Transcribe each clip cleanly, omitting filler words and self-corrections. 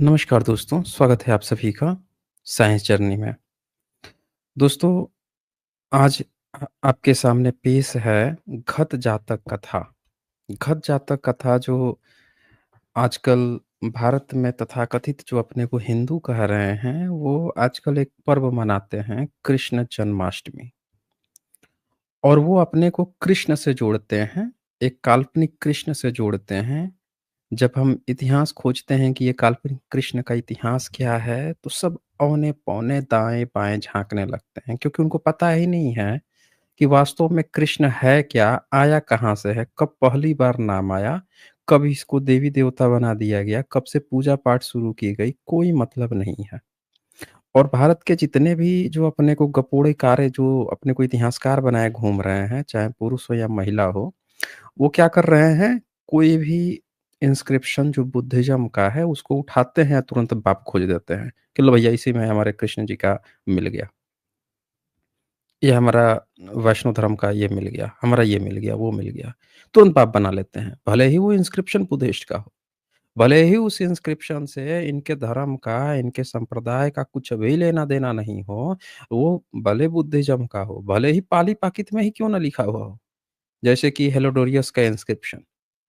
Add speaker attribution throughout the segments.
Speaker 1: नमस्कार दोस्तों, स्वागत है आप सभी का साइंस जर्नी में। दोस्तों, आज आपके सामने पेश है घत जातक कथा। घत जातक कथा जो आजकल भारत में तथाकथित जो अपने को हिंदू कह रहे हैं, वो आजकल एक पर्व मनाते हैं कृष्ण जन्माष्टमी। और वो अपने को कृष्ण से जोड़ते हैं, एक काल्पनिक कृष्ण से जोड़ते हैं। जब हम इतिहास खोजते हैं कि ये काल्पनिक कृष्ण का इतिहास क्या है, तो सब औने-पौने, दाएँ-बाएँ झाँकने लगते हैं क्योंकि उनको पता ही नहीं है कि वास्तव में कृष्ण है क्या? आया कहाँ से है? कब पहली बार नाम आया? कब इसको देवी-देवता बना दिया गया? कब से पूजा-पाठ शुरू की गई? कोई मतलब नहीं है। और भारत के जितने भी जो अपने को गपोड़ेकारे जो अपने को इतिहासकार बनाए घूम रहे हैं, चाहे पुरुष हो या महिला हो, वो क्या कर रहे हैं, कोई भी इंस्क्रिप्शन जो बुद्धिज़्म का है, उसको उठाते हैं, तुरंत पाप खोज देते हैं कि लो भैया इसी में हमारे कृष्ण जी का मिल गया। ये हमारा वैष्णव धर्म का ये मिल गया, हमारा ये मिल गया, वो मिल गया। तुरंत पाप बना लेते हैं, भले ही वो इंस्क्रिप्शन बुद्धिस्ट का हो, भले ही उस इंस्क्रिप्शन से इनके धर्म का, इनके संप्रदाय का कुछ भी लेना-देना नहीं हो, वो भले बुद्धिज़्म का हो, भले ही पाली-पाकित में ही क्यों ना लिखा हुआ हो। जैसे कि हेलोडोरियस का इंस्क्रिप्शन,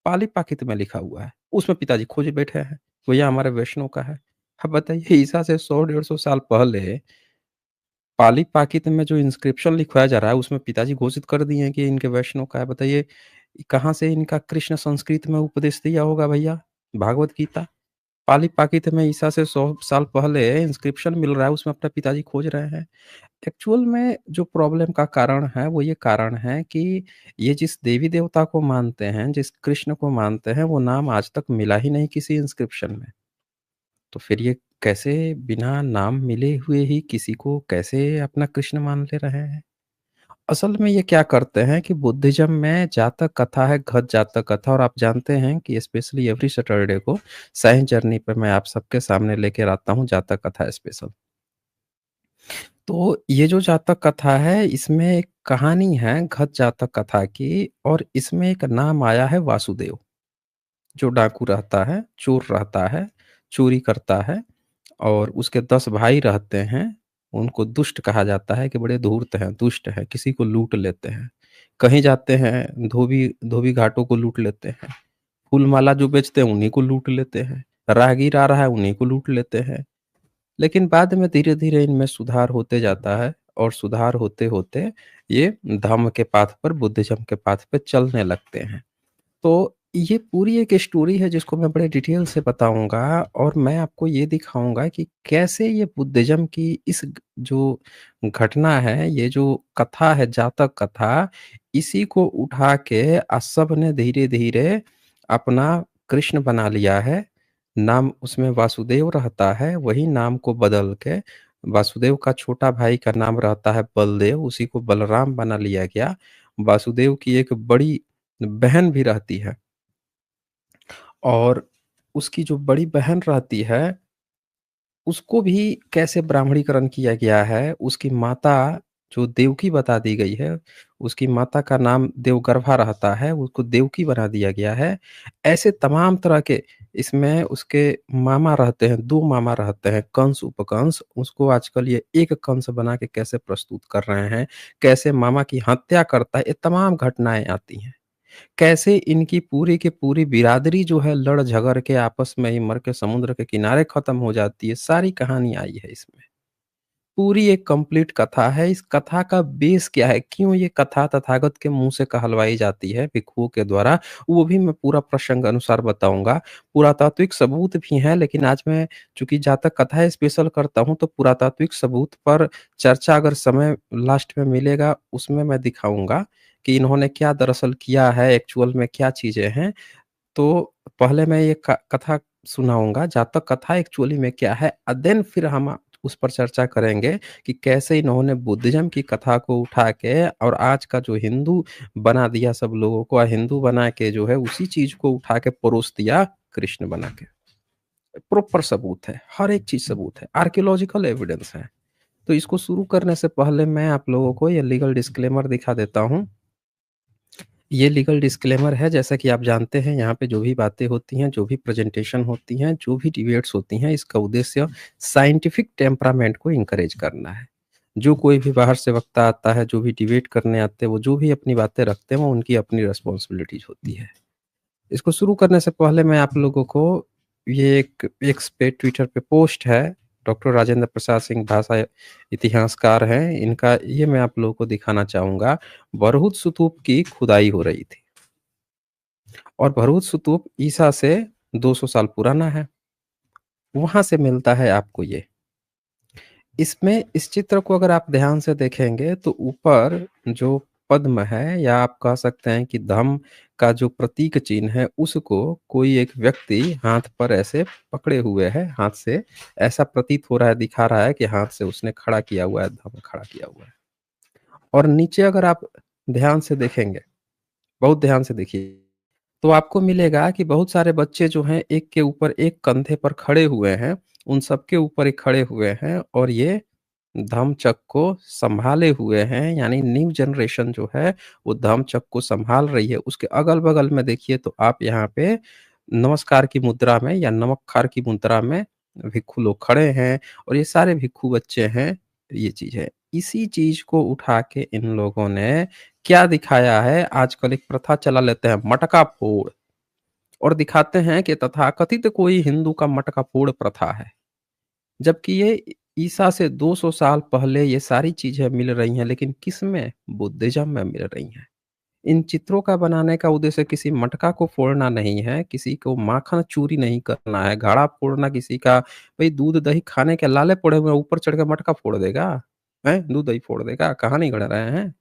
Speaker 1: पाली-पाकित में लिखा हुआ है, उसमें पिताजी खोजे बैठे हैं, भैया हमारे वैष्णव का है। अब बताइए ईसा से 100 डेढ़ 100 साल पहले पाली-पाकित में जो इंस्क्रिप्शन लिखवाया जा रहा है, उसमें पिताजी घोषित कर दिए हैं कि इनके वैष्णव का है। बताइए कहाँ से इनका कृष्ण संस्कृत में उपदेश दिया होगा भैया? भागवत गीता। पाली-पाकित में ईसा से 100 साल पहले इंस्क्रिप्शन मिल रहा है, उसमें अपना पिताजी खोज रहे हैं। एक्चुअल में जो प्रॉब्लम का कारण है, वो ये कारण है कि ये जिस देवी-देवता को मानते हैं, जिस कृष्ण को मानते हैं, वो नाम आज तक मिला ही नहीं किसी इंस्क्रिप्शन में। तो फिर ये कैसे बिना नाम मिले हुए ही किसी को कैसे अपना कृष्ण मान ले रहे हैं? असल में ये क्या करते हैं कि बुद्धिज़्म में जातक कथा है, घत जातक कथा और आप जानते हैं कि स्पेशली एवरी सैटरडे को साइंस जर्नी पे मैं आप सबके सामने लेकर आता हूँ जातक कथा स्पेशल। तो ये जो जातक कथा है, इसमें एक कहानी है घत जातक कथा की और इसमें एक नाम आया है वासुदेव, जो डाकू रहता है, चोर रहता है, चोरी करता है और उसके 10 भाई रहते हैं। उनको दुष्ट कहा जाता है कि बड़े धूर्त हैं, दुष्ट हैं, किसी को लूट लेते हैं। कहीं जाते हैं, धोबी धोबी घाटों को लूट लेते हैं। फूल माला जो बेचते हैं, उन्हीं को लूट लेते हैं। राहगीर आ रहा है, उन्हीं को लूट लेते हैं। लेकिन बाद में धीरे-धीरे इनमें सुधार होते जाता है और सुधार होते-होते ये धम्म के पाथ पर, बुद्धिज़्म के पाथ पे चलने लगते हैं। तो ये पूरी एक स्टोरी है जिसको मैं बड़े डिटेल से बताऊँगा और मैं आपको ये दिखाऊँगा कि कैसे ये बुद्धिज़्म की इस जो घटना है, ये जो कथा है जातक कथा, इसी को उठा के सब ने धीरे-धीरे अपना कृष्ण बना लिया है। नाम उसमें वासुदेव रहता है, वही नाम को बदल के वासुदेव का छोटा भाई का नाम रहता है बलदेव, उसी को बलराम बना लिया गया। वासुदेव की एक बड़ी बहन भी रहती है और उसकी जो बड़ी बहन रहती है, उसको भी कैसे ब्राह्मणीकरण किया गया है, उसकी माता जो देवकी बता दी गई है, उसकी माता का नाम देवगर्भा रहता है, उसको देवकी बना दिया गया है। ऐसे तमाम तरह के इसमें उसके मामा रहते हैं, 2 मामा रहते हैं, कंस, उपकंस, उसको आजकल ये एक कंस बना के कैसे प्रस्तुत कर रहे हैं, कैसे मामा की हत्या करता है, ये तमाम घटनाएँ आती हैं। कैसे इनकी पूरी की पूरी बिरादरी जो है लड़-झगड़ के आपस में ही मर के समुद्र के किनारे खत्म हो जाती है, सारी कहानी आई है इसमें। पूरी एक कंप्लीट कथा है, इस कथा का बेस क्या है? क्यों ये कथा तथागत के मुँह से कहलवाई जाती है भिक्षुओं के द्वारा? वो भी मैं पूरा प्रसंग अनुसार बताऊँगा। पुरातात्विक सबूत भी हैं, लेकिन आज मैं चूँकि जातक कथा स्पेशल करता हूँ, तो पुरातात्विक सबूत पर चर्चा अगर समय लास्ट में मिलेगा, उसमें मैं दिखाऊँगा कि इन्होंने क्या दरअसल किया है, एक्चुअल में क्या चीज़ें हैं। तो पहले मैं ये क कथा सुनाऊँगा, जातक कथा एक्चुअली में क्या है देन फिर हम उस पर चर्चा करेंगे कि कैसे इन्होंने बुद्धिज़्म की कथा को उठा के और आज का जो हिंदू बना दिया सब लोगों को हिंदू बना के जो है उसी चीज़ को उठा के परोस दिया कृष्ण बना के। प्रॉपर सबूत है, हर एक चीज़ सबूत है, आर्कियोलॉजिकल एविडेंस है। तो इसको शुरू करने से पहले मैं आप लोगों को ये लीगल डिस्क्लेमर दिखा देता हूँ। ये लीगल डिस्क्लेमर है, जैसा कि आप जानते हैं यहाँ पे जो भी बातें होती हैं, जो भी प्रेज़ेंटेशन होती हैं, जो भी डिबेट्स होती हैं, इसका उद्देश्य साइंटिफिक टेम्परामेंट को एनकरेज करना है। जो कोई भी बाहर से वक्ता आता है, जो भी डिबेट करने आते हैं, वो जो भी अपनी बातें रखते हैं, वो उनकी अपनी रिस्पॉन्सिबिलिटीज़ होती है। इसको शुरू करने से पहले मैं आप लोगों को ये एक एक्स पे ट्विटर पे पोस्ट है, डॉक्टर राजेंद्र प्रसाद सिंह भाषा इतिहासकार हैं, इनका ये मैं आप लोगों को दिखाना चाहूँगा। बरहूत स्तूप की खुदाई हो रही थी और बरहूत स्तूप ईसा से 200 साल पुराना है। वहाँ से मिलता है आपको ये। इसमें इस चित्र को अगर आप ध्यान से देखेंगे तो ऊपर जो पद्म है या आप कह सकते हैं कि धम्म का जो प्रतीक चिन्ह है उसको कोई एक व्यक्ति हाथ पर ऐसे पकड़े हुए है, हाथ से ऐसा प्रतीत हो रहा है, दिखा रहा है कि हाथ से उसने खड़ा किया हुआ है, धम्म खड़ा किया हुआ है। और नीचे अगर आप ध्यान से देखेंगे, बहुत ध्यान से देखिए, तो आपको मिलेगा कि बहुत सारे बच्चे जो हैं एक के ऊपर एक कंधे पर खड़े हुए हैं, उन सबके ऊपर ये खड़े हुए हैं और ये धम्मचक्र को सँभाले हुए हैं, यानी न्यू जनरेशन जो है वो धम्मचक्र को सँभाल रही है। उसके अगल-बगल में देखिए तो आप यहाँ पे नमस्कार की मुद्रा में या नमक्कार की मुद्रा में भिक्षु लोग खड़े हैं और ये सारे भिक्षु बच्चे हैं, ये चीज़ है। इसी चीज़ को उठा के इन लोगों ने क्या दिखाया है, आजकल एक प्रथा चला लेते हैं मटका फोड़ और दिखाते हैं कि तथाकथित कोई हिंदू का मटका फोड़ प्रथा है। जबकि ये ईसा से 200 साल पहले ये सारी चीज़ें मिल रही हैं, लेकिन किसमें? बुद्धिज़्म में मिल रही हैं। इन चित्रों का बनाने का उद्देश्य किसी मटका को फोड़ना नहीं है, किसी को माखन चोरी नहीं करना है, घड़ा फोड़ना किसी का भई दूध-दही खाने के लाले पड़े हुए हैं, ऊपर चढ़ के मटका फोड़ देगा? हैं? दूध-दही फोड़ देगा? कहाँ नहीं गढ़ रहे हैं?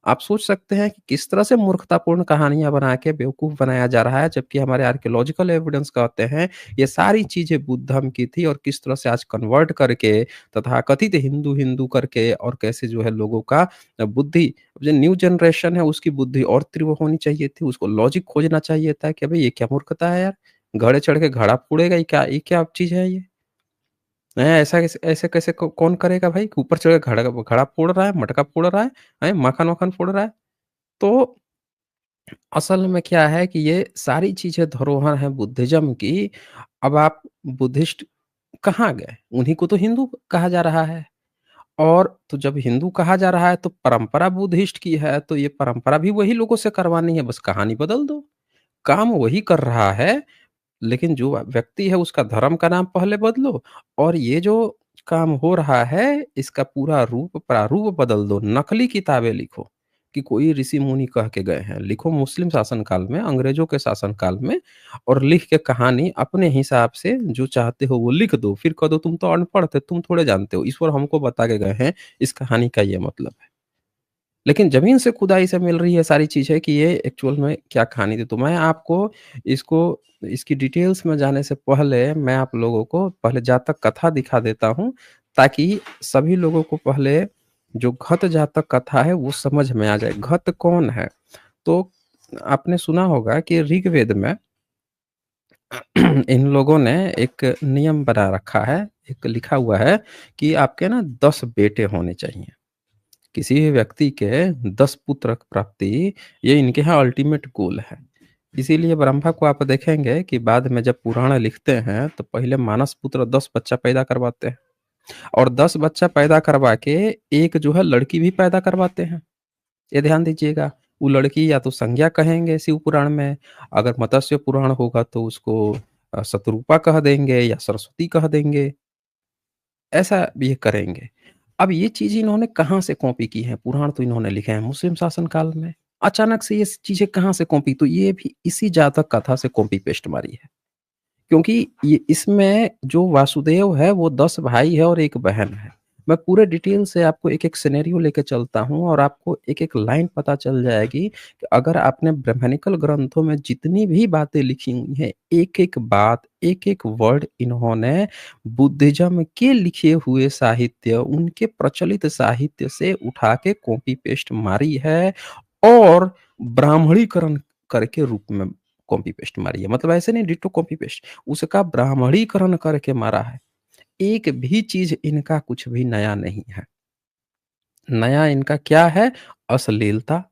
Speaker 1: आप सोच सकते हैं कि किस तरह से मूर्खतापूर्ण कहानियाँ बना के बेवकूफ़ बनाया जा रहा है, जबकि हमारे आर्कियोलॉजिकल एविडेंस कहते हैं, ये सारी चीज़ें बुद्ध धर्म की थी और किस तरह से आज कन्वर्ट करके तथाकथित हिंदू, हिंदू करके और कैसे जो है लोगों का बुद्धि जो न्यू जनरेशन है उसकी बुद्धि और तीव्र होनी चाहिए थी, उसको लॉजिक खोजना चाहिए था कि अबे ये क्या मूर्खता है यार? घड़े चढ़ के घड़ा फोड़ेगा, ये क्या चीज़ है ये? हैं, ऐसे कैसे कौन करेगा भाई? कि ऊपर चढ़ के घड़ा घड़ा फोड़ रहा है, मटका फोड़ रहा है, हैं? माखन-वाखन फोड़ रहा है। तो असल में क्या है कि ये सारी चीज़ें धरोहर हैं बुद्धिज़्म की। अब आप बुद्धिस्ट कहाँ गए? उन्हीं को तो हिंदू कहा जा रहा है। और तो जब हिंदू कहा जा रहा है तो परंपरा बुद्धिस्ट की है, तो ये परंपरा भी वही लोगों से करवानी है, बस कहानी बदल दो। काम वही कर रहा है, लेकिन जो व्यक्ति है उसका धर्म का नाम पहले बदलो और ये जो काम हो रहा है, इसका पूरा रूप प्रारूप बदल दो। नकली किताबें लिखो कि कोई ऋषि-मुनि कह के गए हैं। लिखो मुस्लिम शासन काल में, अंग्रेज़ों के शासन काल में और लिख के कहानी अपने हिसाब से जो चाहते हो वो लिख दो। फिर कह दो तुम तो अनपढ़ थे, तुम थोड़े जानते हो। ईश्वर हमको बता के गए हैं, इस कहानी का ये मतलब है। लेकिन ज़मीन से खुदाई से मिल रही है सारी चीज़ें कि ये एक्चुअल में क्या कहानी थी। तो मैं आपको इसको इसकी डिटेल्स में जाने से पहले मैं आप लोगों को पहले जातक कथा दिखा देता हूँ, ताकि सभी लोगों को पहले जो घत जातक कथा है वो समझ में आ जाए। घत कौन है? तो आपने सुना होगा कि ऋग्वेद में इन लोगों ने एक नियम बना रखा है, एक लिखा हुआ है कि आपके ना 10 बेटे होने चाहिए। किसी भी व्यक्ति के 10 पुत्र प्राप्ति ये इनके यहाँ अल्टीमेट गोल है। इसीलिए ब्रह्मा को आप देखेंगे कि बाद में जब पुराण लिखते हैं तो पहले मानस पुत्र 10 बच्चा पैदा करवाते हैं और 10 बच्चा पैदा करवा के एक जो है लड़की भी पैदा करवाते हैं। ये ध्यान दीजिएगा। वो लड़की या तो संज्ञा कहेंगे शिव पुराण में, अगर मत्स्य पुराण होगा तो उसको शतरूपा कह देंगे या सरस्वती कह देंगे। ऐसा ये करेंगे। अब ये चीज़ इन्होंने कहाँ से कॉपी की है? पुराण तो इन्होंने लिखे हैं मुस्लिम शासन काल में। अचानक से ये चीज़ें कहाँ से कॉपी? तो ये भी इसी जातक कथा से कॉपी पेस्ट मारी है। क्योंकि ये इसमें जो वासुदेव है वो 10 भाई है और 1 बहन है। मैं पूरे डिटेल से आपको एक-एक सिनेरियो लेके चलता हूँ और आपको एक-एक लाइन पता चल जाएगी कि अगर आपने ब्राह्मणिकल ग्रंथों में जितनी भी बातें लिखी हुई हैं, एक-एक बात, एक-एक वर्ड इन्होंने बुद्धिज़्म के लिखे हुए साहित्य, उनके प्रचलित साहित्य से उठा के कॉपी पेस्ट मारी है और ब्राह्मणीकरण करके रूप में कॉपी पेस्ट मारी है। मतलब ऐसे नहीं डिट्टो कॉपी पेस्ट, उसका ब्राह्मणीकरण करके मारा है। एक भी चीज़ इनका कुछ भी नया नहीं है। नया इनका क्या है? अश्लीलता,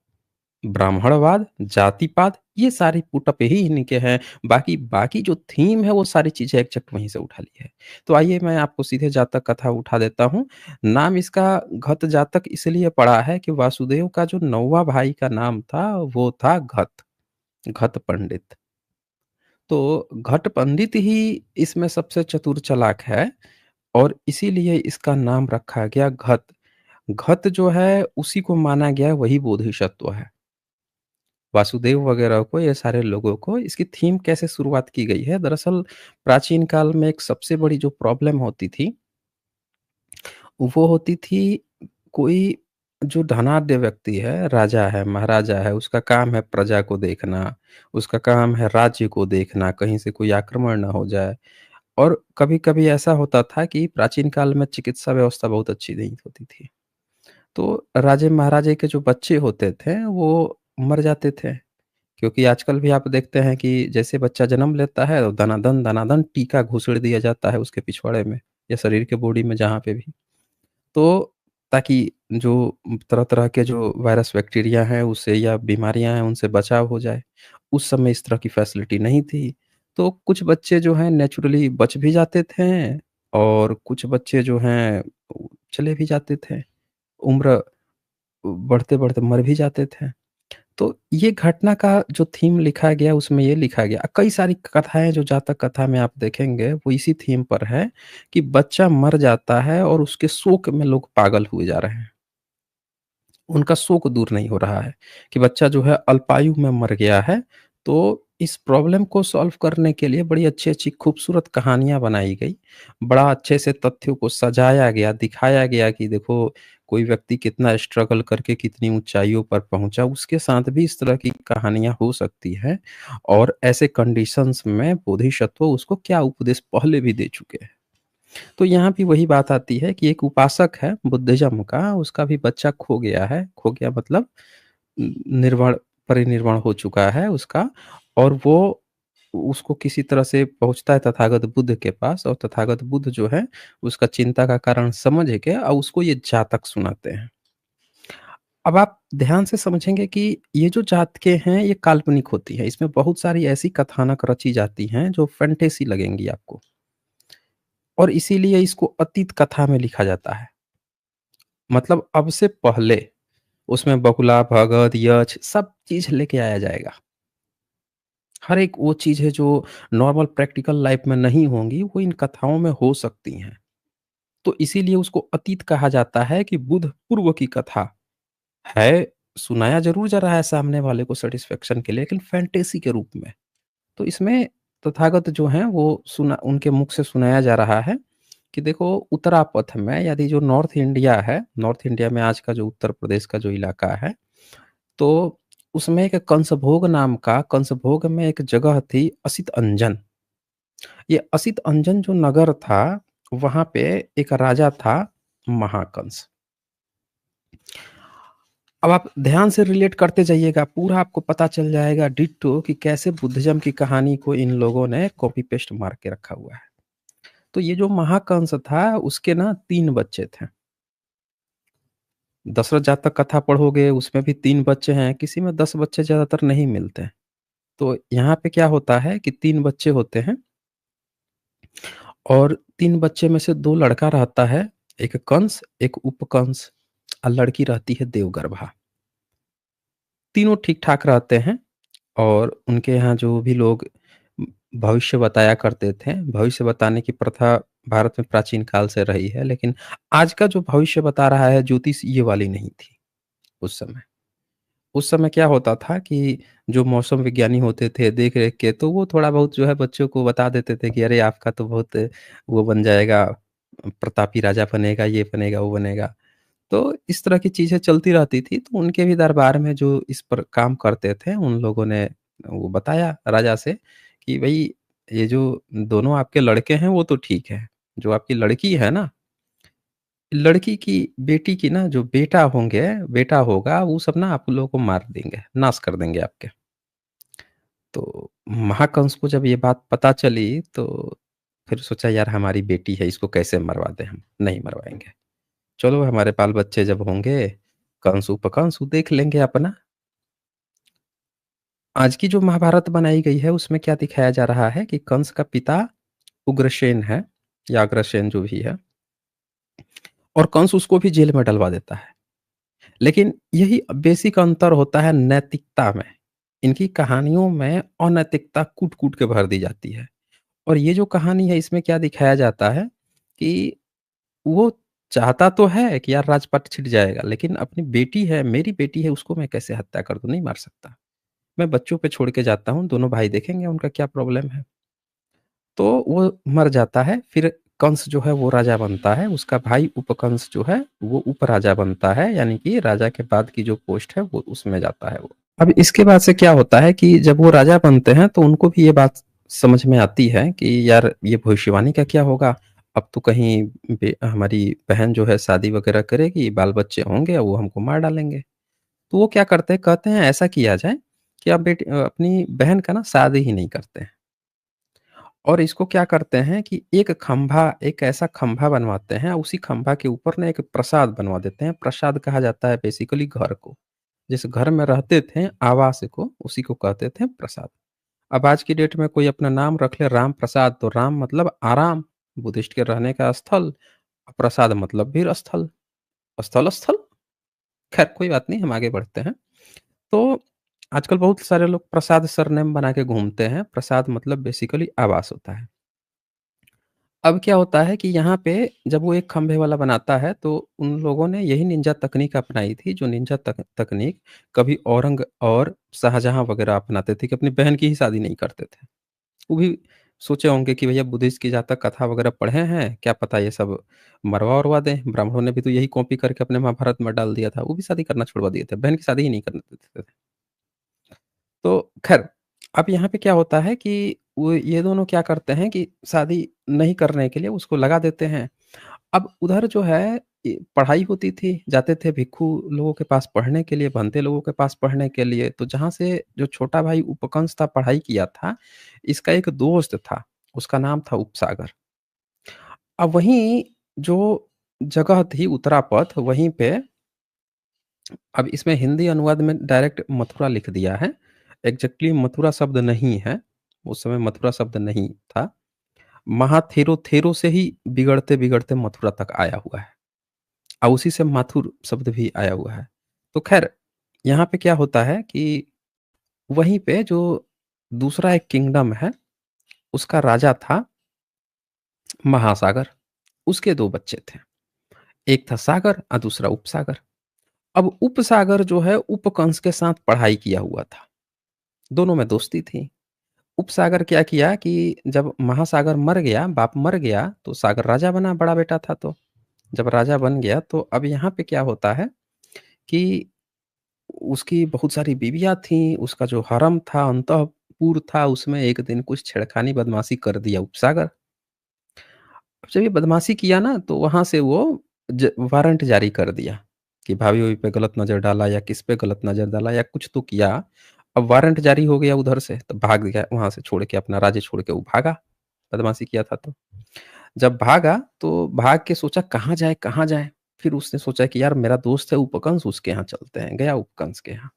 Speaker 1: ब्राह्मणवाद, जातिवाद ये सारी पुटअप ही इन्हीं के हैं। बाकी बाकी जो थीम है वो सारी चीज़ें एग्ज़ैक्ट वहीं से उठा ली है। तो आइए मैं आपको सीधे जातक कथा उठा देता हूँ। नाम इसका घत जातक इसलिए पड़ा है कि वासुदेव का जो 9वाँ भाई का नाम था वो था घत, घत पंडित। तो घट पंडित ही इसमें सबसे चतुर चालाक है और इसीलिए इसका नाम रखा गया घत। घत जो है उसी को माना गया है वही बोधिसत्व है। वासुदेव वगैरह को ये सारे लोगों को इसकी थीम कैसे शुरुआत की गई है, दरअसल प्राचीन काल में एक सबसे बड़ी जो प्रॉब्लम होती थी, वो होती थी कोई जो धनाढ्य व्यक्ति है, राजा है, महाराजा है, उसका काम है प्रजा को देखना, उसका काम है राज्य को देखना, कहीं से कोई आक्रमण ना हो जाए। और कभी-कभी ऐसा होता था कि प्राचीन काल में चिकित्सा व्यवस्था बहुत अच्छी नहीं होती थी। तो राजे-महाराजे के जो बच्चे होते थे, वो मर जाते थे। क्योंकि आजकल भी आप देखते हैं कि जैसे बच्चा जन्म लेता है तो दनादन टीका घुसेड़ दिया जाता है उसके पिछवाड़े में या शरीर के बॉडी में जहाँ पे भी। तो ताकि जो तरह-तरह के जो वायरस, बैक्टीरिया हैं उससे या बीमारियाँ हैं उनसे बचाव हो जाए। उस समय इस तरह की फैसिलिटी नहीं थी। तो कुछ बच्चे जो हैं नेचुरली बच भी जाते थे और कुछ बच्चे जो हैं चले भी जाते थे। उम्र बढ़ते-बढ़ते मर भी जाते थे। तो ये घटना का जो थीम लिखा गया उसमें ये लिखा गया कई सारी कथाएँ जो जातक कथा में आप देखेंगे वो इसी थीम पर है कि बच्चा मर जाता है और उसके शोक में लोग पागल हुए जा रहे हैं। उनका शोक दूर नहीं हो रहा है कि बच्चा जो है अल्पायु में मर गया है। तो इस प्रॉब्लम को सॉल्व करने के लिए बड़ी अच्छी-अच्छी खूबसूरत कहानियाँ बनाई गई। बड़ा अच्छे से तथ्यों को सजाया गया, दिखाया गया कि देखो कोई व्यक्ति कितना स्ट्रगल करके कितनी ऊँचाइयों पर पहुँचा, उसके साथ भी इस तरह की कहानियाँ हो सकती हैं और ऐसे कंडीशंस में बोधिसत्व उसको क्या उपदेश पहले भी दे चुके हैं। तो यहाँ भी वही बात आती है कि एक उपासक है बुद्धिज़्म का, उसका भी बच्चा खो गया है। खो गया मतलब निर्वाण परिनिर्वाण हो चुका है उसका और वो उसको किसी तरह से पहुँचता है तथागत बुद्ध के पास और तथागत बुद्ध जो है, उसका चिंता का कारण समझ के उसको ये जातक सुनाते हैं। अब आप ध्यान से समझेंगे कि ये जो जातकें हैं, ये काल्पनिक होती हैं। इसमें बहुत सारी ऐसी कथानक रची जाती हैं, जो फैंटेसी लगेंगी आपको और इसीलिए इसको अतीत कथा में लिखा जाता है। मतलब अब से पहले उसमें बगुला, भगत, यक्ष सब चीज़ लेके आया जाएगा। हर एक वो चीज़ें जो नॉर्मल प्रैक्टिकल लाइफ़ में नहीं होंगी, वो इन कथाओं में हो सकती हैं। तो इसीलिए उसको अतीत कहा जाता है कि बुद्ध पूर्व की कथा है। सुनाया ज़रूर जा रहा है सामने वाले को सैटिस्फैक्शन के लिए, लेकिन फैंटेसी के रूप में। तो इसमें तथागत जो हैं वो सुना उनके मुख से सुनाया जा रहा है कि देखो उत्तरा पथ में यदि जो नॉर्थ इंडिया है, नॉर्थ इंडिया में आज का जो उत्तर प्रदेश का जो इलाका है, तो उसमें एक कंसभोग नाम का कंसभोग में एक जगह थी असित अंजन। ये असित अंजन जो नगर था, वहाँ पे एक राजा था महाकंस। अब आप ध्यान से रिलेट करते जाइएगा, पूरा आपको पता चल जाएगा डिट्टो कि कैसे बुद्धिज़्म की कहानी को इन लोगों ने कॉपी पेस्ट मार के रखा हुआ है। तो ये जो महाकंस था, उसके ना 3 बच्चे थे। दशरथ जातक कथा पढ़ोगे, उसमें भी 3 बच्चे हैं, किसी में 10 बच्चे ज़्यादातर नहीं मिलते हैं। तो यहाँ पे क्या होता है कि 3 बच्चे होते हैं और 3 बच्चे में से 2 लड़का रहता है, एक कंस, एक उपकंस और लड़की रहती है देवगर्भा। तीनों ठीक-ठाक रहते हैं और उनके यहाँ जो भी लोग भविष्य बताया करते थे, भविष्य बताने की प्रथा भारत में प्राचीन काल से रही है, लेकिन आज का जो भविष्य बता रहा है ज्योतिष ये वाली नहीं थी उस समय। उस समय क्या होता था कि जो मौसम विज्ञानी होते थे देख-रेख के, तो वो थोड़ा बहुत जो है बच्चों को बता देते थे कि अरे आपका तो बहुत वो बन जाएगा, प्रतापी राजा बनेगा, ये बनेगा, वो बनेगा। तो इस तरह की चीज़ें चलती रहती थी, तो उनके भी दरबार में जो इस पर काम करते थे, उन लोगों ने वो बताया राजा से कि भई ये जो दोनों आपके लड़के हैं वो तो ठीक है, जो आपकी लड़की है ना, लड़की की बेटी की ना जो बेटा होगा वो सब ना आप लोगों को मार देंगे, नाश कर देंगे आपके। तो महाकंस को जब ये बात पता चली तो फिर सोचा यार हमारी बेटी है इसको कैसे मरवा दें हम? नहीं मरवाएँगे। चलो हमारे बाल-बच्चे जब होंगे, कंस-उपकंस वो देख लेंगे अपना। आज की जो महाभारत बनाई गई है उसमें क्या दिखाया जा रहा है कि कंस का पिता उग्रसेन है या अग्रसेन जो भी है और कंस उसको भी जेल में डलवा देता है। लेकिन यही बेसिक अंतर होता है नैतिकता में। इनकी कहानियों में अनैतिकता कूट-कूट के भर दी जाती है। और ये जो कहानी है इसमें क्या दिखाया जाता है कि वो चाहता तो है कि यार राजपाट छिड़ जाएगा, लेकिन अपनी बेटी है, मेरी बेटी है, उसको मैं कैसे हत्या कर दूँ? नहीं मार सकता। मैं बच्चों पे छोड़ के जाता हूँ, दोनों भाई देखेंगे उनका क्या प्रॉब्लम है। तो वो मर जाता है, फिर कंस जो है वो राजा बनता है, उसका भाई उपकंस जो है वो उपराजा बनता है, यानी कि राजा के बाद की जो पोस्ट है वो उसमें जाता है वो। अब इसके बाद से क्या होता है कि जब वो राजा बनते हैं तो उनको भी ये बात समझ में आती है कि यार ये भविष्यवाणी का क्या होगा? अब तो कहीं हमारी बहन जो है शादी वगैरह करेगी, बाल-बच्चे होंगे और वो हमको मार डालेंगे। तो वो क्या करते हैं, कहते हैं ऐसा किया जाए कि आप अपनी बहन का ना शादी ही नहीं करते हैं। और इसको क्या करते हैं कि एक ऐसा खंभा बनवाते हैं, उसी खंभा के ऊपर ना एक प्रसाद बनवा देते हैं। प्रसाद कहा जाता है बेसिकली घर को। जिस घर में रहते थे आवास को, उसी को कहते थे प्रसाद। अब आज की डेट में कोई अपना नाम रख ले राम प्रसाद, तो राम मतलब आराम, बुद्धिस्ट के रहने का स्थल, प्रसाद मतलब भी स्थल, स्थल। खैर कोई बात नहीं, हम आगे बढ़ते हैं। तो आजकल बहुत सारे लोग प्रसाद सरनेम बना के घूमते हैं। प्रसाद मतलब बेसिकली आवास होता है। अब क्या होता है कि यहाँ पे जब वो एक खंभे वाला बनाता है, तो उन लोगों ने यही निंजा तकनीक अपनाई थी, जो निंजा तकनीक कभी औरंग और शाहजहाँ वगैरह अपनाते थे कि अपनी बहन की ही शादी नहीं करते थे। वो भी सोचे होंगे कि भैया बुद्धिस्ट की जहाँ तक कथा वगैरह पढ़े हैं, क्या पता ये सब मरवा-वरवा दें। ब्राह्मणों ने भी तो यही कॉपी करके अपने महाभारत में डाल दिया था। वो भी शादी करना छुड़वा दिए थे, बहन की शादी ही नहीं करने देते थे। तो ख़ैर, अब यहाँ पे क्या होता है कि वो ये दोनों क्या करते हैं कि शादी नहीं करने के लिए उसको लगा देते हैं। अब उधर जो है पढ़ाई होती थी, जाते थे भिक्षु लोगों के पास पढ़ने के लिए, भंते लोगों के पास पढ़ने के लिए। तो जहाँ से जो छोटा भाई उपकंस था पढ़ाई किया था, इसका एक दोस्त था, उसका नाम था उपसागर। अब वहीं जो जगह थी उत्तरापथ, वहीं पे अब इसमें हिंदी अनुवाद में डायरेक्ट मथुरा लिख दिया है। एग्ज़ैक्टली मथुरा शब्द नहीं है, उस समय मथुरा शब्द नहीं था। महाथेरो से ही बिगड़ते-बिगड़ते मथुरा तक आया हुआ है। और उसी से माथुर शब्द भी आया हुआ है। तो ख़ैर, यहाँ पे क्या होता है कि वहीं पे जो दूसरा एक किंगडम है, उसका राजा था महासागर, उसके 2 बच्चे थे। एक था सागर और दूसरा उपसागर। अब उपसागर जो है उपकंस के साथ पढ़ाई किया हुआ था, दोनों में दोस्ती थी। उपसागर क्या किया कि जब महासागर मर गया, बाप मर गया, तो सागर राजा बना, बड़ा बेटा था तो। जब राजा बन गया तो अब यहाँ पे क्या होता है कि उसकी बहुत सारी बीवियाँ थीं, उसका जो हरम था, अंतःपुर था, उसमें एक दिन कुछ छेड़खानी बदमाशी कर दिया उपसागर। अब जब ये बदमाशी किया ना, तो वहाँ से वो वारंट जारी कर दिया कि भाभी-वाभी पे गलत नज़र डाला या किस पे गलत नज़र डाला या कुछ तो किया। अब वारंट जारी हो गया उधर से, तो भाग गया वहाँ से छोड़ के, अपना राज्य छोड़ के वो भागा, बदमाशी किया था तो। जब भागा, तो भाग के सोचा कहाँ जाए, कहाँ जाए? फिर उसने सोचा कि यार मेरा दोस्त है उपकंस, उसके यहाँ चलते हैं। गया उपकंस के यहाँ।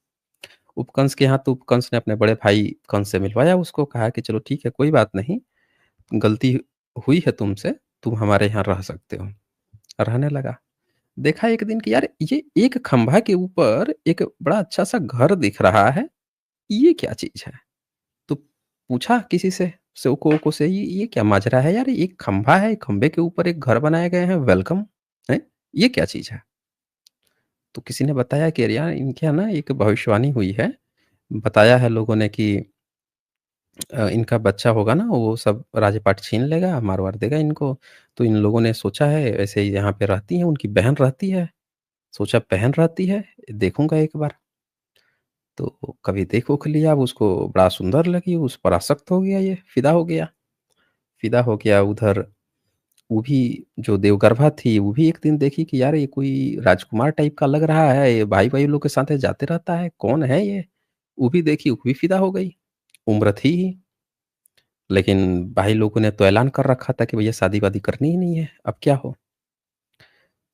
Speaker 1: उपकंस के यहाँ तो उपकंस ने अपने बड़े भाई कंस से मिलवाया उसको, कहा कि चलो ठीक है, कोई बात नहीं, गलती हुई है तुमसे, तुम हमारे यहाँ रह सकते हो। रहने लगा। देखा एक दिन कि यार ये एक खंभा के ऊपर एक बड़ा अच्छा-सा घर दिख रहा है, ये क्या चीज़ है? तो पूछा किसी से, सेवकों से, ये क्या माजरा है यार? एक खंभा है, खंभे के ऊपर एक घर बनाए गए हैं, वेलकम, हैं? ये क्या चीज़ है? तो किसी ने बताया कि अरे यार इनके यहाँ ना एक भविष्यवाणी हुई है। बताया है लोगों ने कि इनका बच्चा होगा ना वो सब राजपाट छीन लेगा, मार-वार देगा इनको। तो इन लोगों ने सोचा है ऐसे ही यहाँ पे रहती हैं, उनकी बहन रहती है। सोचा बहन रहती है, देखूँगा एक बार। तो कभी देख-ओख लिया, अब उसको बड़ा सुंदर लगी, उस पर आसक्त हो गया ये, फ़िदा हो गया। फ़िदा हो गया उधर, वो भी जो देवगर्भा थी, वो भी एक दिन देखी कि यार ये कोई राजकुमार टाइप का लग रहा है, ये भाई-भाई लोग के साथ जाते रहता है, कौन है ये? वो भी देखी, वो भी फ़िदा हो गई। उम्र थी ही, लेकिन भाई लोगों ने तो ऐलान कर रखा था कि भैया शादी-वादी करनी ही नहीं है, अब क्या हो?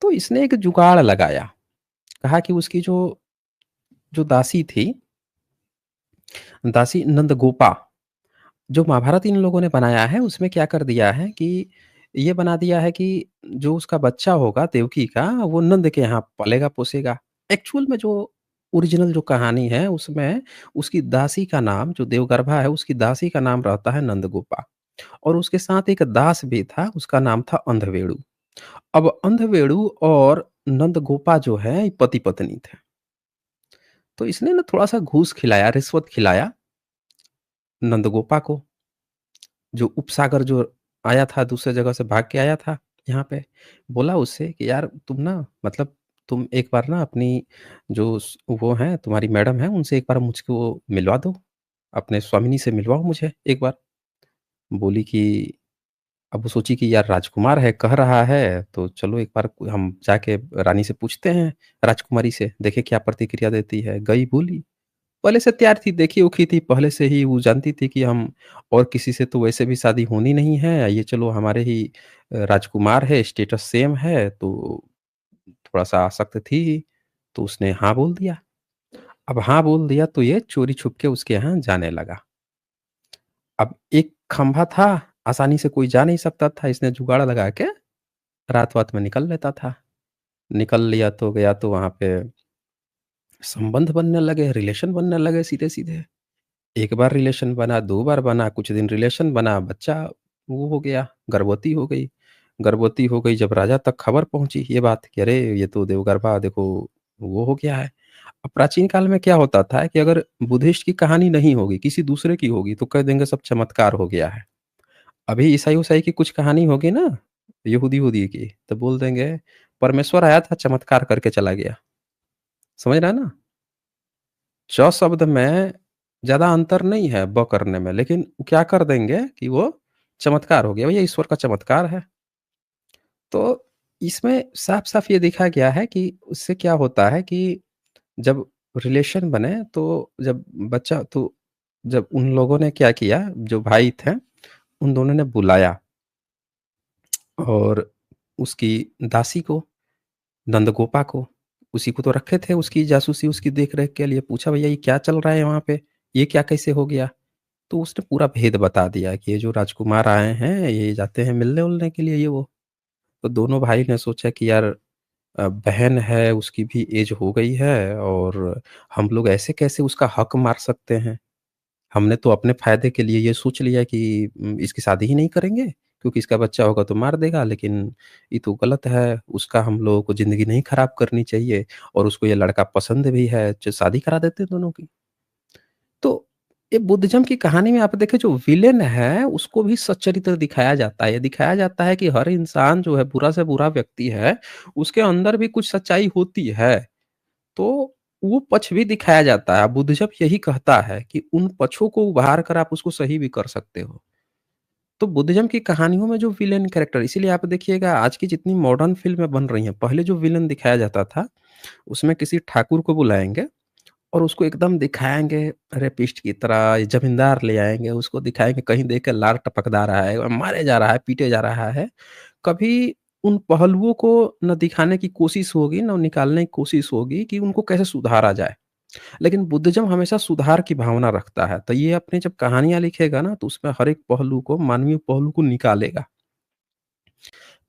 Speaker 1: तो इसने एक जुगाड़ लगाया, कहा कि उसकी जो जो दासी थी, दासी नंदगोपा, जो महाभारत इन लोगों ने बनाया है उसमें क्या कर दिया है कि ये बना दिया है कि जो उसका बच्चा होगा देवकी का वो नंद के यहाँ पलेगा-पोसेगा। एक्चुअल में जो ओरिजिनल जो कहानी है उसमें उसकी दासी का नाम जो देवगर्भा है उसकी दासी का नाम रहता है नंदगोपा और उसके साथ एक दास भी था उसका नाम था अंधवेणु। अब अंधवेणु और नंदगोपा जो है ये पति-पत्नी थे। तो इसने ना थोड़ा-सा घूस खिलाया, रिश्वत खिलाया नंदगोपा को। जो उपसागर जो आया था दूसरे जगह से भाग के आया था यहाँ पे, बोला उससे कि यार तुम ना मतलब तुम एक बार ना अपनी जो वो हैं तुम्हारी मैडम हैं उनसे एक बार मुझको मिलवा दो, अपने स्वामिनी से मिलवाओ मुझे एक बार। बोली कि अब वो सोची कि यार राजकुमार है, कह रहा है तो चलो एक बार हम जाके रानी से पूछते हैं, राजकुमारी से, देखें क्या प्रतिक्रिया देती है। गई बोली, पहले से तैयार थी, देखी-ओखी थी, पहले से ही वो जानती थी कि हम और किसी से तो वैसे भी शादी होनी नहीं है, ये चलो हमारे ही राजकुमार है, स्टेटस सेम है, तो थोड़ा-सा आसक्त थी ही, तो उसने हाँ बोल दिया। अब हाँ बोल दिया तो ये चोरी छुप के उसके यहाँ जाने लगा। अब एक खंभा था, आसानी से कोई जा नहीं सकता था, इसने जुगाड़ लगा के रात-वात में निकल लेता था। निकल लिया तो गया तो वहाँ पे संबंध बनने लगे, रिलेशन बनने लगे सीधे-सीधे। एक बार रिलेशन बना, 2 बार बना, कुछ दिन रिलेशन बना, बच्चा वो हो गया, गर्भवती हो गई। गर्भवती हो गई जब राजा तक खबर पहुँची ये बात कि अरे! ये तो देवगर्भा देखो वो हो गया है। अब प्राचीन काल में क्या होता था कि अगर बुद्धिस्ट की कहानी नहीं होगी, किसी दूसरे की होगी तो कह देंगे सब चमत्कार हो गया है। अभी ईसाई-उसाई की कुछ कहानी होगी ना, यहूदी-वहूदी की, तो बोल देंगे परमेश्वर आया था चमत्कार करके चला गया। समझ रहे हैं ना? च शब्द में ज़्यादा अंतर नहीं है ब करने में, लेकिन वो क्या कर देंगे कि वो चमत्कार हो गया, भैया ईश्वर का चमत्कार है। तो इसमें साफ-साफ ये देखा गया है कि उससे क्या होता है कि जब रिलेशन बने तो जब बच्चा तो जब उन लोगों ने क्या किया, जो भाई थे, उन दोनों ने बुलाया और उसकी दासी को, नंदगोपा को, उसी को तो रखे थे उसकी जासूसी, उसकी देख-रेख के लिए। पूछा, "भैया ये क्या चल रहा है वहाँ पे? ये क्या कैसे हो गया?" तो उसने पूरा भेद बता दिया कि ये जो राजकुमार आए हैं, ये जाते हैं मिलने-विलने के लिए ये वो। तो दोनों भाई ने सोचा कि यार बहन है, उसकी भी ऐज हो गई है और हम लोग ऐसे कैसे उसका हक मार सकते हैं? हमने तो अपने फ़ायदे के लिए ये सोच लिया कि इसकी शादी ही नहीं करेंगे, क्योंकि इसका बच्चा होगा तो मार देगा, लेकिन ये तो गलत है, उसका हम लोगों को ज़िंदगी नहीं खराब करनी चाहिए और उसको ये लड़का पसंद भी है, शादी करा देते हैं दोनों की। तो ये बुद्धिज़्म की कहानी में आप देखें जो विलेन है, उसको भी सच्चरित्र दिखाया जाता है। ये दिखाया जाता है कि हर इंसान जो है बुरा से बुरा व्यक्ति है, उसके अंदर भी कुछ सच्चाई होती है। तो वो पक्ष भी दिखाया जाता है। बुद्धिज़्म यही कहता है कि उन पक्षों को उभार कर आप उसको सही भी कर सकते हो। तो बुद्धिज़्म की कहानियों में जो विलेन कैरेक्टर इसीलिए आप देखिएगा आज की जितनी मॉडर्न फ़िल्में बन रही हैं, पहले जो विलेन दिखाया जाता था, उसमें किसी ठाकुर को बुलाएँगे और उसको एकदम दिखाएँगे रेपिस्ट की तरह, ज़मींदार ले आएँगे, उसको दिखाएँगे कहीं देख के लार टपकदा रहा है, मारे जा रहा है, पीटे जा रहा है। कभी उन पहलुओं को ना दिखाने की कोशिश होगी, ना निकालने की कोशिश होगी कि उनको कैसे सुधारा जाए। लेकिन बुद्धिज़्म हमेशा सुधार की भावना रखता है, तो ये अपनी जब कहानियाँ लिखेगा ना, तो उसमें हर एक पहलू को, मानवीय पहलू को निकालेगा।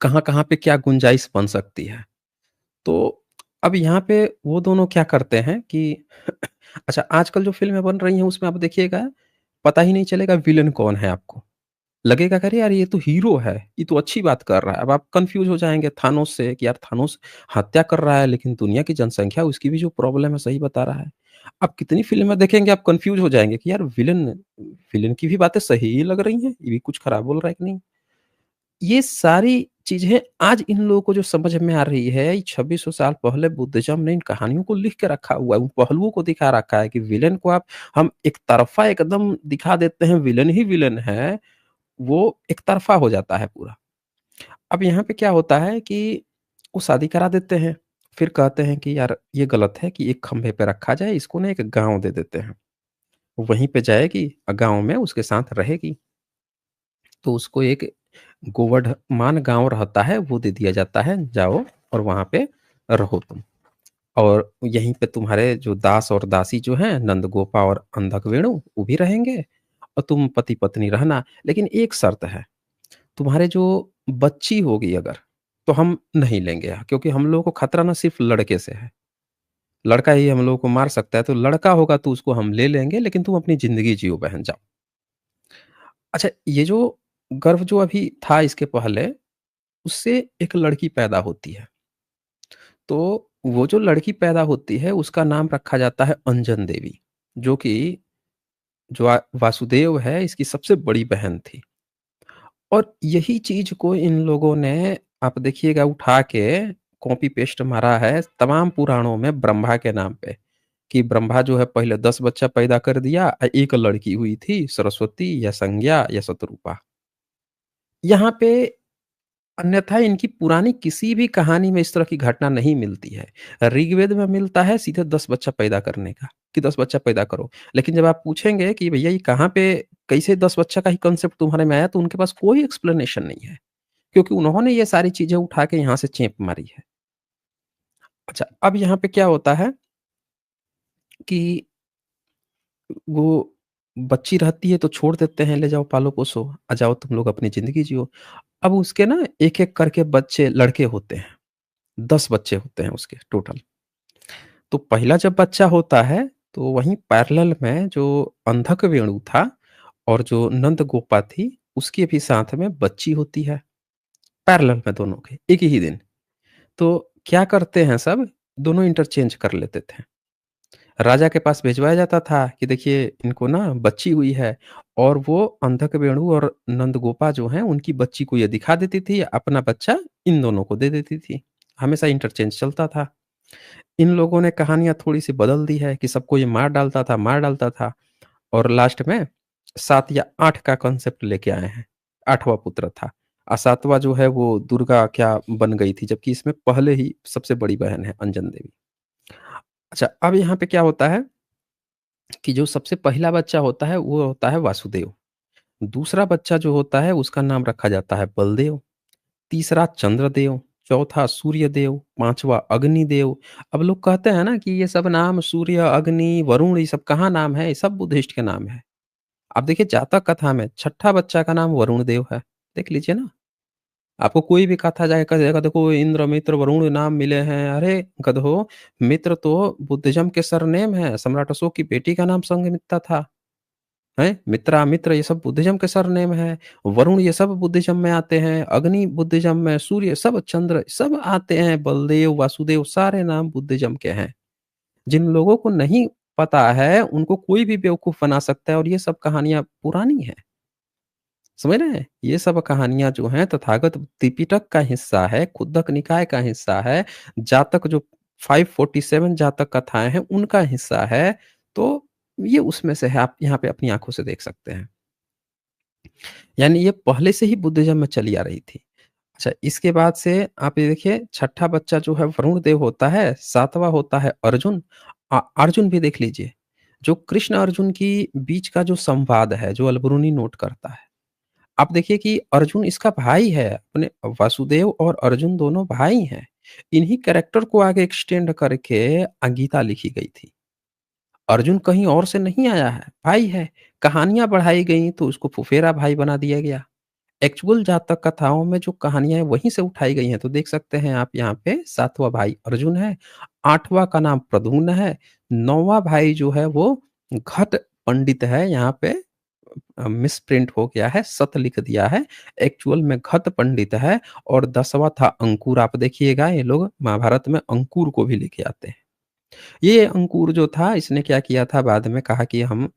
Speaker 1: कहाँ-कहाँ पे क्या गुंजाइश बन सकती है। तो अब यहाँ पे वो दोनों क्या करते हैं कि अच्छा आजकल जो फ़िल्में बन रही हैं उसमें आप देखिएगा, पता ही नहीं चलेगा विलेन कौन है आपको। लगेगा कि अरे यार ये तो हीरो है, ये तो अच्छी बात कर रहा है। अब आप कन्फ्यूज़ हो जाएँगे थानोस से कि यार थानोस हत्या कर रहा है लेकिन दुनिया की जनसँख्या उसकी भी जो प्रॉब्लम है सही बता रहा है। आप कितनी फ़िल्में देखेंगे आप कन्फ्यूज़ हो जाएँगे कि यार विलेन विलेन की भी बातें सही ही लग रही हैं, ये भी कुछ खराब बोल रहा है कि नहीं। ये सारी चीज़ें आज इन लोगों को जो समझ में आ रही है, ये 2600 साल पहले बुद्धिज़्म ने इन कहानियों को लिख के रखा हुआ है, उन पहलुओं को दिखा रखा है कि विलेन को आप हम एक तरफ़ा एकदम दिखा देते हैं, विलेन ही विलेन है, वो एक तरफ़ा हो जाता है पूरा। अब यहाँ पे क्या होता है कि वो शादी करा देते हैं, फिर कहते हैं कि यार ये गलत है कि एक खंभे पे रखा जाए, इसको ना एक गाँव दे देते हैं। वहीं पे जाएगी गाँव में उसके साथ रहेगी। तो उसको एक गोवर्धमान गाँव रहता है, वो दे दिया जाता है, जाओ और वहाँ पे रहो तुम। और यहीं पे तुम्हारे जो दास और दासी जो हैं, नंदगोपा और अंधक वेणु, वो भी रहेंगे और तुम पति-पत्नी रहना। लेकिन एक शर्त है, तुम्हारे जो बच्ची होगी अगर, तो हम नहीं लेंगे क्योंकि हम लोगों को खतरा ना सिर्फ़ लड़के से है। लड़का ही हम लोगों को मार सकता है, तो लड़का होगा तो उसको हम ले लेंगे, लेकिन तुम अपनी ज़िंदगी जियो बहन जाओ। अच्छा, ये जो गर्भ जो अभी था इसके पहले, उससे एक लड़की पैदा होती है। तो वो जो लड़की पैदा होती है उसका नाम रखा जाता है अंजन देवी, जो कि जो वासुदेव है इसकी सबसे बड़ी बहन थी। और यही चीज़ को इन लोगों ने आप देखिएगा उठा के कॉपी पेस्ट मारा है तमाम पुराणों में ब्रह्मा के नाम पे, कि ब्रह्मा जो है पहले 10 बच्चा पैदा कर दिया, 1 लड़की हुई थी सरस्वती या संज्ञा या शतरूपा। यहाँ पे अन्यथा इनकी पुरानी किसी भी कहानी में इस तरह की घटना नहीं मिलती है। ऋग्वेद में मिलता है सीधे 10 बच्चा पैदा करने का, कि 10 बच्चा पैदा करो। लेकिन जब आप पूछेंगे कि भैया ये कहाँ पे कैसे 10 बच्चा का ही कांसेप्ट तुम्हारे में आया, तो उनके पास कोई एक्सप्लेनेशन नहीं है, क्योंकि उन्होंने ये सारी चीज़ें उठा के यहाँ से चेप मारी है। अच्छा, अब यहाँ पे क्या होता है कि वो बच्ची रहती है तो छोड़ देते हैं, ले जाओ पालो-पोसो, जाओ तुम लोग अपनी ज़िंदगी जियो। अब उसके ना एक-एक करके बच्चे लड़के होते हैं, 10 बच्चे होते हैं उसके टोटल। तो पहला जब बच्चा होता है, तो वहीं पैरेलल में जो अंधक वेणु था और जो नंद गोपा थी, उसके भी साथ में बच्ची होती है, पैरेलल में दोनों के, एक ही दिन। तो क्या करते हैं सब, दोनों इंटरचेंज कर लेते थे। राजा के पास भिजवाया जाता था कि देखिए इनको ना बच्ची हुई है, और वो अंधक वेणु और नंदगोपा जो हैं उनकी बच्ची को ये दिखा देती थी, अपना बच्चा इन दोनों को दे देती थी। हमेशा इंटरचेंज चलता था। इन लोगों ने कहानियाँ थोड़ी-सी बदल दी है कि सबको ये मार डालता था और लास्ट में 7 या 8 का कांसेप्ट लेके आए हैं। 8वाँ पुत्र था। 7वाँ जो है वो दुर्गा क्या बन गई थी, जबकि इसमें पहले ही सबसे बड़ी बहन है अंजन देवी। अच्छा, अब यहाँ पे क्या होता है कि जो सबसे पहला बच्चा होता है वो होता है वासुदेव। दूसरा बच्चा जो होता है उसका नाम रखा जाता है बलदेव, तीसरा चंद्रदेव, चौथा सूर्यदेव, 5वाँ अग्निदेव। अब लोग कहते हैं ना कि ये सब नाम सूर्य, अग्नि, वरुण ये सब कहाँ नाम है? ये सब बुद्धिस्ट के नाम है। आप देखिए जातक कथा में छठा बच्चा का नाम वरुण देव है। देख लीजिए ना। आपको कोई भी कथा जाए कहेगा देखो इंद्र, मित्र, वरुण नाम मिले हैं। अरे गधो! मित्र तो बुद्धिज़्म के सरनेम है। सम्राट अशोक की बेटी का नाम संघमित्ता था। हैं? मित्रा, मित्र ये सब बुद्धिज़्म के सरनेम है। वरुण ये सब बुद्धिज़्म में आते हैं, अग्नि बुद्धिज़्म में, सूर्य सब, चंद्र सब आते हैं, बलदेव, वासुदेव सारे नाम बुद्धिज़्म के हैं। जिन लोगों को नहीं पता है, उनको कोई भी बेवकूफ़ बना सकता है और ये सब कहानियाँ पुरानी हैं। समझ रहे हैं? ये सब कहानियाँ जो हैं तथागत त्रिपिटक का हिस्सा है, खुद्दक निकाय का हिस्सा है, जातक जो 547 जातक कथाएँ हैं, उनका हिस्सा है। तो ये उसमें से है, आप यहाँ पे अपनी आँखों से देख सकते हैं। यानी ये पहले से ही बुद्धिज़्म में चली आ रही थी। अच्छा, इसके बाद से आप ये देखिए छठा बच्चा जो है वरुण देव होता है, 7वाँ होता है अर्जुन। अर्जुन भी देख लीजिए, जो कृष्ण अर्जुन की बीच का जो संवाद है, जो अलबरूनी नोट करता है। आप देखिए कि अर्जुन इसका भाई है, अपने वासुदेव और अर्जुन दोनों भाई हैं। इन्हीं कैरेक्टर को आगे एक्सटेंड करके गीता लिखी गई थी। अर्जुन कहीं और से नहीं आया है, भाई है। कहानियाँ बढ़ाई गई तो उसको फुफेरा भाई बना दिया गया। एक्चुअल जातक कथाओं में जो कहानियाँ हैं वहीं से उठाई गई हैं, तो देख सकते हैं आप यहाँ पे 7वाँ भाई अर्जुन है, 8वाँ का नाम प्रद्युम्न है, 9वाँ भाई जो है वो घट पंडित है, यहाँ पे मिसप्रिंट हो गया है, सत लिख दिया है, एक्चुअल में घत पंडित है। और 10वाँ था अंकुर, आप देखिएगा ये लोग महाभारत में अंकुर को भी लेके आते हैं। ये अंकुर जो था इसने क्या किया था, बाद में कहा कि हम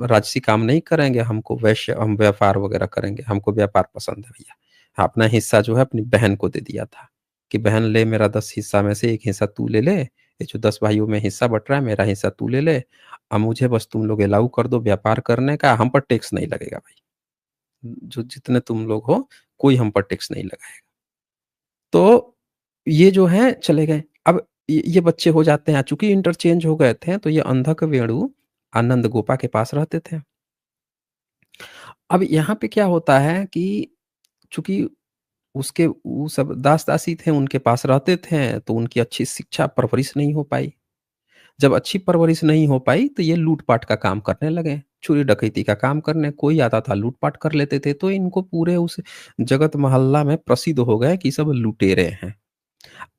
Speaker 1: राजसी काम नहीं करेंगे, हमको वैश्य हम व्यापार वगैरह करेंगे, हमको व्यापार पसंद है भैया। हाँ, अपना हिस्सा जो है अपनी बहन को दे दिया था, कि बहन ले मेरा 10 हिस्सा में से 1 हिस्सा तू ले ले, ये जो 10 भाइयों में हिस्सा बँट रहा है मेरा हिस्सा तू ले ले। मुझे बस तुम लोग अलाउ कर दो व्यापार करने का, हम पर टैक्स नहीं लगेगा भाई। जो जितने तुम लोग हो, कोई हम पर टैक्स नहीं लगाएगा। तो ये जो हैं चले गए। अब ये बच्चे हो जाते हैं, चूँकि इंटरचेंज हो गए थे, तो ये अंधक वेणु आनंद गोपा के पास रहते थे। अब यहाँ पे क्या होता है कि चूँकि उसके वो सब दास-दासी थे, उनके पास रहते थे, तो उनकी अच्छी शिक्षा परवरिश नहीं हो पाई। जब अच्छी परवरिश नहीं हो पाई, तो ये लूट-पाट का काम करने लगे, चोरी-डकैती का काम करने। कोई आता था, लूट-पाट कर लेते थे, तो इनको पूरे उस जगत मोहल्ला में प्रसिद्ध हो गए कि सब लुटेरे हैं।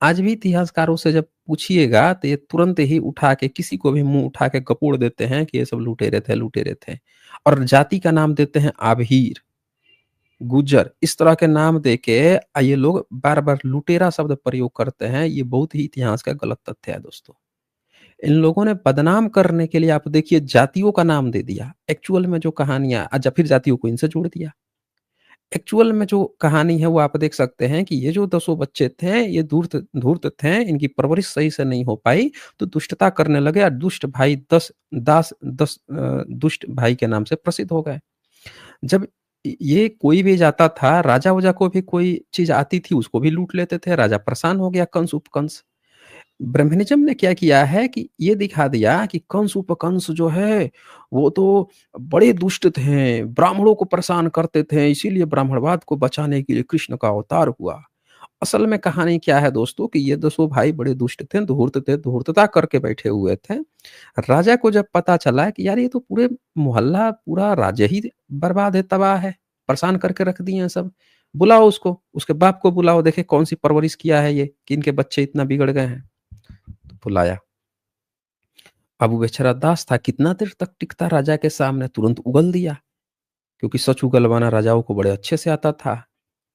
Speaker 1: आज भी इतिहासकारों से जब पूछिएगा, तो ये तुरंत ही उठा के किसी को भी मुँह उठा के गपोड़ देते हैं कि ये सब लुटेरे थे, लुटेरे थे। और जाति का नाम देते हैं आभीर, गुज्जर, इस तरह के नाम देके ये लोग बार-बार लुटेरा शब्द प्रयोग करते हैं। ये बहुत ही इतिहास का गलत तथ्य है दोस्तों। इन लोगों ने बदनाम करने के लिए आप देखिए जातियों का नाम दे दिया। एक्चुअल में जो कहानियाँ अच्छा फिर जातियों को इनसे जोड़ दिया। एक्चुअल में जो कहानी है वो आप देख सकते हैं कि ये जो दसों बच्चे थे, ये धूर्त धूर्त थे, इनकी परवरिश सही से नहीं हो पाई, तो दुष्टता करने लगे और दुष्ट भाई 10 दुष्ट भाई के नाम से प्रसिद्ध हो गए। जब ये कोई भी जाता था, राजा-वाजा को भी कोई चीज़ आती थी, उसको भी लूट लेते थे, राजा परेशान हो गया कंस उपकंस। ब्रह्मनिज़्म ने क्या किया है कि ये दिखा दिया कि कंस उपकंस जो है, वो तो बड़े दुष्ट थे, ब्राह्मणों को परेशान करते थे, इसीलिए ब्राह्मणवाद को बचाने के लिए कृष्ण का अवतार हुआ। असल में कहानी क्या है दोस्तों कि ये दसों भाई बड़े दुष्ट थे, धूर्तता करके बैठे हुए थे। राजा को जब पता चला कि यार ये तो पूरे मोहल्ला, पूरा राज्य ही बर्बाद है, तबाह है, परेशान करके रख दिए हैं सब। बुलाओ उसको, उसके बाप को बुलाओ, देखें कौन-सी परवरिश किया है ये कि इनके बच्चे इतना बिगड़ गए हैं। तो बुलाया। अब वो बेचारा दास था, कितना देर तक टिकता राजा के सामने, तुरंत उगल दिया, क्योंकि सच उगलवाना राजाओं को बड़े अच्छे से आता था।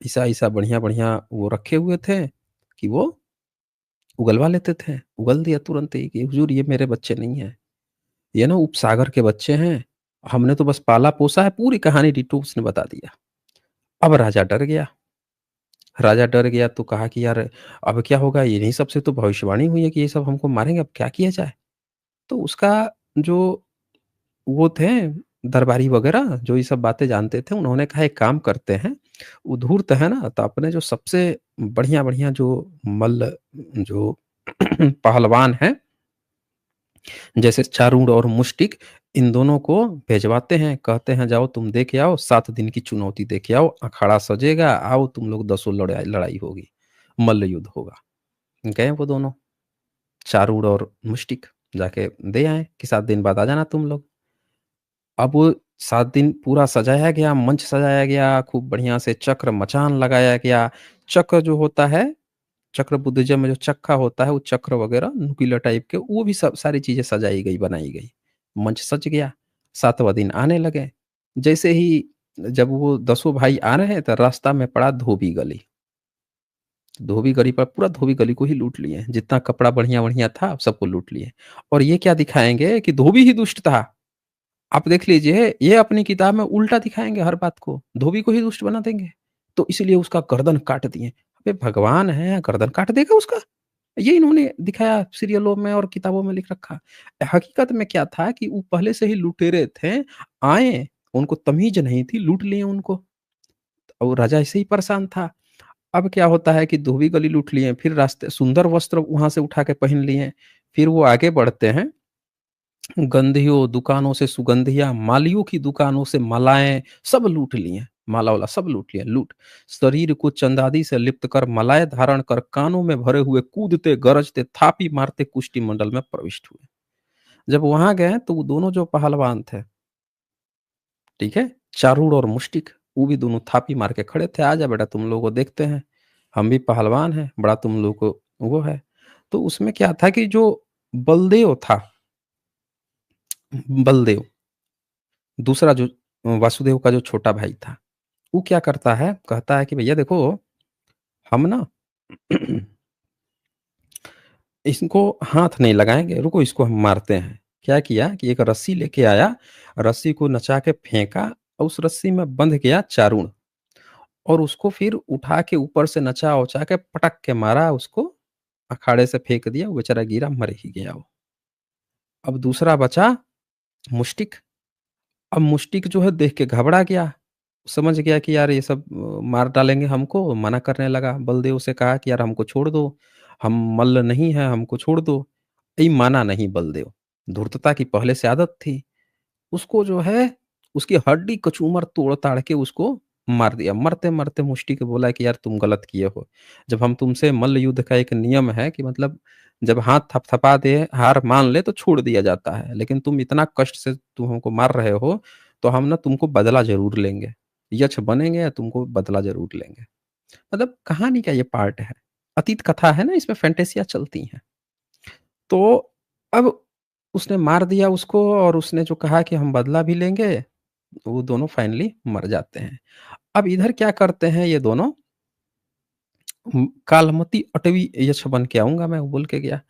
Speaker 1: ईसा-ईसा बढ़िया-बढ़िया वो रखे हुए थे कि वो उगलवा लेते थे। उगल दिया तुरंत ही कि हुज़ूर ये मेरे बच्चे नहीं हैं, ये ना उपसागर के बच्चे हैं, हमने तो बस पाला-पोसा है, पूरी कहानी डिटो उसने बता दिया। अब राजा डर गया। राजा डर गया तो कहा कि यार अब क्या होगा? इन्हीं सब से तो भविष्यवाणी हुई है कि ये सब हमको मारेंगे, अब क्या किया जाए? तो उसका जो वो थे दरबारी वगैरह जो ये सब बातें जानते थे, उन्होंने कहा एक काम करते हैं, वो धूर्त है ना, तो अपने जो सबसे बढ़िया-बढ़िया जो मल्ल जो पहलवान हैं, जैसे चारूर और मुष्टिक, इन दोनों को भेजवाते हैं, कहते हैं जाओ तुम दे के आओ, 7 दिन की चुनौती दे के आओ, अखाड़ा सजेगा, आओ तुम लोग दसों लड़ाई लड़ाई होगी, मल्ल युद्ध होगा। गए वो दोनों, चारूर और मुष्टिक, जाके दे आए कि 7 दिन बाद आ जाना तुम लोग। अब वो 7 दिन पूरा सजाया गया, मंच सजाया गया, खूब बढ़िया से चक्र मचान लगाया गया। चक्र जो होता है, चक्र बुद्धिज़्म में जो चक्का होता है, वो चक्र वगैरह नुकीला टाइप के, वो भी सब सारी चीज़ें सजाई गई, बनाई गई। मंच सज गया, 7वाँ दिन आने लगे। जैसे ही जब वो दसों भाई आ रहे हैं, तो रास्ता में पड़ा धोबी गली। धोबी गली पर पूरा धोबी गली को ही लूट लिए, जितना कपड़ा बढ़िया-बढ़िया था, सबको लूट लिए। और ये क्या दिखाएँगे कि धोबी ही दुष्ट था। आप देख लीजिए, ये अपनी किताब में उल्टा दिखाएँगे हर बात को, धोबी को ही दुष्ट बना देंगे। तो इसीलिए उसका गर्दन काट दिए। अबे भगवान है, गर्दन काट देगा उसका? ये इन्होंने दिखाया सीरियलों में और किताबों में लिख रखा। हकीकत में क्या था कि वो पहले से ही लुटेरे थे, आए, उनको तमीज़ नहीं थी, लूट लिए उनको और राजा ऐसे ही परेशान था। अब क्या होता है कि धोबी गली लूट लिए, फिर रास्ते सुंदर वस्त्र वहाँ से उठा के पहन लिए, फिर वो आगे बढ़ते हैं गंधियों दुकानों से सुगंधियाँ, मालियों की दुकानों से मालाएँ, सब लूट लिए, माला-वाला सब लूट लिए, लूट। शरीर को चंदादी से लिप्त कर, मलाएँ धारण कर, कानों में भरे हुए कूदते, गरजते, थापी मारते कुश्ती मंडल में प्रविष्ट हुए। जब वहाँ गए तो वो दोनों जो पहलवान थे, ठीक है? चारूर और मुष्टिक, वो भी दोनों थापी मार के खड़े थे, "आजा बेटा तुम लोगों को देखते हैं, हम भी पहलवान हैं, बड़ा तुम लोग को वो है।" तो उसमें क्या था कि जो बलदेव था, बलदेव दूसरा जो वासुदेव का जो छोटा भाई था, वो क्या करता है, कहता है कि भैया देखो, हम ना इसको हाथ नहीं लगाएँगे, रुको इसको हम मारते हैं। क्या किया कि एक रस्सी लेके आया, रस्सी को नचा के फेंका और उस रस्सी में बंध गया चारूण और उसको फिर उठा के ऊपर से नचा-वचा के पटक के मारा उसको, अखाड़े से फेंक दिया, वो बेचारा गिरा, मर ही गया वो। अब दूसरा बचा मुष्टिक। अब मुष्टिक जो है देख के घबरा गया। समझ गया कि यार ये सब मार डालेंगे हमको, मना करने लगा। बलदेव से कहा कि यार हमको छोड़ दो, हम मल्ल नहीं हैं, हमको छोड़ दो। ये माना नहीं बलदेव। धूर्तता की पहले से आदत थी। उसको जो है उसकी हड्डी कचूमर तोड़-ताड़ के उसको मार दिया। मरते-मरते मुष्टि को बोला कि यार तुम गलत किए हो। जब हम तुमसे मल्ल युद्ध का एक नियम है कि मतलब जब हाथ थपथपा दे, हार मान ले तो छोड़ दिया जाता है। लेकिन तुम इतना कष्ट से तुम हमको मार रहे हो, तो हम ना तुमको बदला ज़रूर लेंगे। यक्ष बनेंगे या तुमको बदला ज़रूर लेंगे। मतलब कहानी का ये पार्ट है। अतीत कथा है ना, इसमें फैंटेसियाँ चलती हैं। तो अब उसने मार दिया उसको और उसने जो कहा कि हम बदला भी लेंगे, वो दोनों फाइनली मर जाते हैं। अब इधर क्या करते हैं ये दोनों, कालमती अटवी यक्ष बन के आऊँगा मैं, वो बोल के गया।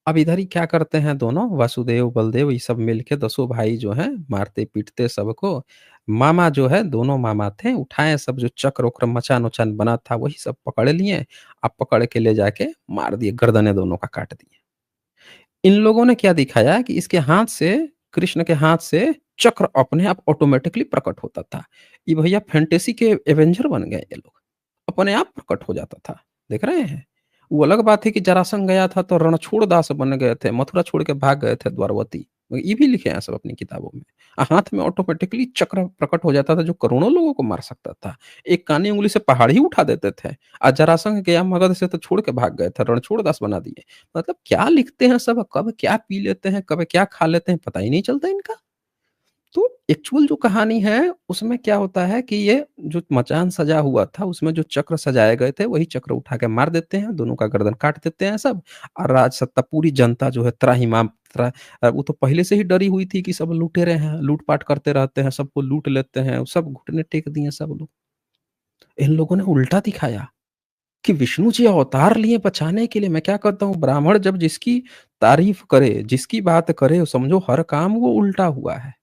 Speaker 1: अब इधर ही क्या करते हैं दोनों, वासुदेव, बलदेव ये सब मिलके दसों भाई जो हैं, मारते-पीटते सबको। मामा जो है, दोनों मामा थे, उठाए सब जो चक्र-वक्र, मचान-वचान बना था, वही सब पकड़ लिए। अब पकड़ के ले जाके मार दिए, गर्दनें दोनों का काट दिए। इन लोगों ने क्या दिखाया कि इसके हाथ से, कृष्ण के हाथ से चक्र अपने आप ऑटोमैटिकली प्रकट होता था। ये भैया फैंटेसी के एवेंजर बन गए ये लोग। अपने आप प्रकट हो जाता था। देख रहे हैं? वो अलग बात है कि जरासंध गया था तो रणछोड़ दास बन गए थे, मथुरा छोड़ के भाग गए थे द्वारवती। ये भी लिखे हैं सब अपनी किताबों में। हाथ में ऑटोमैटिकली चक्र प्रकट हो जाता था जो करोड़ों लोगों को मार सकता था। एक कानी उँगली से पहाड़ ही उठा देते थे। जरासंध गया मगध से तो छोड़ के भाग गए थे, रणछोड़ दास बना दिए। मतलब क्या लिखते हैं सब, कब क्या पी लेते हैं, कब क्या खा लेते हैं, पता ही नहीं चलता इनका। तो एक्चुअल जो कहानी है, उसमें क्या होता है कि ये जो मचान सजा हुआ था, उसमें जो चक्र सजाए गए थे, वही चक्र उठा के मार देते हैं, दोनों का गर्दन काट देते हैं सब। और राजसत्ता पूरी जनता जो है त्राहिमाम वो तो पहले से ही डरी हुई थी कि सब लुटेरे हैं, लूट-पाट करते रहते हैं, सबको लूट लेते हैं, सब घुटने टेक दिए सब लोग। इन लोगों ने उल्टा दिखाया कि विष्णु जी अवतार लिए बचाने के लिए। मैं क्या करता हूँ, ब्राह्मण जब जिसकी तारीफ करे, जिसकी बात करे, समझो हर काम वो उल्टा हुआ है।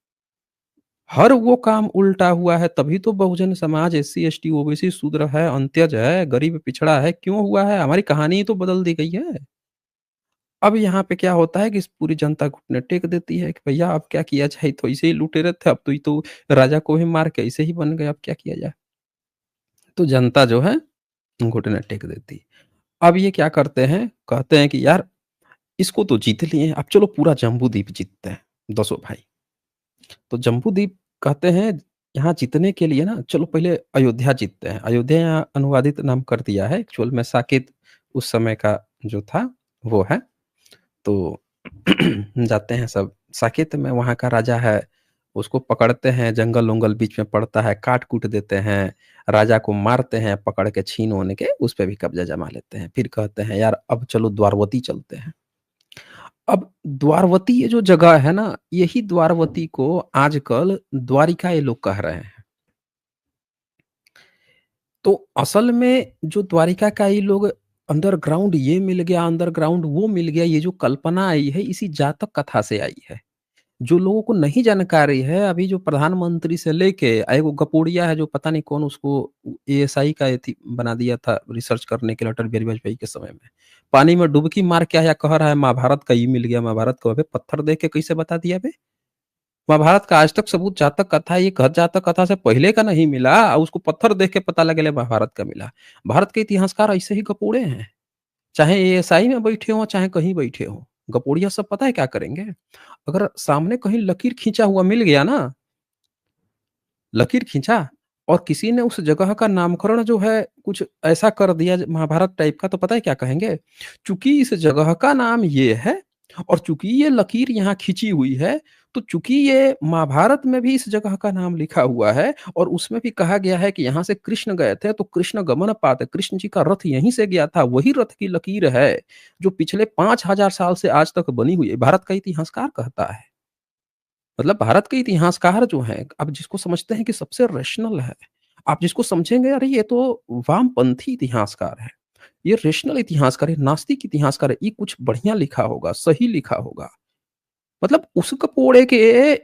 Speaker 1: हर वो काम उल्टा हुआ है, तभी तो Bahujan Samaj SC, ST, OBC, शूद्र है, अंत्यज है, गरीब पिछड़ा है, क्यों हुआ है? हमारी कहानी ही तो बदल दी गई है। अब यहाँ पे क्या होता है कि इस पूरी जनता घुटने टेक देती है कि भैया अब क्या किया जाए, तो ऐसे ही लुटेरे थे, अब तो ये तो राजा को ही मार के ऐसे ही बन गए, अब क्या किया जाए? तो जनता जो है घुटने टेक देती। अब ये क्या करते हैं, कहते हैं कि यार इसको तो जीत लिए, अब चलो पूरा जम्बूद्वीप जीतते हैं, दसों भाई। तो जम्बूद्वीप कहते हैं यहाँ जीतने के लिए ना चलो पहले अयोध्या जीतते हैं। अयोध्या यहाँ अनुवादित नाम कर दिया है, एक्चुअल में साकेत उस समय का जो था वो है। तो जाते हैं सब, साकेत में वहाँ का राजा है, उसको पकड़ते हैं, जंगल-वंगल बीच में पड़ता है, काट-कूट देते हैं, राजा को मारते हैं, पकड़ के छीन-वोन के उस पे भी कब्ज़ा जमा लेते हैं। फिर कहते हैं यार अब चलो द्वारवती चलते हैं। अब द्वारवती ये जो जगह है ना, यही द्वारवती को आजकल द्वारिका ये लोग कह रहे हैं। तो असल में जो द्वारिका का ये लोग अंडरग्राउंड ये मिल गया, अंडरग्राउंड वो मिल गया, ये जो कल्पना आई है इसी जातक कथा से आई है। जो लोगों को नहीं जानकारी है, अभी जो प्रधानमंत्री से लेके एगो गपोड़िया है जो पता नहीं कौन उसको एएसआई का एथी बना दिया था रिसर्च करने के लिए अटल बिहारी वाजपेयी के समय में। पानी में डुबकी मार के आया, कह रहा है महाभारत का ये मिल गया, महाभारत को। अबे पत्थर देख के कैसे बता दिया बे? महाभारत का आज तक सबूत जातक कथा, ये जातक कथा से पहले का नहीं मिला और उसको पत्थर देख के पता लगेला महाभारत का मिला। भारत के इतिहासकार ऐसे ही गपोड़े हैं। चाहे एएसआई में बैठे हों, चाहे कहीं बैठे हों। गपोड़िया सब पता है क्या करेंगे? अगर सामने कहीं लकीर खींचा हुआ मिल गया ना, लकीर खींचा और किसी ने उस जगह का नामकरण जो है कुछ ऐसा कर दिया महाभारत टाइप का, तो पता है क्या कहेंगे? चूँकि इस जगह का नाम ये है और चूँकि ये लकीर यहाँ खींची हुई है, तो चूँकि ये महाभारत में भी इस जगह का नाम लिखा हुआ है और उसमें भी कहा गया है कि यहाँ से कृष्ण गए थे, तो कृष्ण गमन पाथ, कृष्ण जी का रथ यहीं से गया था, वही रथ की लकीर है, जो पिछले 5000 साल से आज तक बनी हुई है। भारत का इतिहासकार कहता है। मतलब भारत के इतिहासकार जो हैं, आप जिसको समझते हैं कि सबसे रैशनल है, आप जिसको समझेंगे अरे ये तो वामपंथी इतिहासकार है, ये रैशनल इतिहासकार है, नास्तिक इतिहासकार है, ये कुछ बढ़िया लिखा होगा, सही लिखा होगा। मतलब उस कपोड़े के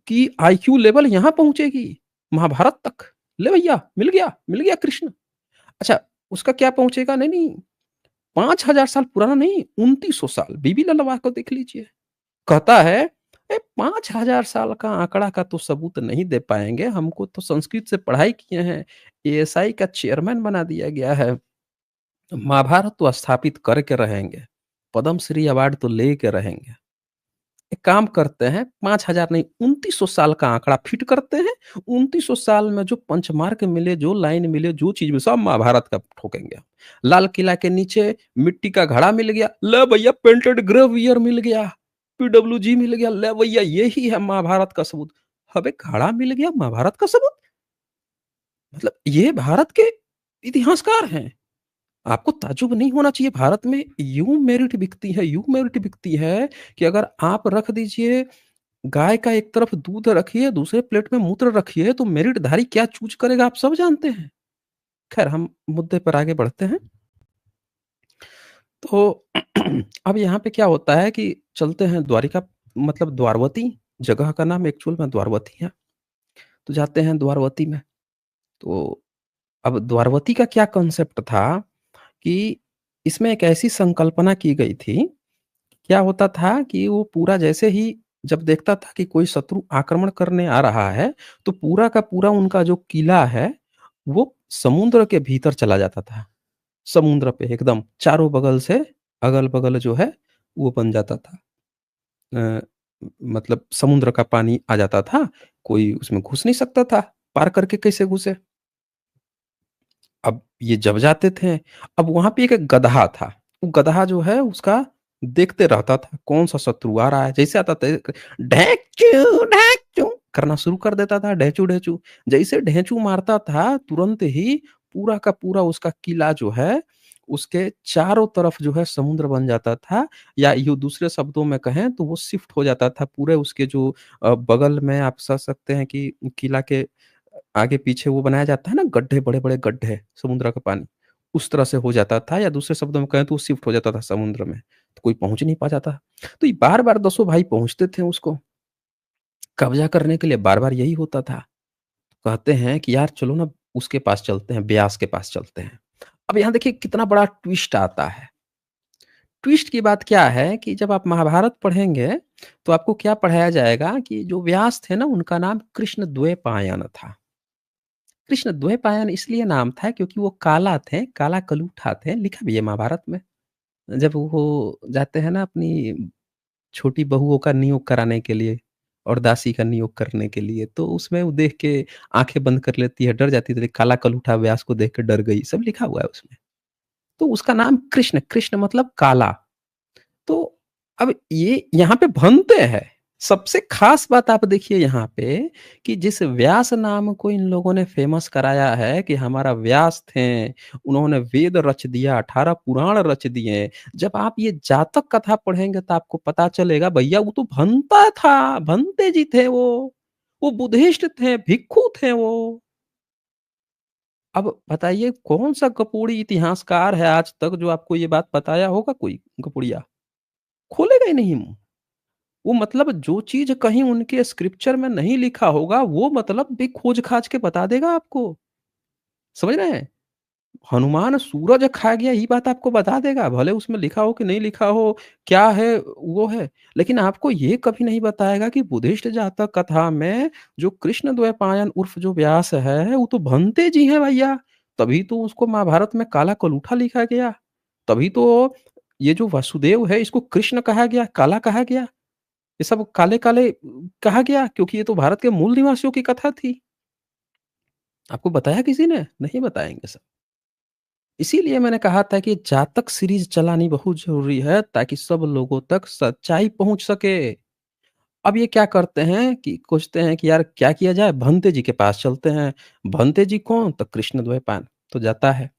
Speaker 1: की आईक्यू लेवल यहाँ पहुँचेगी, महाभारत तक। ले भैया मिल गया कृष्ण। अच्छा, उसका क्या पहुँचेगा? नहीं, नहीं, 5000 साल पुराना नहीं, 2900 साल, बीबी ललवा को देख लीजिए। कहता है, 5000 साल का आंकड़ा का तो सबूत नहीं दे पाएँगे, हमको तो संस्कृत से पढ़ाई किए हैं, एएसआई का चेयरमैन बना दिया गया है, महाभारत तो स्थापित करके रहेंगे, पद्मश्री अवार्ड तो लेके रहेंगे। एक काम करते हैं 5000 नहीं 2900 साल का आंकड़ा फिट करते हैं। 2900 साल में जो पंचमार्क मिले, जो लाइन मिले, जो चीज़ मिली सब महाभारत का ठोकेंगे हम। लाल किला के नीचे मिट्टी का घड़ा मिल गया, ले भैया पेंटेड ग्रेवियर मिल गया, पीडब्ल्यूजी मिल गया, ले भैया यही है महाभारत का सबूत। अबे घड़ा मिल गया महाभारत का सबूत? मतलब ये भारत के इतिहासकार हैं। आपको ताज्जुब नहीं होना चाहिए भारत में यूँ मेरिट बिकती है कि अगर आप रख दीजिए गाय का एक तरफ दूध रखिए, दूसरे प्लेट में मूत्र रखिए, तो मेरिटधारी क्या चूज़ करेगा आप सब जानते हैं। ख़ैर हम मुद्दे पर आगे बढ़ते हैं। तो अब यहाँ पे क्या होता है कि चलते हैं द्वारिका मतलब द्वारवती, जगह का नाम एक्चुअल में द्वारवती है। तो जाते हैं द्वारवती में। तो अब द्वारवती का क्या कांसेप्ट था कि इसमें एक ऐसी संकल्पना की गई थी, क्या होता था कि वो पूरा जैसे ही जब देखता था कि कोई शत्रु आक्रमण करने आ रहा है, तो पूरा का पूरा उनका जो किला है, वो समुद्र के भीतर चला जाता था। समुद्र पे एकदम चारों बगल से अगल-बगल जो है, वो बन जाता था। अ, मतलब समुद्र का पानी आ जाता था, कोई उसमें घुस नहीं सकता था, पार करके कैसे घुसे? अब ये जब जाते थे, अब वहाँ पे एक गदहा था। वो गदहा जो है उसका देखते रहता था, कौन-सा शत्रु आ रहा है। जैसे आता था ढैंचू, ढैंचू करना शुरू कर देता था, ढैंचू-ढैंचू। जैसे ढैंचू मारता था, तुरंत ही पूरा का पूरा उसका किला जो है, उसके चारों तरफ जो है समुद्र बन जाता था या यूँ दूसरे शब्दों में कहें तो वो शिफ्ट हो जाता था पूरे उसके जो बगल में आप समझ सकते हैं कि किला के आगे-पीछे वो बनाया जाता है ना गड्ढे, बड़े-बड़े गड्ढे, समुद्र का पानी, उस तरह से हो जाता था या दूसरे शब्दों में कहें तो वो शिफ्ट हो जाता था समुद्र में, तो कोई पहुँच नहीं पाता था। तो ये बार-बार दसों भाई पहुँचते थे उसको कब्ज़ा करने के लिए बार-बार यही होता था। कहते हैं कि यार चलो ना उसके पास चलते हैं, ब्यास के पास चलते हैं। अब यहाँ देखिए कितना बड़ा ट्विस्ट आता है। ट्विस्ट की बात क्या है कि जब आप महाभारत पढ़ेंगे, तो आपको क्या पढ़ाया जाएगा कि जो व्यास थे ना उनका नाम कृष्णद्वैपायन था। कृष्णद्वैपायन इसलिए नाम था क्योंकि वो काला थे, काला कलूठा थे, लिखा भी है महाभारत में। जब वो जाते हैं ना अपनी छोटी बहुओं का नियोग कराने के लिए और दासी का नियोग करने के लिए, तो उसमें वो देख के आँखें बंद कर लेती है, डर जाती थी, काला कलूठा व्यास को देख के डर गई, सब लिखा हुआ है उसमें। तो उसका नाम कृष्ण, कृष्ण मतलब काला। तो अब ये यहाँ पे भनते हैं। सबसे ख़ास बात आप देखिए यहाँ पे कि जिस व्यास नाम को इन लोगों ने फ़ेमस कराया है कि हमारा व्यास थे, उन्होंने वेद रच दिया, 18 पुराण रच दिए। जब आप ये जातक कथा पढ़ेंगे तो आपको पता चलेगा भैया वो तो भंता था, भंते जी थे वो। वो बुद्धिस्ट थे, भिक्षु थे वो। अब बताइए कौन-सा गपोड़ी इतिहासकार है आज तक जो आपको ये बात बताया होगा कोई गपोड़िया? खोलेगा ही नहीं मुँह। वो मतलब जो चीज़ कहीं उनके स्क्रिप्चर में नहीं लिखा होगा, वो मतलब भी खोज-खाज के बता देगा आपको। समझ रहे हैं? हनुमान सूरज खा गया, ये बात आपको बता देगा, भले उसमें लिखा हो कि नहीं लिखा हो, क्या है, वो है। लेकिन आपको ये कभी नहीं बताएगा कि बुद्धिस्ट जातक कथा में जो कृष्ण द्वैपायन उर्फ जो व्यास है, वो तो भंते जी हैं भैया। तभी तो उसको महाभारत में काला कलूठा लिखा गया। तभी तो ये जो वासुदेव है, इसको कृष्ण कहा गया, काला कहा गया। ये सब काले-काले कहा गया क्योंकि ये तो भारत के मूल निवासियों की कथा थी। आपको बताया किसी ने? नहीं बताएँगे सब। इसीलिए मैंने कहा था कि जातक सीरीज़ चलानी बहुत ज़रूरी है ताकि सब लोगों तक सच्चाई पहुँच सके। अब ये क्या करते हैं कि सोचते हैं कि यार क्या किया जाए? भंते जी के पास चलते हैं। भंते जी कौन? तो कृष्ण द्वैपायन। तो जाता है,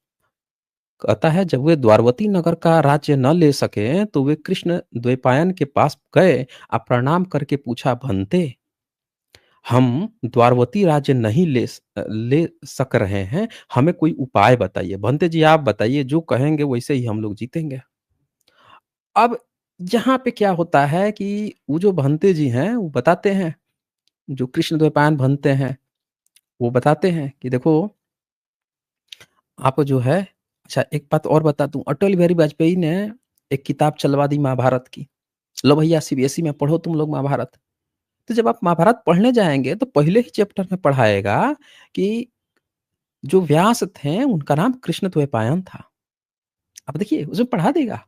Speaker 1: कहता है जब वे द्वारवती नगर का राज्य न ले सके तो वे कृष्ण द्वैपायन के पास गए और प्रणाम करके पूछा भंते हम द्वारवती राज्य नहीं ले सक रहे हैं, हमें कोई उपाय बताइए। भंते जी आप बताइए, जो कहेंगे वैसे ही हम लोग जीतेंगे। अब यहाँ पे क्या होता है कि वो जो भंते जी हैं, वो बताते हैं, जो कृष्णद्वैपायन भंते हैं, वो बताते हैं कि देखो, आप जो है अच्छा एक बात और बता दूँ, अटल बिहारी वाजपेयी ने एक किताब चलवा दी महाभारत की। लो भैया सीबीएसई में पढ़ो तुम लोग महाभारत। तो जब आप महाभारत पढ़ने जाएँगे, तो पहले ही चैप्टर में पढ़ाएगा कि जो व्यास थे उनका नाम कृष्णद्वैपायन था। अब देखिए उसमें पढ़ा देगा,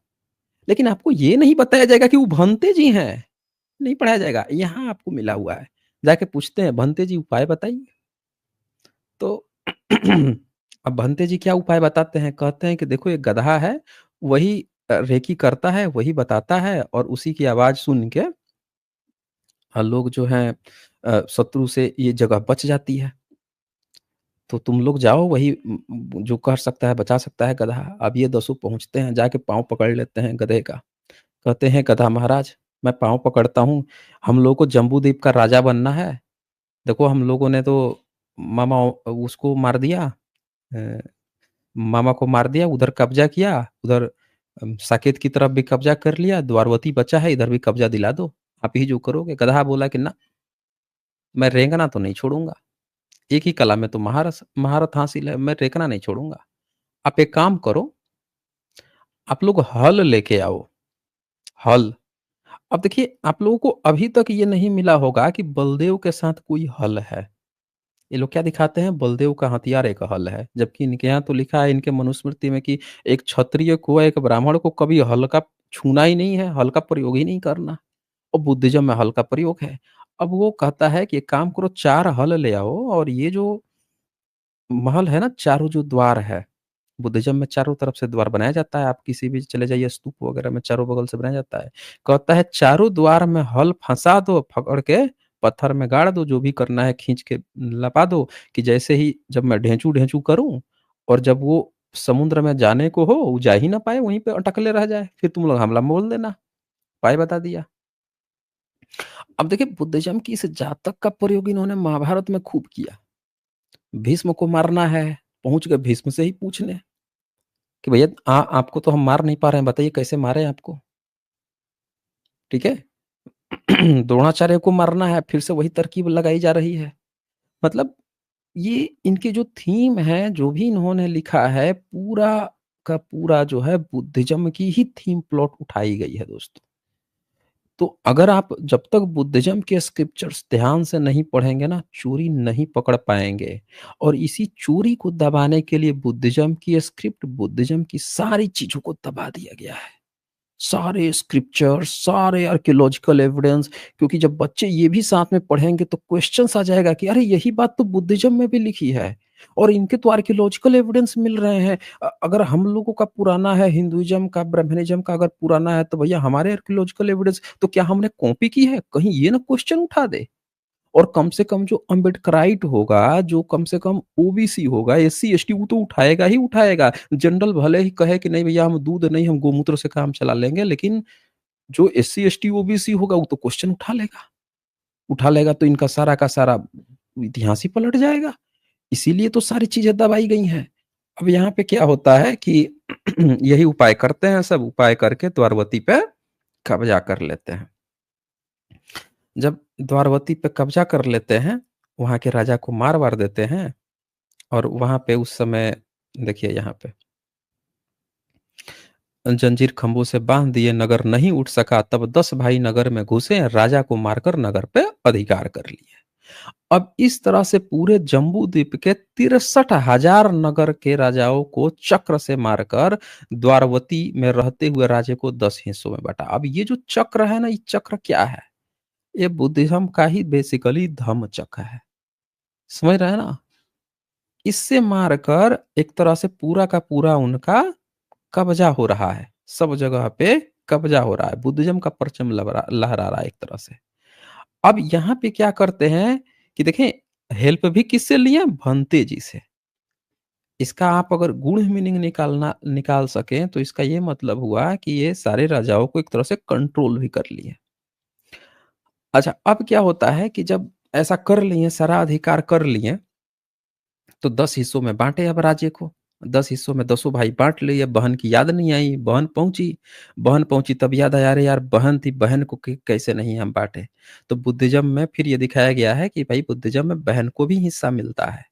Speaker 1: लेकिन आपको ये नहीं बताया जाएगा कि वो भंते जी हैं। नहीं पढ़ाया जाएगा। यहाँ आपको मिला हुआ है। जाके पूछते हैं, "भंते जी उपाय बताइए।" तो अब भंते जी क्या उपाय बताते हैं? कहते हैं कि देखो एक गधा है, वही रेकी करता है, वही बताता है और उसी की आवाज़ सुन के लोग जो हैं शत्रु से ये जगह बच जाती है। तो तुम लोग जाओ वही जो कर सकता है, बचा सकता है गधा। अब ये दसों पहुँचते हैं, जाके पाँव पकड़ लेते हैं गधे का। कहते हैं, "गधा महाराज, मैं पाँव पकड़ता हूँ, हम लोगों को जम्बूद्वीप का राजा बनना है। देखो हम लोगों ने तो मामा उसको मार दिया, अ, मामा को मार दिया, उधर कब्ज़ा किया, उधर साकेत की तरफ भी कब्ज़ा कर लिया, द्वारवती बचा है, इधर भी कब्ज़ा दिला दो, आप ही जो करोगे।" गधा बोला कि ना, मैं रेंगना तो नहीं छोड़ूँगा। एक ही कला में तो महारत हासिल है, मैं रेंगना नहीं छोड़ूँगा। आप एक काम करो, आप लोग हल लेके आओ, हल। अब देखिए, आप लोगों को अभी तक ये नहीं मिला होगा कि बलदेव के साथ कोई हल है। ये लोग क्या दिखाते हैं, बलदेव का हथियार एक हल है, जबकि इनके यहाँ तो लिखा है इनके मनुस्मृति में कि एक क्षत्रिय को, एक ब्राह्मण को कभी हल का छूना ही नहीं है, हल का प्रयोग ही नहीं करना। और बुद्धिज़्म में हल का प्रयोग है। अब वो कहता है कि एक काम करो, 4 हल ले आओ और ये जो महल है ना, चारों जो द्वार है, बुद्धिज़्म में चारों तरफ से द्वार बनाया जाता है, आप किसी भी चले जाइए स्तूप वगैरह में चारों बगल से बनाया जाता है। कहता है चारों द्वार में हल फँसा दो, पकड़ के पत्थर में गाड़ दो, जो भी करना है खींच के लपा दो कि जैसे ही जब मैं ढेंचू-ढेंचू करूँ और जब वो समुद्र में जाने को हो, वो जा ही ना पाए, वहीं पे अटकले रह जाए, फिर तुम लोग हमला बोल देना, उपाय बता दिया। अब देखिए बुद्धिज़्म की इस जातक का प्रयोग इन्होंने महाभारत में खूब किया। भीष्म को मारना है, पहुँच गए भीष्म से ही पूछने कि भैया आपको तो हम मार नहीं पा रहे हैं, बताइए कैसे मारें आपको? ठीक है? द्रोणाचार्य को मारना है, फिर से वही तरकीब लगाई जा रही है। मतलब ये इनके जो थीम है, जो भी इन्होंने लिखा है, पूरा का पूरा जो है बुद्धिज़्म की ही थीम प्लॉट उठाई गई है दोस्तों। तो अगर आप जब तक बुद्धिज़्म के स्क्रिप्चर्स ध्यान से नहीं पढ़ेंगे ना, चोरी नहीं पकड़ पाएँगे और इसी चोरी को दबाने के लिए बुद्धिज़्म की स्क्रिप्ट, बुद्धिज़्म की सारी चीज़ों को दबा दिया गया है। सारे स्क्रिप्चर्स, सारे आर्कियोलॉजिकल एविडेंस, क्योंकि जब बच्चे ये भी साथ में पढ़ेंगे तो क्वेश्चन्स आ जाएगा कि अरे यही बात तो बुद्धिज़्म में भी लिखी है और इनके तो आर्कियोलॉजिकल एविडेंस मिल रहे हैं। अगर हम लोगों का पुराना है, हिंदुइज़्म का, ब्राह्मणिज़्म का अगर पुराना है तो भैया हमारे आर्कियोलॉजिकल एविडेंस तो क्या हमने कॉपी की है? कहीं ये ना क्वेश्चन उठा दे। और कम से कम जो अम्बेडकराइट होगा, जो कम से कम ओबीसी होगा, एससी-एसटी, वो तो उठाएगा ही उठाएगा। जनरल भले ही कहे कि नहीं भैया हम दूध नहीं, हम गोमूत्र से काम चला लेंगे, लेकिन जो एससी-एसटी, ओबीसी होगा वो तो क्वेश्चन उठा लेगा। उठा लेगा तो इनका सारा का सारा इतिहास ही पलट जाएगा। इसीलिए तो सारी चीज़ें दबाई गई हैं। अब यहाँ पे क्या होता है कि यही उपाय करते हैं सब, उपाय करके द्वारवती पे कब्ज़ा कर लेते हैं। जब द्वारवती पे कब्ज़ा कर लेते हैं, वहाँ के राजा को मार-वार देते हैं और वहाँ पे उस समय देखिए यहाँ पे जंजीर खंभों से बाँध दिए, नगर नहीं उठ सका, तब 10 भाई नगर में घुसे, राजा को मारकर नगर पे अधिकार कर लिए। अब इस तरह से पूरे जम्बूद्वीप के 63,000 नगर के राजाओं को चक्र से मारकर द्वारवती में रहते हुए राज्य को 10 हिस्सों में बाँटा। अब ये जो चक्र है ना, ये चक्र क्या है? ये बुद्धिज़्म का ही बेसिकली धम्म चक्र है। समझ रहे हैं ना? इससे मारकर एक तरह से पूरा का पूरा उनका कब्ज़ा हो रहा है। सब जगह पे कब्ज़ा हो रहा है। बुद्धिज़्म का परचम लहरा रहा है एक तरह से। अब यहाँ पे क्या करते हैं कि देखें, हेल्प भी किससे लिए? भंते जी से। इसका आप अगर गूढ़ मीनिंग निकाल सकें तो इसका ये मतलब हुआ कि ये सारे राजाओं को एक तरह से कंट्रोल भी कर लिए। अच्छा, अब क्या होता है कि जब ऐसा कर लिए, सारा अधिकार कर लिए, तो 10 हिस्सों में बाँटे अब राज्य को। 10 हिस्सों में दसों भाई बाँट लिए, बहन की याद नहीं आई, बहन पहुँची तब याद आया, अरे यार बहन थी, बहन को कैसे नहीं हम बाँटे। तो बुद्धिज़्म में फिर ये दिखाया गया है कि भाई बुद्धिज़्म में बहन को भी हिस्सा मिलता है।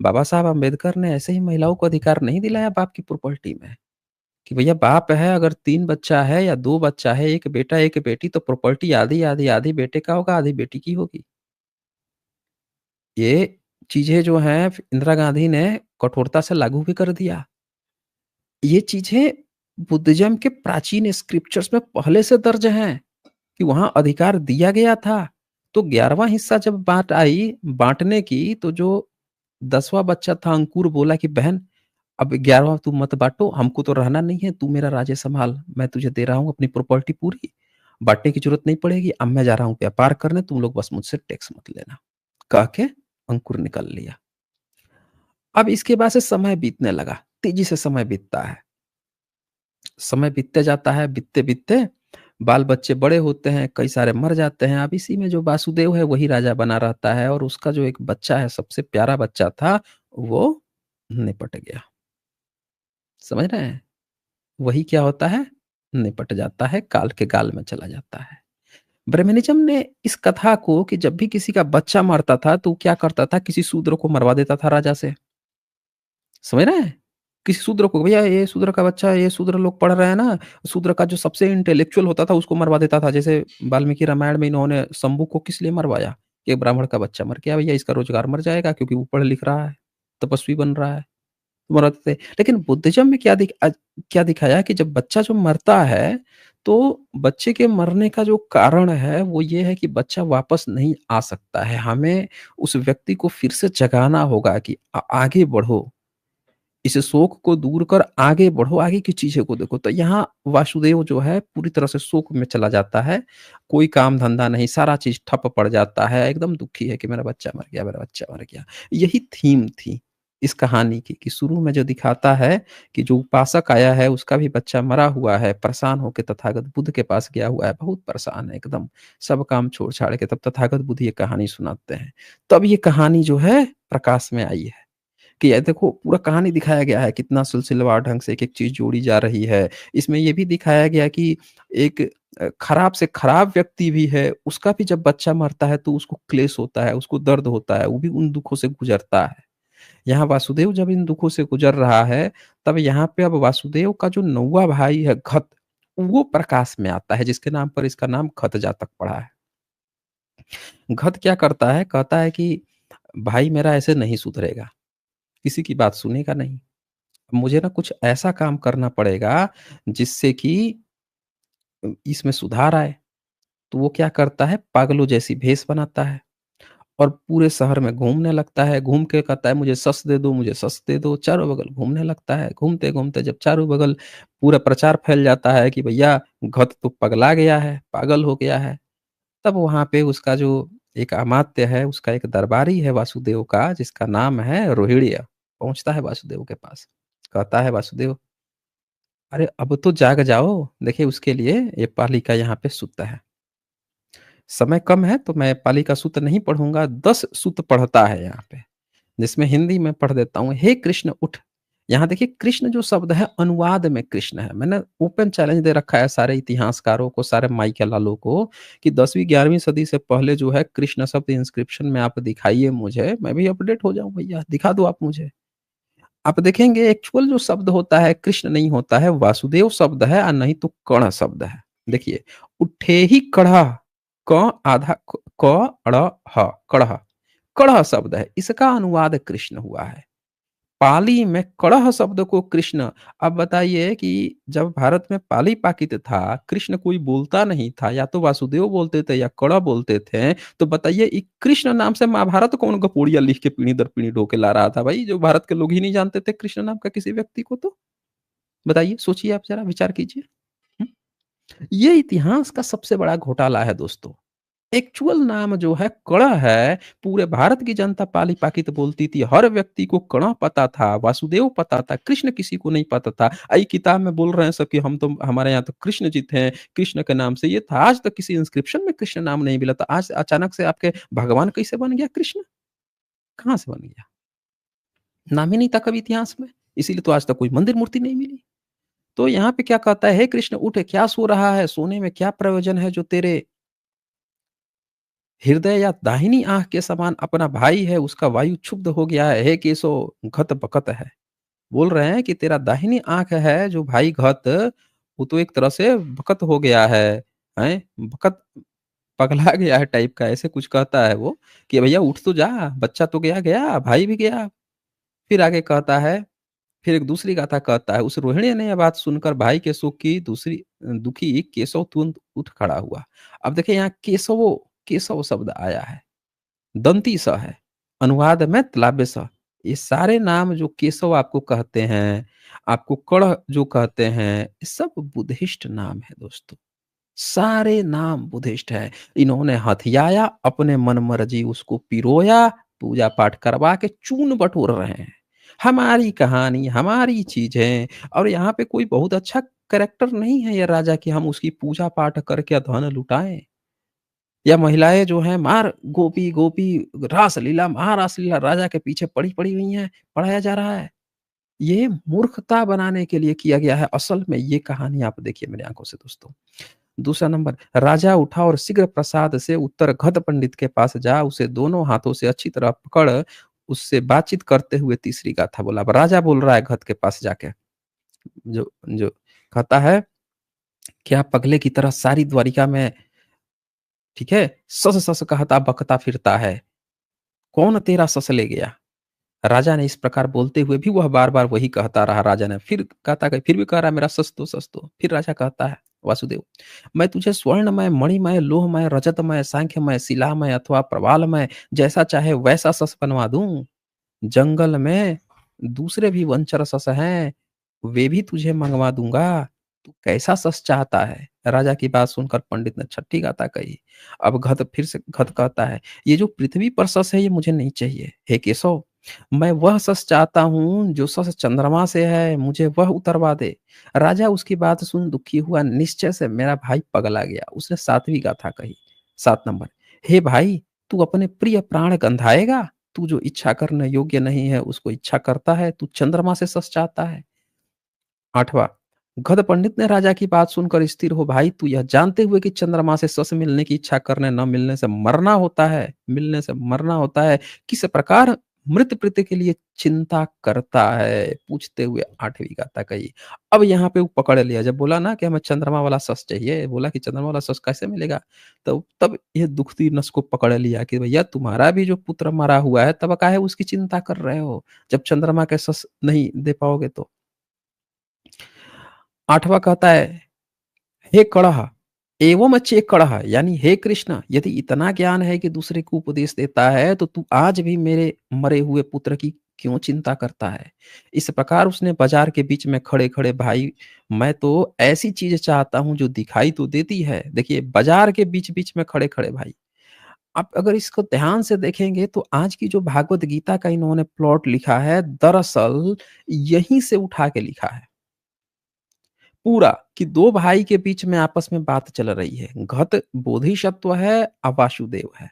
Speaker 1: बाबा साहब अम्बेडकर ने ऐसे ही महिलाओं को अधिकार नहीं दिलाया बाप की प्रॉपर्टी में, कि भैया बाप है, अगर 3 बच्चा है या 2 बच्चा है, 1 बेटा 1 बेटी, तो प्रॉपर्टी आधी-आधी, आधी बेटे का होगा, आधी बेटी की होगी। ये चीज़ें जो हैं इंदिरा गांधी ने कठोरता से लागू भी कर दिया। ये चीज़ें बुद्धिज़्म के प्राचीन स्क्रिप्चर्स में पहले से दर्ज हैं कि वहाँ अधिकार दिया गया था। तो 11वाँ हिस्सा जब बात आई बाँटने की, तो जो 10वाँ बच्चा था अंकुर बोला कि बहन अब 11वाँ तुम मत बाँटो, हमको तो रहना नहीं है, तू मेरा राज्य सँभाल, मैं तुझे दे रहा हूँ अपनी प्रॉपर्टी पूरी, बाँटने की ज़रूरत नहीं पड़ेगी, अब मैं जा रहा हूँ व्यापार करने, तुम लोग बस मुझसे टैक्स मत लेना। कह के अंकुर निकल लिया। अब इसके बाद से समय बीतने लगा, तेज़ी से समय बीतता है। समय बीतते जाता है, बीतते-बीतते बाल-बच्चे बड़े होते हैं, कई सारे मर जाते हैं। अब इसी में जो वासुदेव है वही राजा बना रहता है और उसका जो एक बच्चा है, सबसे प्यारा बच्चा था, वो निपट गया। समझ रहे हैं? वही क्या होता है, निपट जाता है, काल के गाल में चला जाता है। ब्रह्मनिज़्म ने इस कथा को कि जब भी किसी का बच्चा मरता था, तो क्या करता था, किसी शूद्र को मरवा देता था राजा से। समझ रहे हैं? किसी शूद्र को, भैया ये शूद्र का बच्चा है, ये शूद्र लोग पढ़ रहे हैं ना, शूद्र का जो सबसे इंटेलेक्चुअल होता था उसको मरवा देता था। जैसे वाल्मीकि रामायण में इन्होंने शंभू को किस लिए मरवाया? कि एक ब्राह्मण का बच्चा मर गया भैया, इसका रोज़गार मर जाएगा क्योंकि वो पढ़ लिख रहा है, तपस्वी बन रहा है। मरते थे। लेकिन बुद्धिज़्म में क्या दिखाया कि जब बच्चा जो मरता है, तो बच्चे के मरने का जो कारण है, वो ये है कि बच्चा वापस नहीं आ सकता है। हमें उस व्यक्ति को फिर से जगाना होगा कि आगे बढ़ो, इस शोक को दूर कर आगे बढ़ो, आगे की चीज़ों को देखो। तो यहाँ वासुदेव जो है पूरी तरह से शोक में चला जाता है, कोई काम-धंधा नहीं, सारा चीज़ ठप पड़ जाता है, एकदम दुखी है कि मेरा बच्चा मर गया, मेरा बच्चा मर गया। यही थीम थी इस कहानी की कि शुरू में जो दिखाता है कि जो उपासक आया है, उसका भी बच्चा मरा हुआ है, परेशान होके तथागत बुद्ध के पास गया हुआ है, बहुत परेशान है एकदम, सब काम छोड़-छाड़ के, तब तथागत बुद्ध ये कहानी सुनाते हैं। तब ये कहानी जो है प्रकाश में आई है। कि ये देखो पूरा कहानी दिखाया गया है, कितना सिलसिलेवार ढंग से एक-एक चीज़ जोड़ी जा रही है। इसमें ये भी दिखाया गया कि एक खराब से खराब व्यक्ति भी है, उसका भी जब बच्चा मरता है तो उसको क्लेश होता है, उसको दर्द होता है, वो भी उन दुखों से गुज़रता है। यहाँ वासुदेव जब इन दुखों से गुज़र रहा है, तब यहाँ पे अब वासुदेव का जो 9वाँ भाई है घत, वो प्रकाश में आता है, जिसके नाम पर इसका नाम घत जातक पड़ा है। घत क्या करता है, कहता है कि भाई मेरा ऐसे नहीं सुधरेगा, किसी की बात सुनेगा नहीं। मुझे ना कुछ ऐसा काम करना पड़ेगा जिससे कि इसमें सुधार आए। तो वो क्या करता है, पागलों जैसी भेष बनाता है और पूरे शहर में घूमने लगता है। घूम के कहता है मुझे सस दे दो, मुझे सस दे दो। चारों बगल घूमने लगता है। घूमते-घूमते जब चारों बगल पूरा प्रचार फैल जाता है कि भैया घत तो पगला गया है, पागल हो गया है। तब वहाँ पे उसका जो एक अमात्य है, उसका एक दरबारी है वासुदेव का जिसका नाम है रोहिड़िया, पहुँचता है वासुदेव के पास। कहता है वासुदेव, अरे अब तो जाग जाओ, देखिए उसके लिए ये पाली का यहाँ पे सूत्र है। समय कम है तो मैं पाली का सूत्र नहीं पढ़ूँगा, 10 सूत्र पढ़ता है यहाँ पे, जिसमें हिंदी में पढ़ देता हूँ। हे कृष्ण उठ! यहाँ देखिए कृष्ण जो शब्द है अनुवाद में कृष्ण है। मैंने ओपन चैलेंज दे रखा है सारे इतिहासकारों को, सारे माइकेलालो को कि 10वीं 11वीं सदी से पहले जो है कृष्ण शब्द इंस्क्रिप्शन में आप दिखाइए मुझे, मैं भी अपडेट हो जाऊँ भैया, दिखा दो आप मुझे। आप देखेंगे एक्चुअल जो शब्द होता है कृष्ण नहीं होता है, वासुदेव शब्द है और नहीं तो कर्ण शब्द है। देखिए, उठे ही कढ़ा, क आधा क ड़ ह कड़ह, कड़ह शब्द है, इसका अनुवाद कृष्ण हुआ है। पाली में कड़ह शब्द को कृष्ण, अब बताइए कि जब भारत में पाली पाकित था, कृष्ण कोई बोलता नहीं था, या तो वासुदेव बोलते थे या कड़ा बोलते थे, तो बताइए ये कृष्ण नाम से महाभारत कौन गपोड़िया लिख के पीढ़ी दर पीढ़ी ढो के ला रहा था भाई, जो भारत के लोग ही नहीं जानते थे कृष्ण नाम का किसी व्यक्ति को तो? बताइए, सोचिए आप ज़रा विचार कीजिए। हुँ? ये इतिहास का सबसे बड़ा घोटाला है दोस्तों। एक्चुअल नाम जो है कणा है, पूरे भारत की जनता पाली-पाकित बोलती थी, हर व्यक्ति को कणा पता था, वासुदेव पता था, कृष्ण किसी को नहीं पता था। किताब में बोल रहे हैं सब कि हम तो हमारे यहाँ तो कृष्ण जी थे, कृष्ण के नाम से ये था। आज तक किसी इंस्क्रिप्शन में कृष्ण नाम नहीं मिला था। आज अचानक से आपके भगवान कैसे बन गया कृष्ण? कहाँ से बन गया? नाम ही नहीं था कभी इतिहास में, इसीलिए तो आज तक कोई मंदिर मूर्ति नहीं मिली। तो यहाँ पे क्या कहता है, हे कृष्ण उठ, क्या सो रहा है? सोने में क्या प्रयोजन है जो तेरे हृदय या दाहिनी आँख के समान अपना भाई है, उसका वायु क्षुब्ध हो गया है, हे केशव घत-बकत है। बोल रहे हैं कि तेरा दाहिनी आँख है जो भाई घत, वो तो एक तरह से बकत हो गया है, हैं? बकत पगला गया है टाइप का, ऐसे कुछ कहता है वो कि भैया उठ तो जा, बच्चा तो गया, गया, भाई भी गया। फिर आगे कहता है फिर एक दूसरी गाथा कहता है, उस रोहिणी ने यह बात सुनकर भाई के शोक की दुखी केशव तुरंत उठ खड़ा हुआ। अब देखिए यहाँ केशव शब्द आया है, दंती स है, अनुवाद में तालव्य स। ये सारे नाम जो केशव आपको कहते हैं, आपको कण जो कहते हैं, ये सब बुद्धिस्ट नाम है दोस्तों। सारे नाम बुद्धिस्ट है। इन्होंने हथियाया, अपने मनमर्जी उसको पिरोया, पूजा पाठ करवा के चून बटोर रहे हैं। हमारी कहानी, हमारी चीजें, और यहाँ पे कोई बहुत अच्छा कैरेक्टर नहीं है ये राजा कि हम उसकी पूजा पाठ करके धन लुटाएं, या महिलाएं जो हैं मार गोपी गोपी रासलीला महारासलीला राजा के पीछे पड़ी पड़ी हुई हैं, पढ़ाया जा रहा है। ये मूर्खता बनाने के लिए किया गया है। असल में ये कहानी आप देखिए मेरी आंखों से दोस्तों। दूसरा नंबर, राजा उठा और शीघ्र प्रसाद से उत्तर घत पंडित के पास जा उसे दोनों हाथों से अच्छी तरह पकड़ उससे बातचीत करते हुए तीसरी गाथा बोला। अब राजा बोल रहा है घत के पास जाके, जो जो कहता है, क्या पगले की तरह सारी द्वारिका में, ठीक है, सस सस कहता बकता फिरता है, कौन तेरा सस ले गया। राजा ने इस प्रकार बोलते हुए भी वह बार-बार वही कहता रहा। राजा ने फिर कहता कि फिर भी कह रहा है मेरा सच दो। फिर राजा कहता है, वासुदेव, मैं तुझे स्वर्णमय, मणिमय, लोहमय, रजतमय, सांख्यमय, शिलामय अथवा प्रवालमय जैसा चाहे वैसा सस बनवा दूँ। जंगल में दूसरे भी वनचर सस हैं, वे भी तुझे मँगवा दूँगा। तू कैसा सस चाहता है? राजा की बात सुनकर पंडित ने छठी गाथा कही। अब घत फिर से घत कहता है, ये जो पृथ्वी पर सस है ये मुझे नहीं चाहिए। हे केशव, मैं वह सस चाहता हूँ जो सस चंद्रमा से है, मुझे वह उतरवा दे। राजा उसकी बात सुन दुखी हुआ, निश्चय से मेरा भाई पगला गया। उसने 7वीं गाथा कही। 7 नंबर, हे भाई, तू अपने प्रिय प्राण गंधाएगा? तू जो इच्छा करने योग्य नहीं है उसको इच्छा करता है, तू चंद्रमा से सस चाहता है। 8वां, गध पंडित ने राजा की बात सुनकर स्थिर हो, भाई तू यह जानते हुए कि चंद्रमा से सस मिलने की इच्छा करने न मिलने से मरना होता है, मिलने से मरना होता है, किस प्रकार मृत प्रीति के लिए चिंता करता है, पूछते हुए 8वीं गाथा कही। अब यहाँ पे वो पकड़ लिया, जब बोला ना कि हमें चंद्रमा वाला सस चाहिए, बोला कि चंद्रमा वाला सस कैसे मिलेगा, तो तब ये दुखती नस को पकड़ लिया कि भैया तुम्हारा भी जो पुत्र मरा हुआ है तब काहे उसकी चिंता कर रहे हो, जब चंद्रमा के सस नहीं दे पाओगे तो। 8वां कहता है, हे कड़ह एवं अच्छे कड़ह, यानी हे कृष्ण, यदि इतना ज्ञान है कि दूसरे को उपदेश देता है तो तू आज भी मेरे मरे हुए पुत्र की क्यों चिंता करता है। इस प्रकार उसने बाजार के बीच में खड़े खड़े, भाई मैं तो ऐसी चीज चाहता हूं जो दिखाई तो देती है। देखिए बाजार के बीच बीच में खड़े खड़े भाई, आप अगर इसको ध्यान से देखेंगे तो आज की जो भागवत गीता का इन्होंने प्लॉट लिखा है, दरअसल यहीं से उठा के लिखा है पूरा, कि 2 भाई के बीच में आपस में बात चल रही है। घत बोधिसत्व है, वासुदेव है।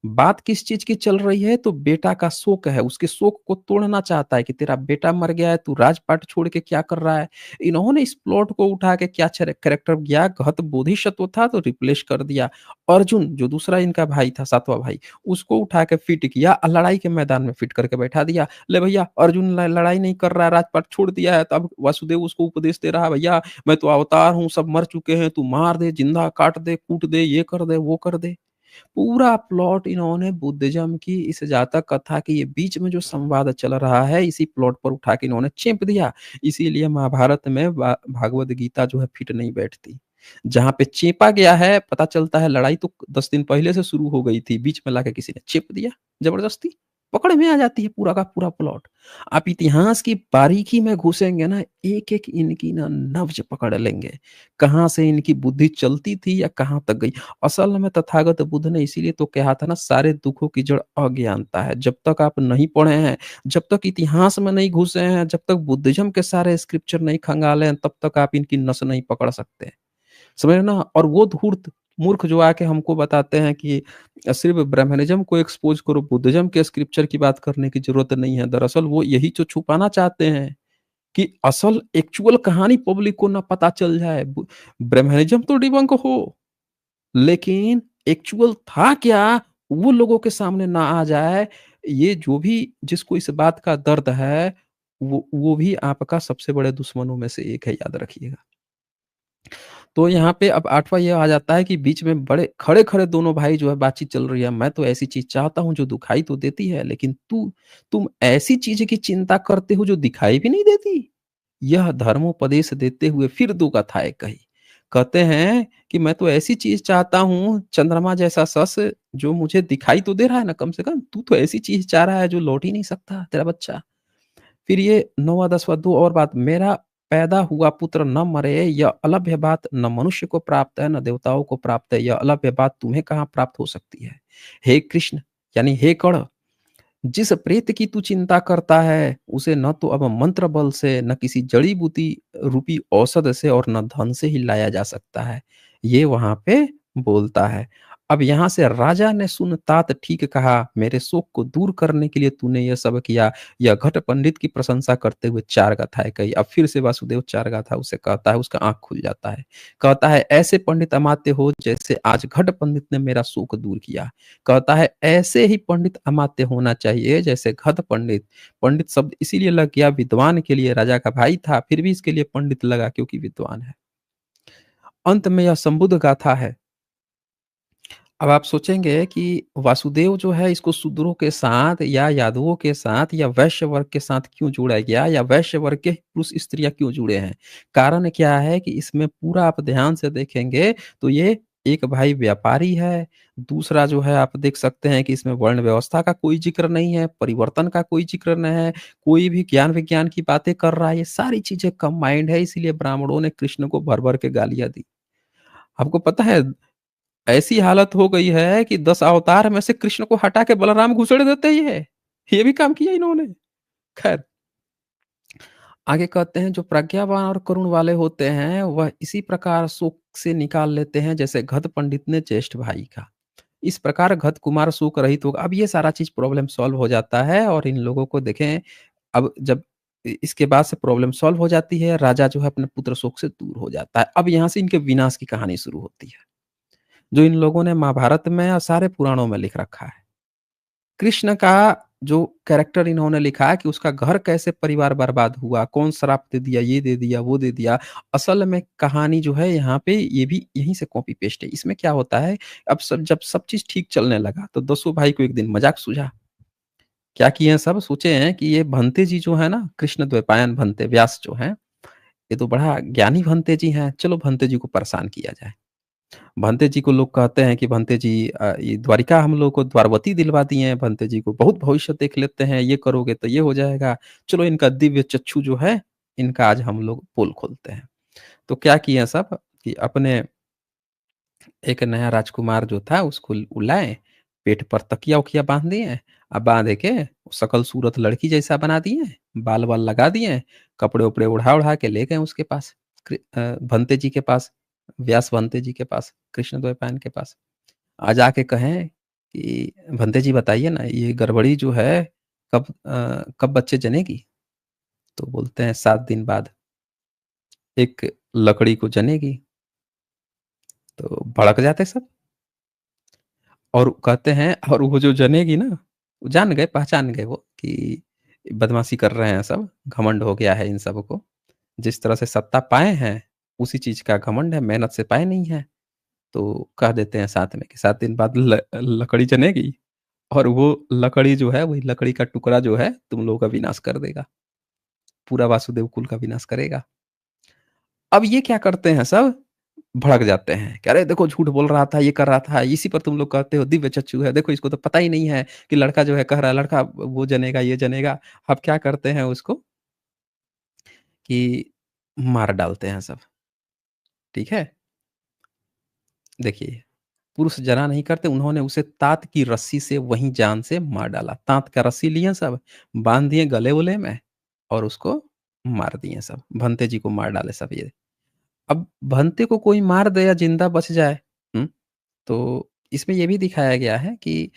Speaker 1: बात किस चीज़ की चल रही है? तो बेटा का शोक है, उसके शोक को तोड़ना चाहता है कि तेरा बेटा मर गया है, तू राजपाट छोड़ के क्या कर रहा है? इन्होंने इस प्लॉट को उठा के क्या कैरेक्टर किया, घत बोधिसत्व था तो रिप्लेस कर दिया। अर्जुन जो दूसरा इनका भाई था, 7वां भाई, उसको उठा के फिट किया, लड़ाई के मैदान में फिट करके बैठा दिया। ले भैया अर्जुन लड़ाई नहीं कर रहा है, राजपाट छोड़ दिया है, तो अब वासुदेव उसको उपदेश दे रहा है, भैया मैं तो अवतार हूँ, सब मर चुके हैं, तू मार दे, जिंदा काट दे, कूट दे, ये कर दे, वो कर दे। पूरा प्लॉट इन्होंने बुद्धिज़्म की इस जातक कथा के ये बीच में जो संवाद चल रहा है, इसी प्लॉट पर उठा के इन्होंने चेप दिया। इसीलिए महाभारत में भागवत गीता जो है फिट नहीं बैठती। जहाँ पे चेपा गया है, पता चलता है लड़ाई तो 10 दिन पहले से शुरू हो गई थी, बीच में लाके किसी ने चेप दिया, ज़बरदस्ती। पकड़ में आ जाती है पूरा का पूरा प्लॉट। आप इतिहास की बारीकी में घुसेंगे ना, एक-एक इनकी ना नब्ज़ पकड़ लेंगे। कहाँ से इनकी बुद्धि चलती थी या कहाँ तक गई। असल में तथागत बुद्ध ने इसीलिए तो कहा था ना, सारे दुखों की जड़ अज्ञानता है। जब तक आप नहीं पढ़े हैं, जब तक इतिहास में नहीं घुसे हैं, जब तक बुद्धिज़्म के सारे स्क्रिप्चर नहीं खंगाले हैं, तब तक आप इनकी नस नहीं पकड़ सकते। समझ रहे हैं ना? और वो धूर्त मूर्ख जो आके हमको बताते हैं कि सिर्फ़ ब्राह्मणिज़्म को एक्सपोज़ करो, बुद्धिज़्म के स्क्रिप्चर की बात करने की ज़रूरत नहीं है। दरअसल वो यही तो छुपाना चाहते हैं कि असल एक्चुअल कहानी पब्लिक को ना पता चल जाए। ब्राह्मणिज़्म तो डिबंक हो, लेकिन एक्चुअल था क्या, वो लोगों के सामने ना आ जाए। ये जो भी जिसको इस बात का दर्द है, वो भी आपका सबसे बड़े दुश्मनों में से एक है, याद रखिएगा। तो यहाँ पे अब 8वाँ ये आ जाता है कि बीच में बड़े खड़े-खड़े दोनों भाई जो है बातचीत चल रही है, मैं तो ऐसी चीज़ चाहता हूँ जो दुखाई तो देती है, लेकिन तुम ऐसी चीज़ की चिंता करते हो जो दिखाई भी नहीं देती? यह धर्मोपदेश देते हुए फिर दो कथाएँ कही। कहते हैं कि मैं तो ऐसी चीज़ चाहता हूँ, चंद्रमा जैसा सस जो मुझे दिखाई तो दे रहा है ना कम से कम, तू तो ऐसी चीज़ चाह रहा है जो लौट ही नहीं सकता तेरा बच्चा। फिर ये 9वाँ 10वाँ 2 और बात, मेरा पैदा हुआ पुत्र न मरे, यह अलभ्य बात न मनुष्य को प्राप्त है, न देवताओं को प्राप्त है, यह अलभ्य बात तुम्हें कहाँ प्राप्त हो सकती है? हे कृष्ण, यानी हे कर्ण, जिस प्रेत की तू चिंता करता है, उसे न तो अब मंत्र बल से, न किसी जड़ी-बूटी रूपी औषध से और न धन से ही लाया जा सकता है। ये वहाँ पे बोलता है। अब यहाँ से राजा ने सुन तात ठीक कहा, मेरे शोक को दूर करने के लिए तूने ये सब किया। यह घट पंडित की प्रशंसा करते हुए 4 गाथाएँ कही। अब फिर से वासुदेव 4 गाथा उसे कहता है, उसका आँख खुल जाता है। कहता है, ऐसे पंडित अमात्य हो जैसे आज घट पंडित ने मेरा शोक दूर किया। कहता है ऐसे ही पंडित अमात्य होना चाहिए जैसे घट पंडित। पंडित शब्द इसीलिए लग गया विद्वान के लिए, राजा का भाई था फिर भी इसके लिए पंडित लगा क्योंकि विद्वान है। अंत में यह संबुद्ध गाथा है। अब आप सोचेंगे कि वासुदेव जो है इसको शूद्रों के साथ या यादवों के साथ या वैश्य वर्ग के साथ क्यों जोड़ा गया या वैश्य वर्ग के पुरुष स्त्रियाँ क्यों जुड़े हैं? कारण क्या है कि इसमें पूरा आप ध्यान से देखेंगे तो ये एक भाई व्यापारी है, दूसरा जो है आप देख सकते हैं कि इसमें वर्ण व्यवस्था का कोई ज़िक्र नहीं है, परिवर्तन का कोई ज़िक्र नहीं है, कोई भी ज्ञान-विज्ञान की बातें कर रहा है, ये सारी चीज़ें कंबाइंड है इसीलिए ब्राह्मणों ने कृष्ण को भर-भर के गालियाँ दी। आपको पता है ऐसी हालत हो गई है कि 10 अवतार में से कृष्ण को हटा के बलराम घुसेड़ देते ही है। ये भी काम किया इन्होंने। खैर, आगे कहते हैं जो प्रज्ञावान और करुण वाले होते हैं, वह इसी प्रकार शोक से निकाल लेते हैं जैसे घत पंडित ने ज्येष्ठ भाई का। इस प्रकार घत कुमार शोक रहित होगा। अब ये सारा चीज़ प्रॉब्लम सॉल्व हो जाता है और इन लोगों को देखें अब जब इसके बाद से प्रॉब्लम सॉल्व हो जाती है, राजा जो है अपने पुत्र शोक से दूर हो जाता है। अब यहाँ से इनके विनाश की कहानी शुरू होती है। जो इन लोगों ने महाभारत में और सारे पुराणों में लिख रखा है। कृष्ण का जो कैरेक्टर इन्होंने लिखा है कि उसका घर कैसे परिवार बर्बाद हुआ, कौन श्राप दे दिया, ये दे दिया, वो दे दिया। असल में कहानी जो है यहाँ पे ये भी यहीं से कॉपी पेस्ट है। इसमें क्या होता है, अब सब जब सब चीज़ ठीक चलने लगा तो दसों भाई को एक दिन मज़ाक सूझा। क्या किए हैं सब सोचे हैं कि ये भंते जी जो है ना, कृष्ण द्वैपायन भंते व्यास जो हैं, ये तो बड़ा ज्ञानी भंते जी हैं, चलो भंते जी को परेशान किया जाए। भंते जी को लोग कहते हैं कि भंते जी ये द्वारिका हम लोग को द्वारवती दिलवा दिए हैं, भंते जी को बहुत भविष्य देख लेते हैं, ये करोगे तो ये हो जाएगा। चलो इनका दिव्य चक्षु जो है, इनका आज हम लोग पोल खोलते हैं। तो क्या किए सब कि अपने एक नया राजकुमार जो था उसको लाए, पेट पर तकिया-वकिया बाँध दिए बाँध के शकल सूरत लड़की जैसा बना दिए, बाल-वाल लगा दिए, कपड़े-वपड़े ओढ़ा-ओढ़ा के ले गए उसके पास, भंते जी के पास, व्यास भंते जी के पास, कृष्ण द्वैपायन के पास। जाके कहें कि भंते जी बताइए ना ये गड़बड़ी जो है कब बच्चे जनेगी? तो बोलते हैं 7 दिन बाद एक लकड़ी को जनेगी। तो भड़क जाते सब और कहते हैं और वो जो जनेगी ना, वो जान गए, पहचान गए वो कि बदमाशी कर रहे हैं सब, घमंड हो गया है इन सबको। जिस तरह से सत्ता पाए हैं, उसी चीज़ का घमंड है, मेहनत से पाए नहीं हैं। तो कह देते हैं साथ में कि 7 दिन बाद लकड़ी जनेगी और वो लकड़ी जो है, वही लकड़ी का टुकड़ा जो है, तुम लोगों का विनाश कर देगा। पूरा वासुदेव कुल का विनाश करेगा। अब ये क्या करते हैं सब, भड़क जाते हैं कि अरे देखो झूठ बोल रहा था, ये कर रहा था, इसी पर तुम लोग कहते हो दिव्य चक्षु है, देखो इसको तो पता ही नहीं है कि लड़का जो है कह रहा है लड़का वो जनेगा, ये जनेगा। अब क्या करते हैं उसको कि मार डालते हैं सब, ठीक है? देखिए, पुरुष जना नहीं करते, उन्होंने उसे तात की रस्सी से वहीं जान से मार डाला। ताँत का रस्सी लिए सब, बाँध दिए गले-वले में और उसको मार दिए सब। भंते जी को मार डाले सब ये। अब भंते को कोई मार दे या ज़िंदा बच जाए, हुँ? तो इसमें ये भी दिखाया गया है कि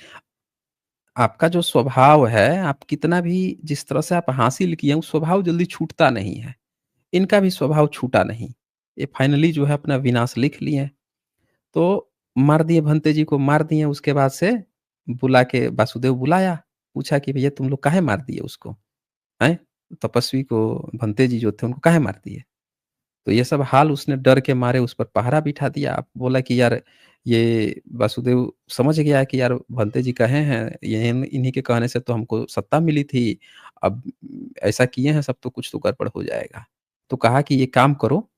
Speaker 1: आपका जो स्वभाव है, आप कितना भी जिस तरह से आप हासिल किए हैं, वो स्वभाव जल्दी छूटता नहीं है। इनका भी स्वभाव छूटा नहीं। ये फाइनली जो है अपना विनाश लिख लिए। तो मार दिए भंते जी को मार दिए, उसके बाद से बुला के वासुदेव बुलाया, पूछा कि भैया तुम लोग काहे मार दिए उसको? हैं? तपस्वी को भंते जी जो थे उनको काहे मार दिए? तो ये सब हाल उसने डर के मारे उस पर पहरा बिठा दिया। अब बोला कि यार ये वासुदेव समझ गया कि यार भंते जी कहे हैं, ये इन्हीं के कहने से तो हमको सत्ता मिली थी। अब ऐसा किए हैं सब तो कुछ तो गड़बड़ हो जाएगा। तो कहा कि ये काम करो,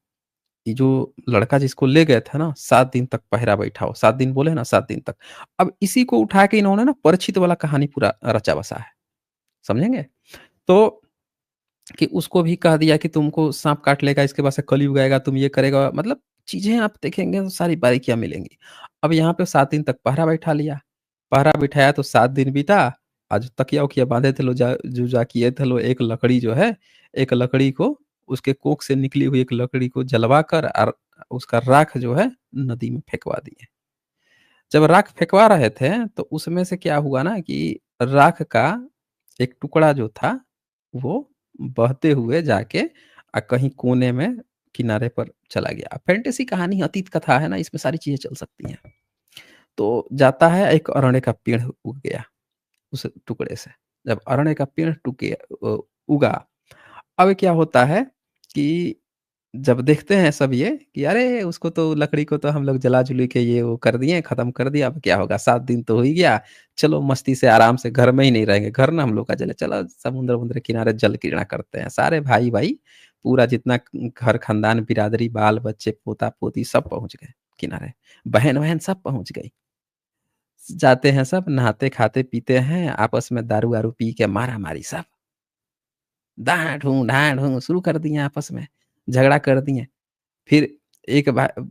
Speaker 1: ये जो लड़का जिसको ले गए थे ना 7 दिन तक पहरा बैठाओ, 7 दिन बोले ना 7 दिन तक। अब इसी को उठा के इन्होंने ना परीक्षित वाला कहानी पूरा रचा-बसा है, समझेंगे? तो कि उसको भी कह दिया कि तुमको साँप काट लेगा, इसके बाद से कलयुग आएगा, तुम ये करेगा, मतलब चीज़ें आप देखेंगे तो सारी बारीकियाँ मिलेंगी। अब यहाँ पे 7 दिन तक पहरा बैठा लिया, पहरा बिठाया तो 7 दिन बीता, आज तकिया-वकिया बाँधे थे लो, जा किए थे लो, एक लकड़ी जो है, एक लकड़ी को उसके कोख से निकली हुई एक लकड़ी को जलवा कर और उसका राख जो है नदी में फेंकवा दिए। जब राख फेंकवा रहे थे तो उसमें से क्या हुआ ना कि राख का एक टुकड़ा जो था वो बहते हुए जाके कहीं कोने में किनारे पर चला गया। फैंटेसी कहानी, अतीत कथा है ना, इसमें सारी चीज़ें चल सकती हैं। तो जाता है, एक अरण्य का पेड़ उग गया उस टुकड़े से। जब अरण्य का पेड़ उगा, अब क्या होता है कि जब देखते हैं सब ये कि अरे! उसको तो लकड़ी को तो हम लोग जला-जुली के ये वो कर दिए, खत्म कर दिया, अब क्या होगा, 7 दिन तो हो ही गया, चलो मस्ती से आराम से घर में ही नहीं रहेंगे, घर ना हम लोग का जले, चलो समुद्र-वमुद्र किनारे जल क्रीड़ा करते हैं। सारे भाई-भाई पूरा जितना घर खानदान, बिरादरी, बाल-बच्चे, पोता-पोती सब पहुँच गए किनारे, बहन-वहन सब पहुँच गई। जाते हैं सब, नहाते, खाते, पीते हैं, आपस में दारू-वारू पी के मारा-मारी सब। धाँ-धूँ शुरू कर दिए आपस में, झगड़ा कर दिए। फिर एक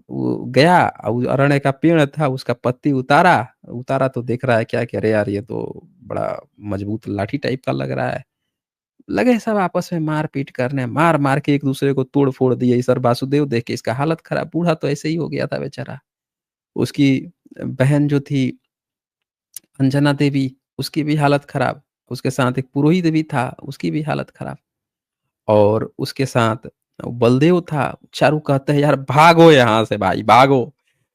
Speaker 1: वो गया वो अरण्य का पेड़ था, उसका पत्ती उतारा, उतारा तो देख रहा है क्या कि अरे यार ये तो बड़ा मजबूत लाठी टाइप का लग रहा है। लगे सब आपस में मार-पीट करने, मार-मार के एक-दूसरे को तोड़-फोड़ दिए। इधर वासुदेव देख के इसका हालत खराब, बूढ़ा तो ऐसे ही हो गया था बेचारा। उसकी बहन जो थी अंजना देवी, उसकी भी हालत खराब। उसके साथ एक पुरोहित भी था, उसकी भी हालत खराब। और उसके साथ बलदेव था, चारों कहते हैं यार भागो यहाँ से भाई भागो,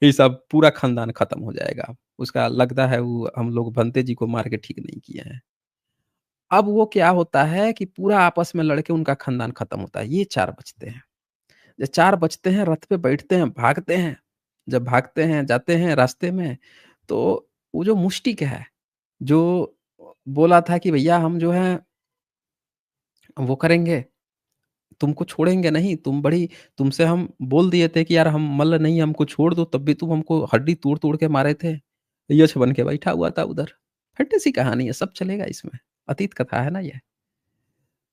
Speaker 1: ये सब पूरा खानदान खत्म हो जाएगा। उसका लगता है वो हम लोग बंते जी को मार के ठीक नहीं किए हैं। अब वो क्या होता है कि पूरा आपस में लड़ के उनका खानदान खत्म होता है, ये 4 बचते हैं। जब 4 बचते हैं, रथ पे बैठते हैं, भागते हैं। जब भागते हैं, जाते हैं रास्ते में, तो वो जो मुष्टिक है, जो बोला था कि भैया हम जो है वो करेंगे, तुमको छोड़ेंगे नहीं, तुमसे हम बोल दिए थे कि यार हम मल्ल नहीं, हमको छोड़ दो, तब भी तुम हमको हड्डी तोड़-तोड़ के मारे थे। यक्ष बन के बैठा हुआ था उधर। फैंटेसी कहानी है, सब चलेगा इसमें। अतीत कथा है ना ये।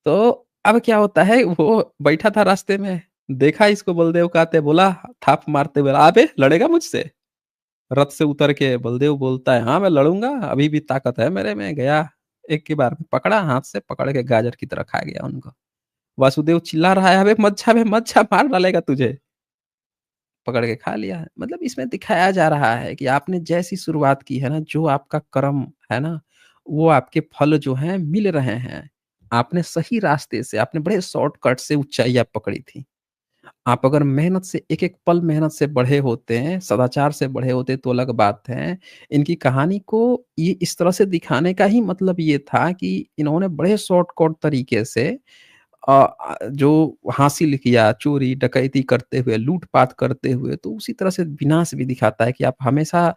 Speaker 1: तो अब क्या होता है, वो बैठा था रास्ते में, देखा इसको बलदेव को आते, बोला थाप मारते हुए, "अबे! लड़ेगा मुझसे?" रथ से उतर के बलदेव बोलता है, "हाँ, मैं लड़ूँगा, अभी भी ताकत है मेरे में।" गया, एक के बार में पकड़ा, हाथ से पकड़ के गाजर की तरह खा गया उनको। वासुदेव चिल्ला रहा है, "अबे मत जा, मार डालेगा तुझे।" पकड़ के खा लिया है। मतलब इसमें दिखाया जा रहा है कि आपने जैसी शुरुआत की है ना, जो आपका कर्म है ना, वो आपके फल जो हैं मिल रहे हैं। आपने सही रास्ते से, आपने बड़े शॉर्टकट से ऊँचाइयाँ पकड़ी थी। आप अगर मेहनत से एक-एक पल मेहनत से बढ़े होते हैं, सदाचार से बढ़े होते तो अलग बात है। इनकी कहानी को ये इस तरह से दिखाने का ही मतलब ये था कि इन्होंने बड़े शॉर्टकट तरीके से जो हासिल किया, चोरी, डकैती करते हुए, लूट-पाट करते हुए, तो उसी तरह से विनाश भी दिखाता है कि आप हमेशा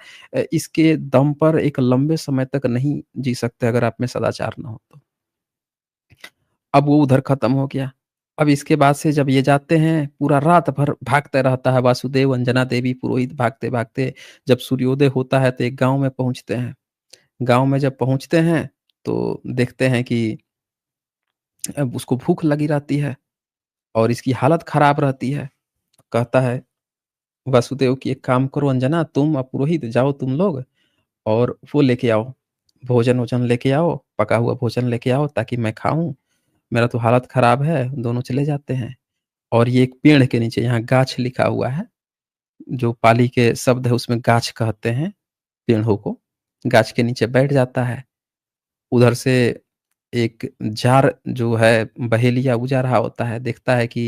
Speaker 1: इसके दम पर एक लंबे समय तक नहीं जी सकते अगर आप में सदाचार ना हो तो। अब वो उधर खत्म हो गया। अब इसके बाद से जब ये जाते हैं, पूरा रात भर भागते रहता है वासुदेव, अंजना देवी, पुरोहित भागते-भागते जब सूर्योदय होता है तो एक गाँव में पहुँचते हैं। गाँव में जब पहुँचते हैं, तो देखते हैं कि अब उसको भूख लगी रहती है और इसकी हालत खराब रहती है। कहता है वासुदेव कि एक काम करो अंजना, तुम और पुरोहित जाओ तुम लोग और वो लेके आओ, भोजन-वोजन लेके आओ, पका हुआ भोजन लेके आओ ताकि मैं खाऊँ। मेरा तो हालत खराब है, दोनों चले जाते हैं। और ये एक पेड़ के नीचे, यहाँ गाछ लिखा हुआ है, जो पाली के शब्द है उसमें गाछ कहते हैं पेड़ों को। गाछ के नीचे बैठ जाता है। उधर से एक जार जो है बहेलिया उ जा रहा होता है, देखता है कि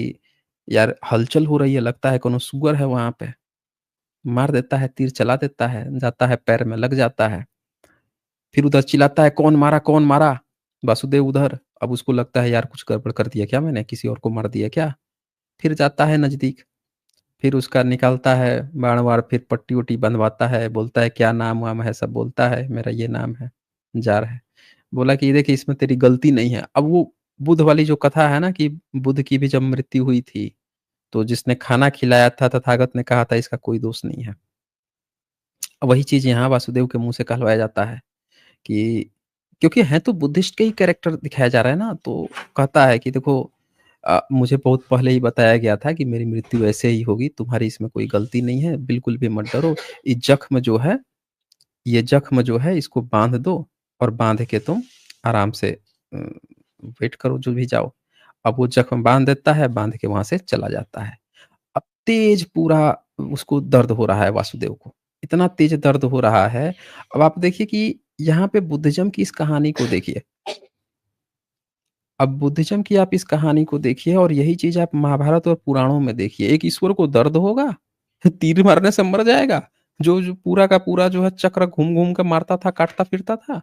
Speaker 1: यार हलचल हो रही है, लगता है कोनो सुअर है वहाँ पे। मार देता है, तीर चला देता है, जाता है पैर में लग जाता है। फिर उधर चिल्लाता है, "कौन मारा, कौन मारा?" वासुदेव उधर, अब उसको लगता है यार कुछ गड़बड़ कर दिया क्या मैंने? किसी और को मार दिया क्या? फिर जाता है नज़दीक, फिर उसका निकालता है बार-बार, फिर पट्टी-वट्टी बँधवाता है, बोलता है क्या नाम-वाम है, सब बोलता है, मेरा ये नाम है, जा रहा है। बोला कि देखिए इसमें तेरी गलती नहीं है। अब वो बुद्ध वाली जो कथा है ना कि बुद्ध की भी जब मृत्यु हुई थी, तो जिसने खाना खिलाया था तथागत ने कहा था इसका कोई दोष नहीं है। वही चीज़ यहाँ वासुदेव के मुँह से कहलवाया जाता है कि क्योंकि हैं तो बुद्धिस्ट के ही कैरेक्टर दिखाया जा रहा है ना, तो कहता है कि देखो मुझे बहुत पहले ही बताया गया था कि मेरी मृत्यु ऐसे ही होगी, तुम्हारी इसमें कोई गलती नहीं है, बिल्कुल भी मत डरो। ये ज़ख्म जो है ये ज़ख्म जो है इसको बाँध दो और बाँध के तुम आराम से वेट करो जो भी जाओ। अब वो ज़ख्म बाँध देता है, बाँध के वहाँ से चला जाता है। अब तेज पूरा उसको दर्द हो रहा है वासुदेव को, इतना तेज दर्द हो रहा है। अब आप देखिए कि यहाँ पे बुद्धिज़्म की इस कहानी को देखिए। अब बुद्धिज़्म की आप इस कहानी को देखिए और यही चीज़ आप महाभारत और पुराणों में देखिए। एक ईश्वर को दर्द होगा, तीर मारने से मर जाएगा। जो पूरा का पूरा जो है चक्र घूम-घूम के मारता था, काटता फिरता था।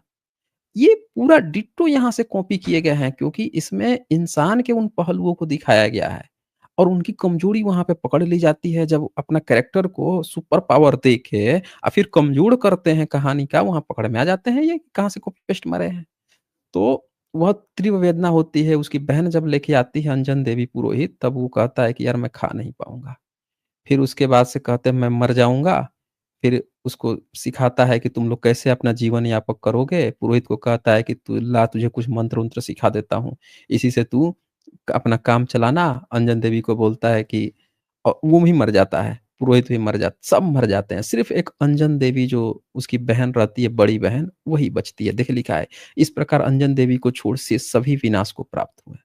Speaker 1: ये पूरा डिट्टो यहाँ से कॉपी किए गए हैं क्योंकि इसमें इंसान के उन पहलुओं को दिखाया गया है और उनकी कमजोरी वहाँ पे पकड़ ली जाती है जब अपना कैरेक्टर को सुपर पावर दे के फिर कमज़ोर करते हैं कहानी का, वहाँ पकड़ में आ जाते हैं ये कहाँ से कॉपी पेस्ट मारे हैं। तो वह तीव्र वेदना होती है, उसकी बहन जब लेके आती है अंजन देवी पुरोहित, तब वो कहता है कि यार मैं खा नहीं पाऊँगा। फिर उसके बाद से कहते हैं मैं मर जाऊँगा, फिर उसको सिखाता है कि तुम लोग कैसे अपना जीवन यापन करोगे। पुरोहित को कहता है कि तू ला तुझे कुछ मंत्र-वंत्र सिखा देता हूँ, इसी से तू अपना काम चलाना। अंजन देवी को बोलता है कि वो भी मर जाता है, पुरोहित भी मर जाता सब मर जाते हैं। सिर्फ़ एक अंजन देवी जो उसकी बहन रहती है, बड़ी बहन, वही बचती है। देखिए लिखा है, इस प्रकार अंजन देवी को छोड़ से सभी विनाश को प्राप्त हुए।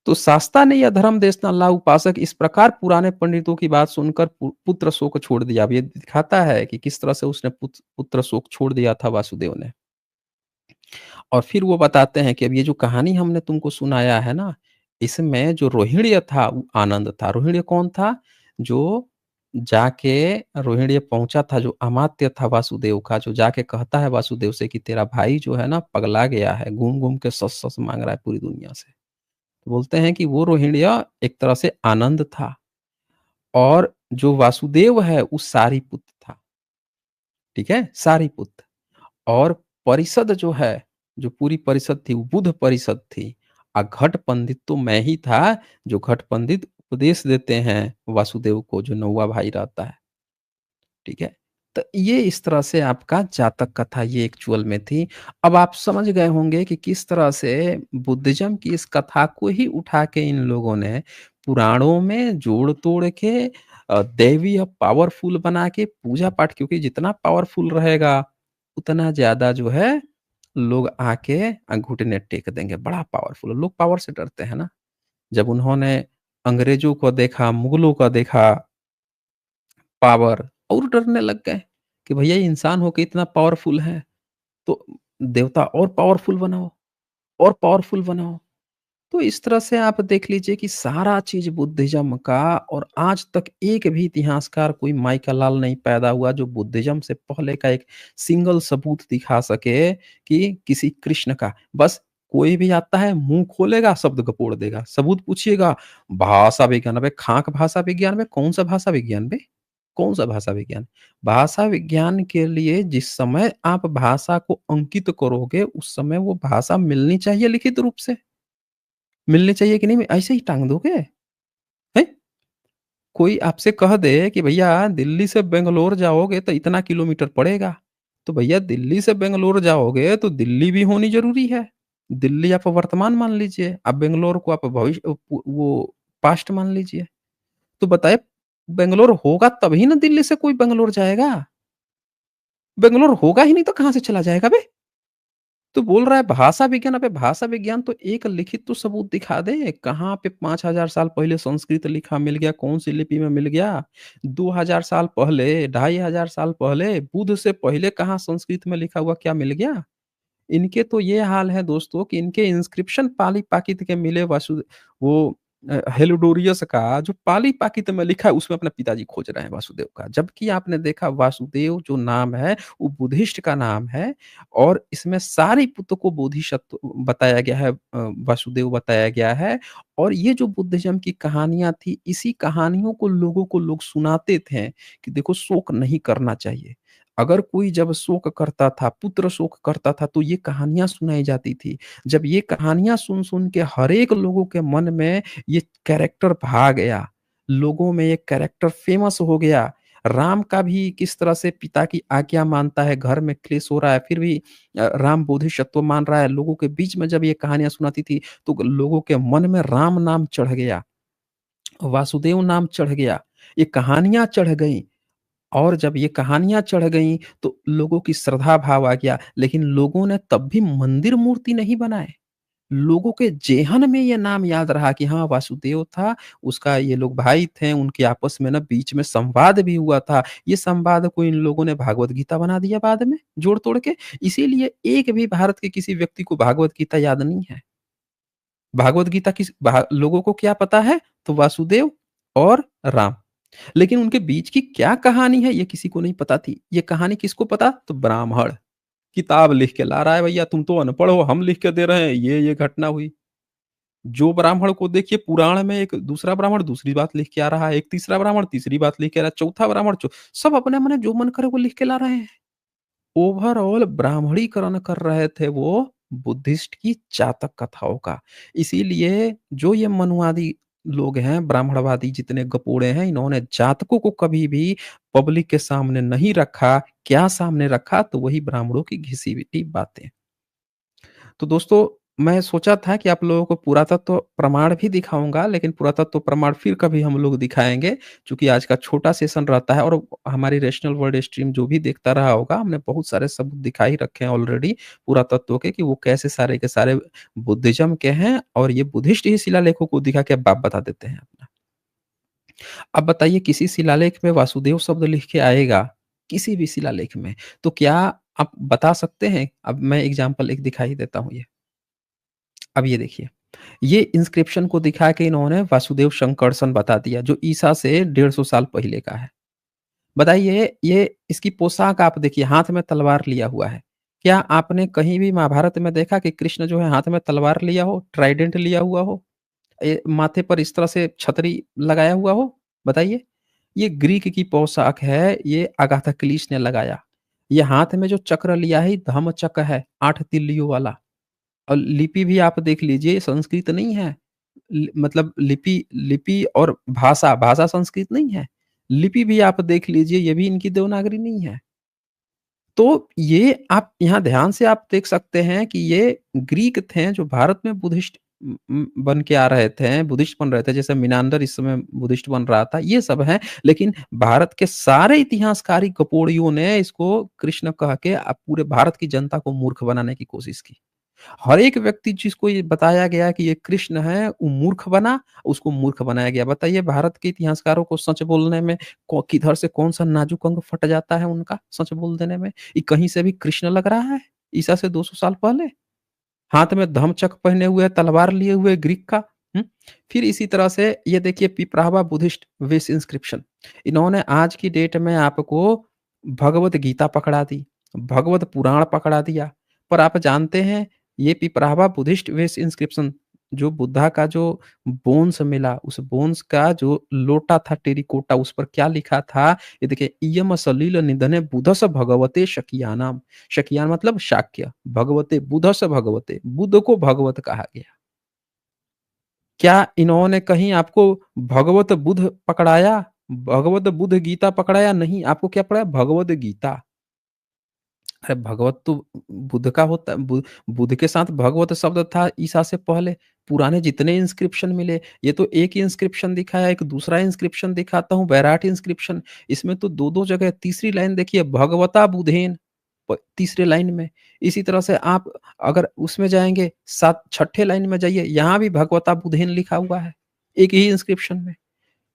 Speaker 1: तो शास्ता ने यह धर्म देश न ला उपासक इस प्रकार पुराने पंडितों की बात सुनकर पुत्र शोक छोड़ दिया। अब ये दिखाता है कि किस तरह से उसने पुत्र शोक छोड़ दिया था वासुदेव ने। और फिर वो बताते हैं कि अब ये जो कहानी हमने तुमको सुनाया है ना, इसमें जो रोहिणी था वो आनंद था। रोहिणी कौन था? जो जाके रोहिणी पहुँचा था, जो अमात्य था वासुदेव का, जो जाके कहता है वासुदेव से कि तेरा भाई जो है ना पगला गया है, घूम-घूम के सस-सस माँग रहा है पूरी दुनिया से। तो बोलते हैं कि वो रोहिण्या एक तरह से आनंद था और जो वासुदेव है वो सारीपुत्र था, ठीक है? सारीपुत्र और परिषद जो है, जो पूरी परिषद थी वो बुद्ध परिषद थी। घट पंडित तो मैं ही था, जो घट पंडित उपदेश देते हैं वासुदेव को जो नौवा भाई रहता है, ठीक है? तो ये इस तरह से आपका जातक कथा ये एक्चुअल में थी। अब आप समझ गए होंगे कि किस तरह से बुद्धिज़्म की इस कथा को ही उठा के इन लोगों ने पुराणों में जोड़-तोड़ के दैवीय पावरफुल बना के पूजा-पाठ क्योंकि जितना पावरफुल रहेगा, उतना ज़्यादा जो है लोग आके घुटने टेक देंगे, बड़ा पावरफुल लोग पावर से डरते हैं ना। जब उन्होंने अंग्रेज़ों को देखा, मुगलों का देखा पावर और डरने लग गए कि भैया ये इंसान होके इतना पावरफुल है, तो देवता और पावरफुल बनाओ, और पावरफुल बनाओ। तो इस तरह से आप देख लीजिए कि सारा चीज़ बुद्धिज़्म का और आज तक एक भी इतिहासकार कोई माइकल लाल नहीं पैदा हुआ जो बुद्धिज़्म से पहले का एक सिंगल सबूत दिखा सके कि किसी कृष्ण का बस कोई भी आता है मुँह खोलेगा शब्द गपोड़ देगा। सबूत पूछिएगा भाषा विज्ञान, अबे खाक भाषा विज्ञान में कौन-सा भाषा विज्ञान बे? कौन-सा भाषा विज्ञान? भाषा विज्ञान के लिए जिस समय आप भाषा को अंकित करोगे उस समय वो भाषा मिलनी चाहिए लिखित रूप से। मिलनी चाहिए कि नहीं ऐसे ही टाँग दोगे? हैं? कोई आपसे कह दे कि भैया दिल्ली से बैंगलोर जाओगे तो इतना किलोमीटर पड़ेगा। तो भैया दिल्ली से बैंगलोर जाओगे तो दिल्ली भी होनी ज़रूरी है। दिल्ली आप वर्तमान मान लीजिए, आप बैंगलोर को आप भविष्य वो पास्ट मान लीजिए। तो बताइए बैंगलोर होगा तभी ना दिल्ली से कोई बैंगलोर जाएगा। बैंगलोर होगा ही नहीं तो कहाँ से चला जाएगा बे? तो बोल रहा है भाषा विज्ञान, अबे भाषा विज्ञान तो एक लिखित तो सबूत दिखा दे, कहाँ पे 5000 साल पहले संस्कृत लिखा मिल गया, कौन-सी लिपि में मिल गया? 2000 साल पहले, 2500 साल पहले, बुद्ध से पहले कहाँ संस्कृत में लिखा हुआ क्या मिल गया? इनके तो ये हाल है दोस्तों कि इनके इंस्क्रिप्शन पाली-पाकित के मिले वो हेलोडोरियस का जो पाली-पाकित में लिखा है उसमें अपने पिताजी खोज रहे हैं वासुदेव का। जबकि आपने देखा वासुदेव जो नाम है वो बुद्धिस्ट का नाम है और इसमें सारिपुत्र को बोधिसत्व बताया गया है, वासुदेव बताया गया है और ये जो बुद्धिज़्म की कहानियाँ थी, इसी कहानियों को लोगों को लोग सुनाते थे कि देखो शोक नहीं करना चाहिए। अगर कोई जब शोक करता था, पुत्र शोक करता था तो ये कहानियाँ सुनाई जाती थी। जब ये कहानियाँ सुन-सुन के हर एक लोगों के मन में ये कैरेक्टर भा गया, लोगों में ये कैरेक्टर फ़ेमस हो गया। राम का भी किस तरह से पिता की आज्ञा मानता है, घर में क्लेश हो रहा है, फिर भी राम बोधिसत्व मान रहा है। लोगों के बीच में जब ये कहानियाँ सुनाती थी, तो लोगों के मन में राम नाम चढ़ गया, वासुदेव नाम चढ़ गया, ये कहानियाँ चढ़ गईं। और जब ये कहानियाँ चढ़ गईं, तो लोगों की श्रद्धा भाव आ गया, लेकिन लोगों ने तब भी मंदिर मूर्ति नहीं बनाए। लोगों के जेहन में ये नाम याद रहा कि हाँ, वासुदेव था, उसका ये लोग भाई थे, उनके आपस में ना बीच में संवाद भी हुआ था। ये संवाद को इन लोगों ने भागवत गीता बना दिया बाद में, जोड़-तोड़ के। इसीलिए एक भी भारत के किसी व्यक्ति को भागवत गीता याद नहीं है। भागवत गीता किस भा लोगों को क्या पता है? तो वासुदेव और राम। लेकिन उनके बीच की क्या कहानी है, ये किसी को नहीं पता थी। ये कहानी किसको पता? तो ब्राह्मण। किताब लिख के ला रहा है भैया, तुम तो अनपढ़ हो, हम लिख के दे रहे हैं, ये घटना हुई। जो ब्राह्मण को देखिए पुराण में एक दूसरा ब्राह्मण दूसरी बात लिख के आ रहा है, एक तीसरा ब्राह्मण तीसरी बात लिख के आ रहा है, चौथा ब्राह्मण सब अपने मन जो मन करे वो लिख के ला रहे हैं। ओवरऑल ब्राह्मणीकरण कर रहे थे वो बुद्धिस्ट की जातक कथाओं का। इसीलिए जो ये मनुवादी लोग हैं, ब्राह्मणवादी जितने गपोड़े हैं, इन्होंने जातकों को कभी भी पब्लिक के सामने नहीं रखा। क्या सामने रखा? तो वही ब्राह्मणों की घिसी-पिटी बातें। तो दोस्तों, मैं सोचा था कि आप लोगों को पुरातत्व प्रमाण भी दिखाऊँगा, लेकिन पुरातत्व प्रमाण फिर कभी हम लोग दिखाएँगे, चूँकि आज का छोटा सेशन रहता है और हमारी रैशनल वर्ल्ड स्ट्रीम जो भी देखता रहा होगा, हमने बहुत सारे सबूत दिखा ही रखे हैं ऑलरेडी पुरातत्व के कि वो कैसे सारे के सारे बुद्धिज़्म के हैं और ये बुद्धिस्ट ही शिलालेखों को दिखा के बाप बता देते हैं अपना। अब बताइए किसी शिलालेख में वासुदेव शब्द लिख के आएगा, किसी भी शिलालेख में, तो क्या आप बता सकते हैं? अब मैं एग्ज़ाम्पल एक दिखा ही देता हूँ ये। अब ये देखिए, ये इंस्क्रिप्शन को दिखा के इन्होंने वासुदेव शंकरसन बता दिया, जो ईसा से 150 साल पहले का है। बताइए ये इसकी पोशाक आप देखिए, हाथ में तलवार लिया हुआ है। क्या आपने कहीं भी महाभारत में देखा कि कृष्ण जो है हाथ में तलवार लिया हो, ट्राइडेंट लिया हुआ हो, माथे पर इस तरह से छतरी लगाया हुआ हो? बताइए। ये ग्रीक की पोशाक है, ये अगाथा क्रिस्टी ने लगाया। ये हाथ में जो चक्र लिया है, ये धम्मचक्र है, 8 तिल्लियों वाला। और लिपि भी आप देख लीजिए, संस्कृत नहीं है। मतलब लिपि लिपि और भाषा, भाषा संस्कृत नहीं है। लिपि भी आप देख लीजिए, ये भी इनकी देवनागरी नहीं है। तो ये आप यहाँ ध्यान से आप देख सकते हैं कि ये ग्रीक थे जो भारत में बुद्धिस्ट बन के आ रहे थे, बुद्धिस्ट बन रहे थे। जैसे मीनांदर इस समय बुद्धिस्ट बन रहा था, ये सब हैं। लेकिन भारत के सारे इतिहासकारी कपोड़ियों ने इसको कृष्ण कह के पूरे भारत की जनता को मूर्ख बनाने की कोशिश की। हर एक व्यक्ति जिसको ये बताया गया कि ये कृष्ण है, वो मूर्ख बना, उसको मूर्ख बनाया गया। बताइए भारत के इतिहासकारों को सच बोलने में किधर से कौन-सा नाजुक अंग फट जाता है उनका सच बोल देने में? ये कहीं से भी कृष्ण लग रहा है, ईसा से 200 साल पहले? हाथ में धम्मचक्र पहने हुए, तलवार लिए हुए ग्रीक का। हुँ? फिर इसी तरह से ये देखिए पिपरावा बुद्धिस्ट वेस इंस्क्रिप्शन। इन्होंने आज की डेट में आपको भगवत गीता पकड़ा दी, भगवत पुराण पकड़ा दिया। पर आप जानते हैं ये पिपरावा बुद्धिस्ट वेस इंस्क्रिप्शन जो बुद्धा का जो बोन्स मिला, उस बोन्स का जो लोटा था टेराकोटा उस पर क्या लिखा था? ये देखिए इयम सलिल निधने बुधस भगवते शकियानाम। शकियान मतलब शाक्य, भगवते बुधस भगवते, बुद्ध को भगवत कहा गया। क्या इन्होंने कहीं आपको भगवत बुद्ध पकड़ाया? भगवत बुद्ध गीता पकड़ाया? नहीं, आपको क्या पढ़ाया? भगवद गीता। अरे भगवत तो बुद्ध का होता बुद्ध के साथ भगवत शब्द था ईसा से पहले। पुराने जितने इंस्क्रिप्शन मिले, ये तो एक ही इंस्क्रिप्शन दिखाया, एक दूसरा इंस्क्रिप्शन दिखाता हूँ, वैराट इंस्क्रिप्शन। इसमें तो 2-2 जगह तीसरी लाइन देखिए भगवता बुधेन तीसरे लाइन में। इसी तरह से आप अगर उसमें जाएँगे सात छठे लाइन में जाइए, यहाँ भी भगवता बुधेन लिखा हुआ है, एक ही इंस्क्रिप्शन में।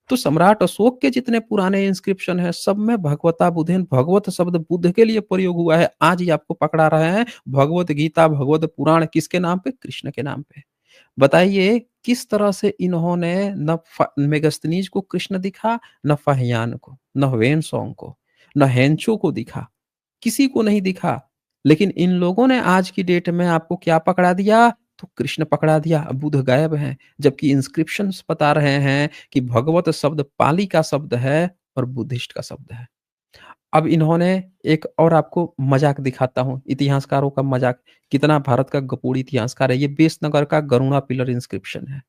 Speaker 1: तो सम्राट अशोक के जितने पुराने इंस्क्रिप्शन हैं, सब में भगवता बुधेन भगवत शब्द बुद्ध के लिए प्रयोग हुआ है। आज ये आपको पकड़ा रहे हैं भगवत गीता, भगवत पुराण किसके नाम पे? कृष्ण के नाम पे। बताइए किस तरह से इन्होंने न मेगास्थनीज को कृष्ण दिखा, न फाहियान को, न ह्वेनसांग को, न हेंचो को दिखा, किसी को नहीं दिखा। लेकिन इन लोगों ने आज की डेट में आपको क्या पकड़ा दिया? तो कृष्ण पकड़ा दिया, अब बुद्ध गायब हैं। जबकि इंस्क्रिप्शंस बता रहे हैं कि भगवत शब्द पाली का शब्द है और बुद्धिस्ट का शब्द है। अब इन्होंने एक और आपको मज़ाक दिखाता हूँ, इतिहासकारों का मज़ाक। कितना भारत का गपोड़ इतिहासकार है, ये बेसनगर का गरुणा पिलर इंस्क्रिप्शन है।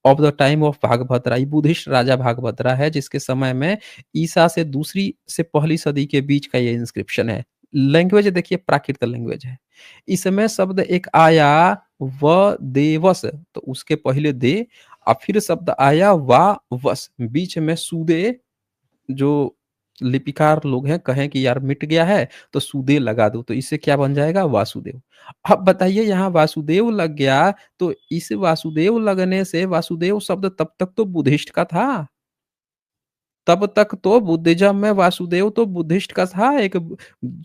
Speaker 1: ऑफ द टाइम ऑफ भागभद्रा, ये बुद्धिस्ट राजा भागभद्रा है, जिसके समय में ईसा से दूसरी से पहली सदी के बीच का ये इंस्क्रिप्शन है। लैंग्वेज देखिए, प्राकृत लैंग्वेज है। इसमें शब्द एक आया व देवस, तो उसके पहले दे, और फिर शब्द आया वा वस, बीच में सूदे। जो लिपिकार लोग हैं कहें कि यार मिट गया है तो सुदेव लगा दो, तो इससे क्या बन जाएगा? वासुदेव। अब बताइए, यहाँ वासुदेव लग गया, तो इस वासुदेव लगने से वासुदेव शब्द तब तक तो बुद्धिस्ट का था। तब तक तो बुद्धिज्म में वासुदेव तो बुद्धिस्ट का था। एक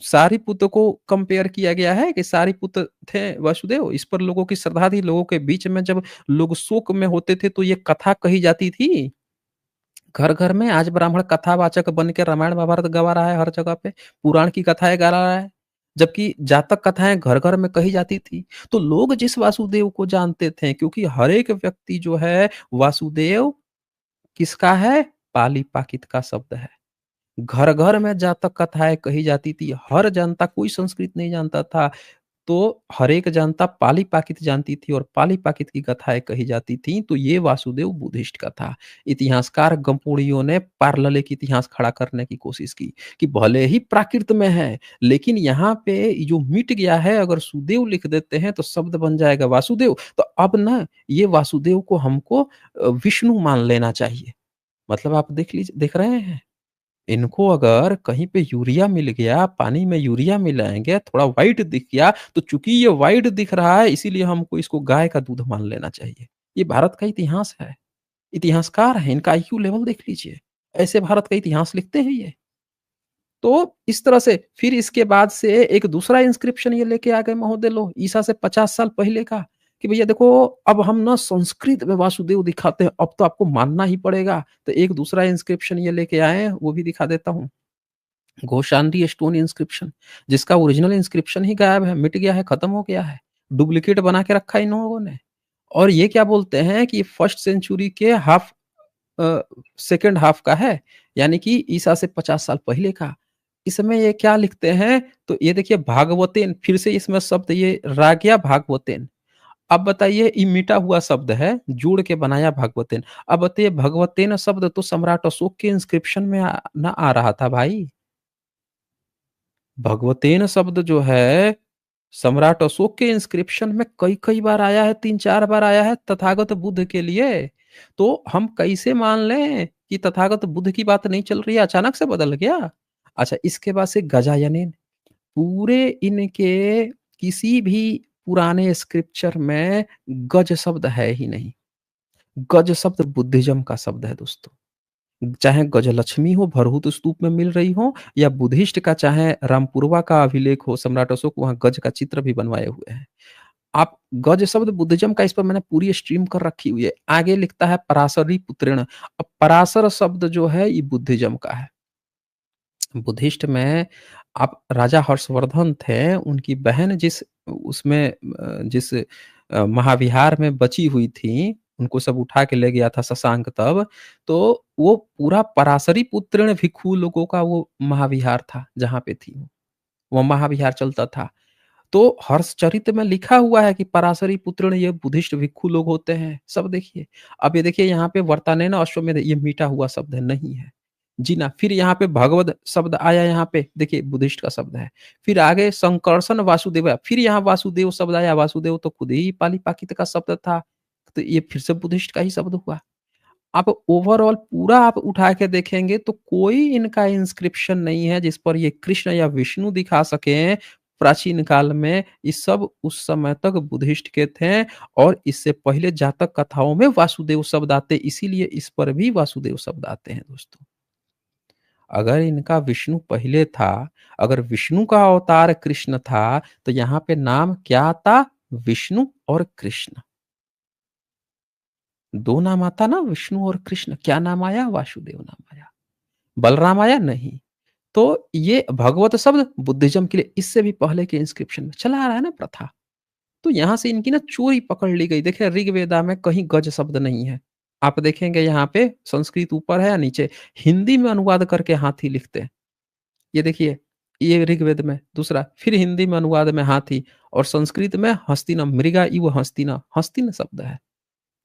Speaker 1: सारिपुत्र को कंपेयर किया गया है कि सारिपुत्र थे वासुदेव। इस पर लोगों की श्रद्धा थी। लोगों के बीच में जब लोग शोक में होते थे तो ये कथा कही जाती थी। घर-घर में आज ब्राह्मण कथावाचक बन के रामायण महाभारत गवा रहा है हर जगह पे, पुराण की कथाएँ गा रहा है, जबकि जातक कथाएँ घर-घर में कही जाती थी। तो लोग जिस वासुदेव को जानते थे, क्योंकि हर एक व्यक्ति जो है वासुदेव किसका है? पाली-प्राकृत का शब्द है। घर-घर में जातक कथाएँ कही जाती थी, हर जनता, कोई संस्कृत नहीं जानता था। तो हर एक जनता पाली-प्राकृत जानती थी और पाली-प्राकृत की कथाएँ कही जाती थीं, तो ये वासुदेव बुद्धिस्ट का था। इतिहासकार गम्पोड़ियों ने पारलौकिक इतिहास खड़ा करने की कोशिश की, कि भले ही प्राकृत में है, लेकिन यहाँ पे जो मिट गया है, अगर सुदेव लिख देते हैं तो शब्द बन जाएगा वासुदेव। तो अब ना ये वासुदेव को हमको विष्णु मान लेना चाहिए। मतलब आप देख रहे हैं? इनको अगर कहीं पे यूरिया मिल गया, पानी में यूरिया मिलाएँगे, थोड़ा व्हाइट दिख गया, तो चूँकि ये व्हाइट दिख रहा है, इसीलिए हमको इसको गाय का दूध मान लेना चाहिए। ये भारत का इतिहास है। इतिहासकार हैं, इनका आईक्यू लेवल देख लीजिए। ऐसे भारत का इतिहास लिखते हैं ये। तो इस तरह से फिर इसके बाद से एक दूसरा इंस्क्रिप्शन ये लेके आ गए महोदय लोग, ईसा से 50 साल पहले का, कि भैया देखो, अब हम ना संस्कृत में वासुदेव दिखाते हैं, अब तो आपको मानना ही पड़ेगा। तो एक दूसरा इंस्क्रिप्शन ये लेके आए हैं, वो भी दिखा देता हूँ। घोशांडी स्टोन इंस्क्रिप्शन, जिसका ओरिजिनल इंस्क्रिप्शन ही गायब है, मिट गया है, खत्म हो गया है। डुप्लीकेट बना के रखा है इन लोगों ने। और ये क्या बोलते हैं कि फर्स्ट सेंचुरी के अ, सेकंड हाफ का है, यानी कि ईसा से 50 साल पहले का। इसमें ये क्या लिखते हैं, तो ये देखिए भागवतेन, फिर से इसमें शब्द ये राग्या भागवतेन। अब बताइए, ये मिटा हुआ शब्द है, जोड़ के बनाया भागवतेन। अब बताइए, भगवतेन शब्द तो सम्राट अशोक के इंस्क्रिप्शन में ना आ रहा था भाई। भगवतेन शब्द जो है, सम्राट अशोक के इंस्क्रिप्शन में कई-कई बार आया है, 3-4 बार आया है तथागत बुद्ध के लिए। तो हम कैसे मान लें कि तथागत बुद्ध की बात नहीं चल रही है, अचानक से बदल गया? अच्छा, इसके बाद से गजायनेन, पूरे इनके किसी भी पुराने स्क्रिप्चर में गज शब्द है ही नहीं। गज शब्द बुद्धिज़्म का शब्द है दोस्तों। चाहे गजलक्ष्मी हो, भरहुत स्तूप में मिल रही हो, या बुद्धिस्ट का चाहे रामपुरवा का अभिलेख हो, सम्राट अशोक वहाँ गज का चित्र भी बनवाए हुए हैं। आप गज शब्द बुद्धिज़्म का, इस पर मैंने पूरी स्ट्रीम कर रखी हुई है। आगे लिखता है पराशरी पुत्रेण। अब पराशर शब्द जो है ये बुद्धिज़्म का है। बुद्धिस्ट में आप राजा हर्षवर्धन थे, उनकी बहन जिस महाविहार में बची हुई थी, उनको सब उठा के ले गया था शशांक तब, तो वो पूरा पराशरी पुत्रेण भिक्षु लोगों का वो महाविहार था, जहाँ पे थी वो महाविहार चलता था। तो हर्षचरित में लिखा हुआ है कि पराशरी पुत्रेण ये बुद्धिस्ट भिक्षु लोग होते हैं, सब देखिए। अब ये देखिए, यहाँ पे वर्तानेन अश्वमेध, ये मिटा हुआ शब्द है, नहीं है। जी ना, फिर यहाँ पे भगवद शब्द आया, यहाँ पे देखिए बुद्धिस्ट का शब्द है। फिर आगे संकर्षण वासुदेव, फिर यहाँ वासुदेव शब्द आया, वासुदेव तो खुद ही पाली-प्राकृत का शब्द था, तो ये फिर से बुद्धिस्ट का ही शब्द हुआ। आप ओवरऑल पूरा आप उठा के देखेंगे तो कोई इनका इंस्क्रिप्शन नहीं है जिस पर ये कृष्ण या विष्णु दिखा सकें। प्राचीन काल में ये सब उस समय तक बुद्धिस्ट के थे, और इससे पहले जातक कथाओं में वासुदेव शब्द आते, इसीलिए इस पर भी वासुदेव शब्द आते हैं दोस्तों। अगर इनका विष्णु पहले था, अगर विष्णु का अवतार कृष्ण था, तो यहाँ पे नाम क्या आता? विष्णु और कृष्ण। 2 नाम आता ना विष्णु और कृष्ण, क्या नाम आया? वासुदेव नाम आया। बलराम आया? नहीं। तो ये भगवत शब्द बुद्धिज़्म के लिए इससे भी पहले के इंस्क्रिप्शन में चला आ रहा है ना प्रथा। तो यहाँ से इनकी ना चोरी पकड़ ली गई। देखिए ऋग्वेदा में कहीं गज शब्द नहीं है। आप देखेंगे यहाँ पे संस्कृत ऊपर है या नीचे, हिंदी में अनुवाद करके हाथी लिखते हैं। ये देखिए, ये ऋग्वेद में, दूसरा फिर हिंदी में अनुवाद में हाथी और संस्कृत में हस्तिना, मृगा इव हस्तिना, हस्तिन शब्द है।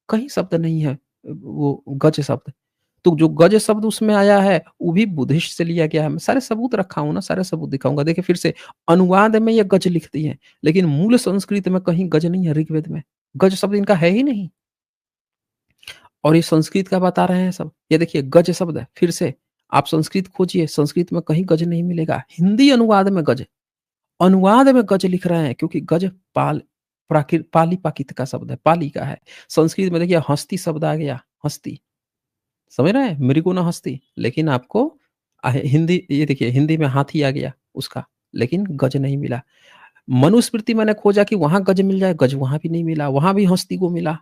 Speaker 1: कहीं शब्द नहीं है वो गज शब्द। तो जो गज शब्द उसमें आया है, वो भी बुद्धिस्ट से लिया गया है। मैं सारे सबूत रखा हूँ ना, सारे सबूत दिखाऊँगा। देखिए फिर से अनुवाद में ये गज लिखती हैं, लेकिन मूल संस्कृत में कहीं गज नहीं है ऋग्वेद में। गज शब्द इनका है ही नहीं और ये संस्कृत का बता रहे हैं सब। ये देखिए गज शब्द है, फिर से आप संस्कृत खोजिए, संस्कृत में कहीं गज नहीं मिलेगा। हिंदी अनुवाद में गज लिख रहे हैं क्योंकि गज पाल पाली पाकित का शब्द है, पाली का है। संस्कृत में देखिए हस्ती शब्द आ गया, हस्ती। समझ रहे हैं? मृगो न हस्ति, लेकिन आपको हिंदी ये देखिए हिंदी में हाथी आ गया उसका, लेकिन गज नहीं मिला। मनुस्मृति मैंने खोजा कि वहाँ गज मिल जाए, गज वहाँ भी नहीं मिला, वहाँ भी हस्ती को मिला।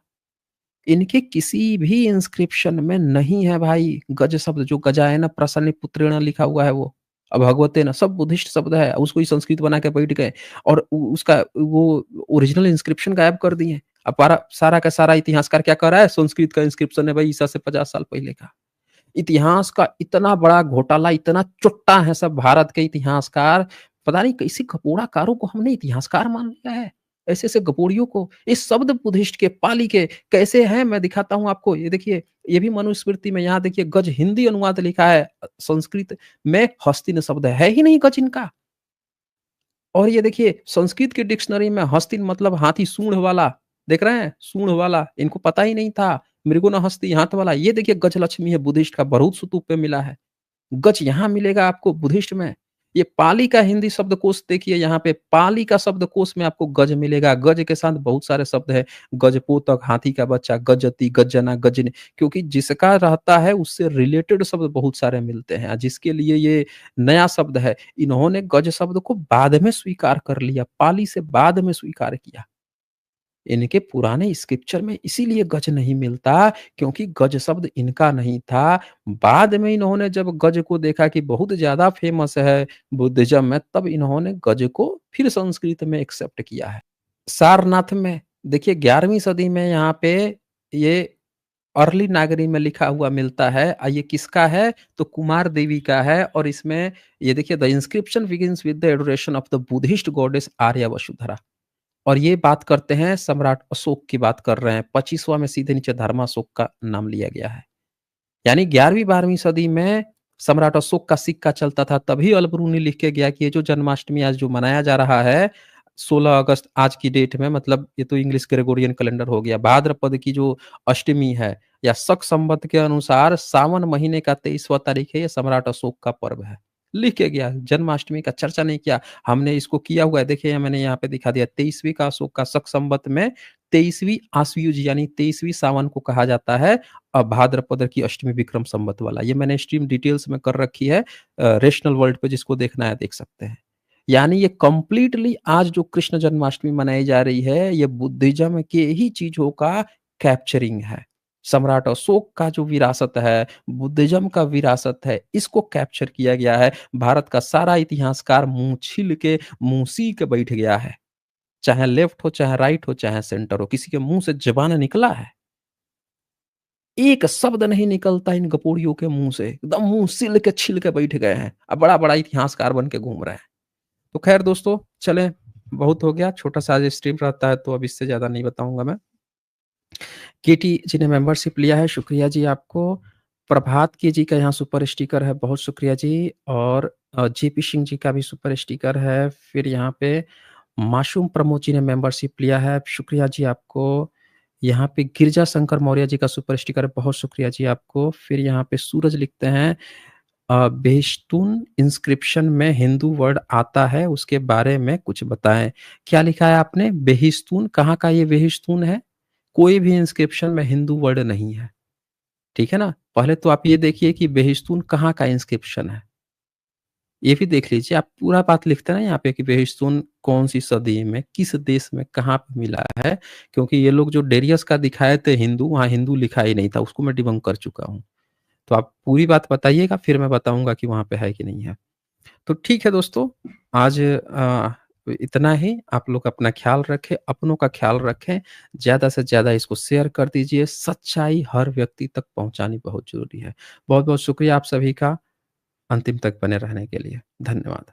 Speaker 1: इनके किसी भी इंस्क्रिप्शन में नहीं है भाई गज शब्द, जो गजायन प्रसन्नपुत्रेण लिखा हुआ है वो। भगवतेन सब बुद्धिस्ट शब्द है, उसको ही संस्कृत बना के बैठ गए और उसका वो ओरिजिनल इंस्क्रिप्शन गायब कर दिए। अब पारा सारा का सारा इतिहासकार क्या कर रहा है? संस्कृत का इंस्क्रिप्शन है भाई ईसा से 50 साल पहले का। इतिहास का इतना बड़ा घोटाला, इतना चुट्टा है सब भारत के इतिहासकार, पता नहीं कैसे गपोड़ाकारों को हमने इतिहासकार मान लिया है। ऐसे-ऐसे गपोड़ियों को, इस शब्द बुद्धिस्ट के, पाली के कैसे हैं मैं दिखाता हूँ आपको। ये देखिए, ये भी मनुस्मृति में यहाँ देखिए गज हिंदी अनुवाद लिखा है, संस्कृत में हस्तिन शब्द है ही नहीं गज इनका। और ये देखिए संस्कृत की डिक्शनरी में हस्तिन मतलब हाथी सूंड वाला, देख रहे हैं? सूंड वाला, इनको पता ही नहीं था। मृगो न हस्ति हाथ वाला, ये देखिए गजलक्ष्मी है बुद्धिस्ट का, भरूच स्तूप पे मिला है। गज यहाँ मिलेगा आपको बुद्धिस्ट में। ये पाली का हिंदी शब्दकोश देखिए यहाँ पे, पाली का शब्दकोश में आपको गज मिलेगा। गज के साथ बहुत सारे शब्द हैं, गजपोतक, हाथी का बच्चा, गजति, गजना, गजनी, क्योंकि जिसका रहता है उससे रिलेटेड शब्द बहुत सारे मिलते हैं। जिसके लिए ये नया शब्द है, इन्होंने गज शब्द को बाद में स्वीकार कर लिया, पाली से बाद में स्वीकार किया। इनके पुराने स्क्रिप्चर में इसीलिए गज नहीं मिलता क्योंकि गज शब्द इनका नहीं था। बाद में इन्होंने जब गज को देखा कि बहुत ज़्यादा फेमस है बुद्धिज़्म में, तब इन्होंने गज को फिर संस्कृत में एक्सेप्ट किया है। सारनाथ में देखिए 11वीं सदी में यहाँ पे ये अर्ली नागरी में लिखा हुआ मिलता है। ये किसका है? तो कुमार देवी का है और इसमें ये देखिए the inscription begins with the adoration of the Buddhist goddess Arya Vasundhara. और ये बात करते हैं सम्राट अशोक की बात कर रहे हैं, 25वाँ में सीधे नीचे धर्माशोक का नाम लिया गया है। यानी 11वीं-12वीं सदी में सम्राट अशोक का सिक्का चलता था, तभी अलबरूनी लिख के गया कि ये जो जन्माष्टमी आज जो मनाया जा रहा है 16 अगस्त आज की डेट में, मतलब ये तो इंग्लिश ग्रेगोरियन कैलेंडर हो गया। भाद्रपद की जो अष्टमी है या शक संवत के अनुसार सावन महीने का 23वाँ तारीख है, ये सम्राट अशोक का पर्व है। लिख के गया, जन्माष्टमी का चर्चा नहीं किया। हमने इसको किया हुआ है, देखिए मैंने यहाँ पे दिखा दिया 23वीं का अशोक का शक संवत में 23वीं आश्वयुज यानी 23वीं सावन को कहा जाता है। भाद्रपद की अष्टमी विक्रम संवत वाला, ये मैंने स्ट्रीम डिटेल्स में कर रखी है, रेशनल वर्ल्ड पे जिसको देखना है देख सकते हैं। यानी ये कंप्लीटली आज जो कृष्ण जन्माष्टमी मनाई जा रही है, ये बुद्धिज्म के ही चीज़ों का कैप्चरिंग है। सम्राट अशोक का जो विरासत है, बुद्धिज्म का विरासत है, इसको कैप्चर किया गया है। भारत का सारा इतिहासकार मुँह छिल के, मुँह सी के बैठ गया है। चाहे लेफ्ट हो, चाहे राइट हो, चाहे सेंटर हो, किसी के मुँह से ज़बान निकला है? एक शब्द नहीं निकलता इन गपोड़ियों के मुँह से, एकदम मुँह सिल के छिल के बैठ गए हैं। अब बड़ा-बड़ा इतिहासकार बन के घूम रहे हैं। तो खैर दोस्तों, चलें बहुत हो गया, छोटा-सा आज स्ट्रीम रहता है तो अब इससे ज़्यादा नहीं बताऊँगा मैं। केटी जी ने मेंबरशिप लिया है, शुक्रिया जी आपको। प्रभात के जी का यहाँ सुपर स्टिकर है, बहुत शुक्रिया जी। और जेपी सिंह जी का भी सुपर स्टिकर है। फिर यहाँ पे मासूम प्रमोद जी ने मेंबरशिप लिया है, शुक्रिया जी आपको। यहाँ पे गिरजा शंकर मौर्य जी का सुपर स्टिकर है, बहुत शुक्रिया जी आपको। फिर यहाँ पे सूरज लिखते हैं बेशतून इंस्क्रिप्शन में हिंदू वर्ड आता है, उसके बारे में कुछ बताएँ। क्या लिखा है आपने? बेहिस्तून, कहाँ का ये बेहिस्तून है? कोई भी इंस्क्रिप्शन में हिंदू वर्ड नहीं है, ठीक है ना? पहले तो आप ये देखिए कि बेहिस्तून कहाँ का इंस्क्रिप्शन है। ये भी देख लीजिए, आप पूरा बात लिखते हैं ना यहाँ पे कि बेहिस्तून कौन-सी सदी में, किस देश में, कहाँ पे मिला है, क्योंकि ये लोग जो डेरियस का दिखाए थे हिंदू, वहाँ हिंदू लिखा ही नहीं था, उसको मैं डिबंक कर चुका हूँ। तो आप पूरी बात बताइएगा, फिर मैं बताऊँगा कि वहाँ पे है कि नहीं है। तो ठीक है दोस्तों, आज इतना ही। आप लोग अपना ख़्याल रखें, अपनों का ख़्याल रखें, ज़्यादा से ज़्यादा इसको शेयर कर दीजिए, सच्चाई हर व्यक्ति तक पहुँचानी बहुत ज़रूरी है। बहुत-बहुत शुक्रिया आप सभी का अंतिम तक बने रहने के लिए। धन्यवाद।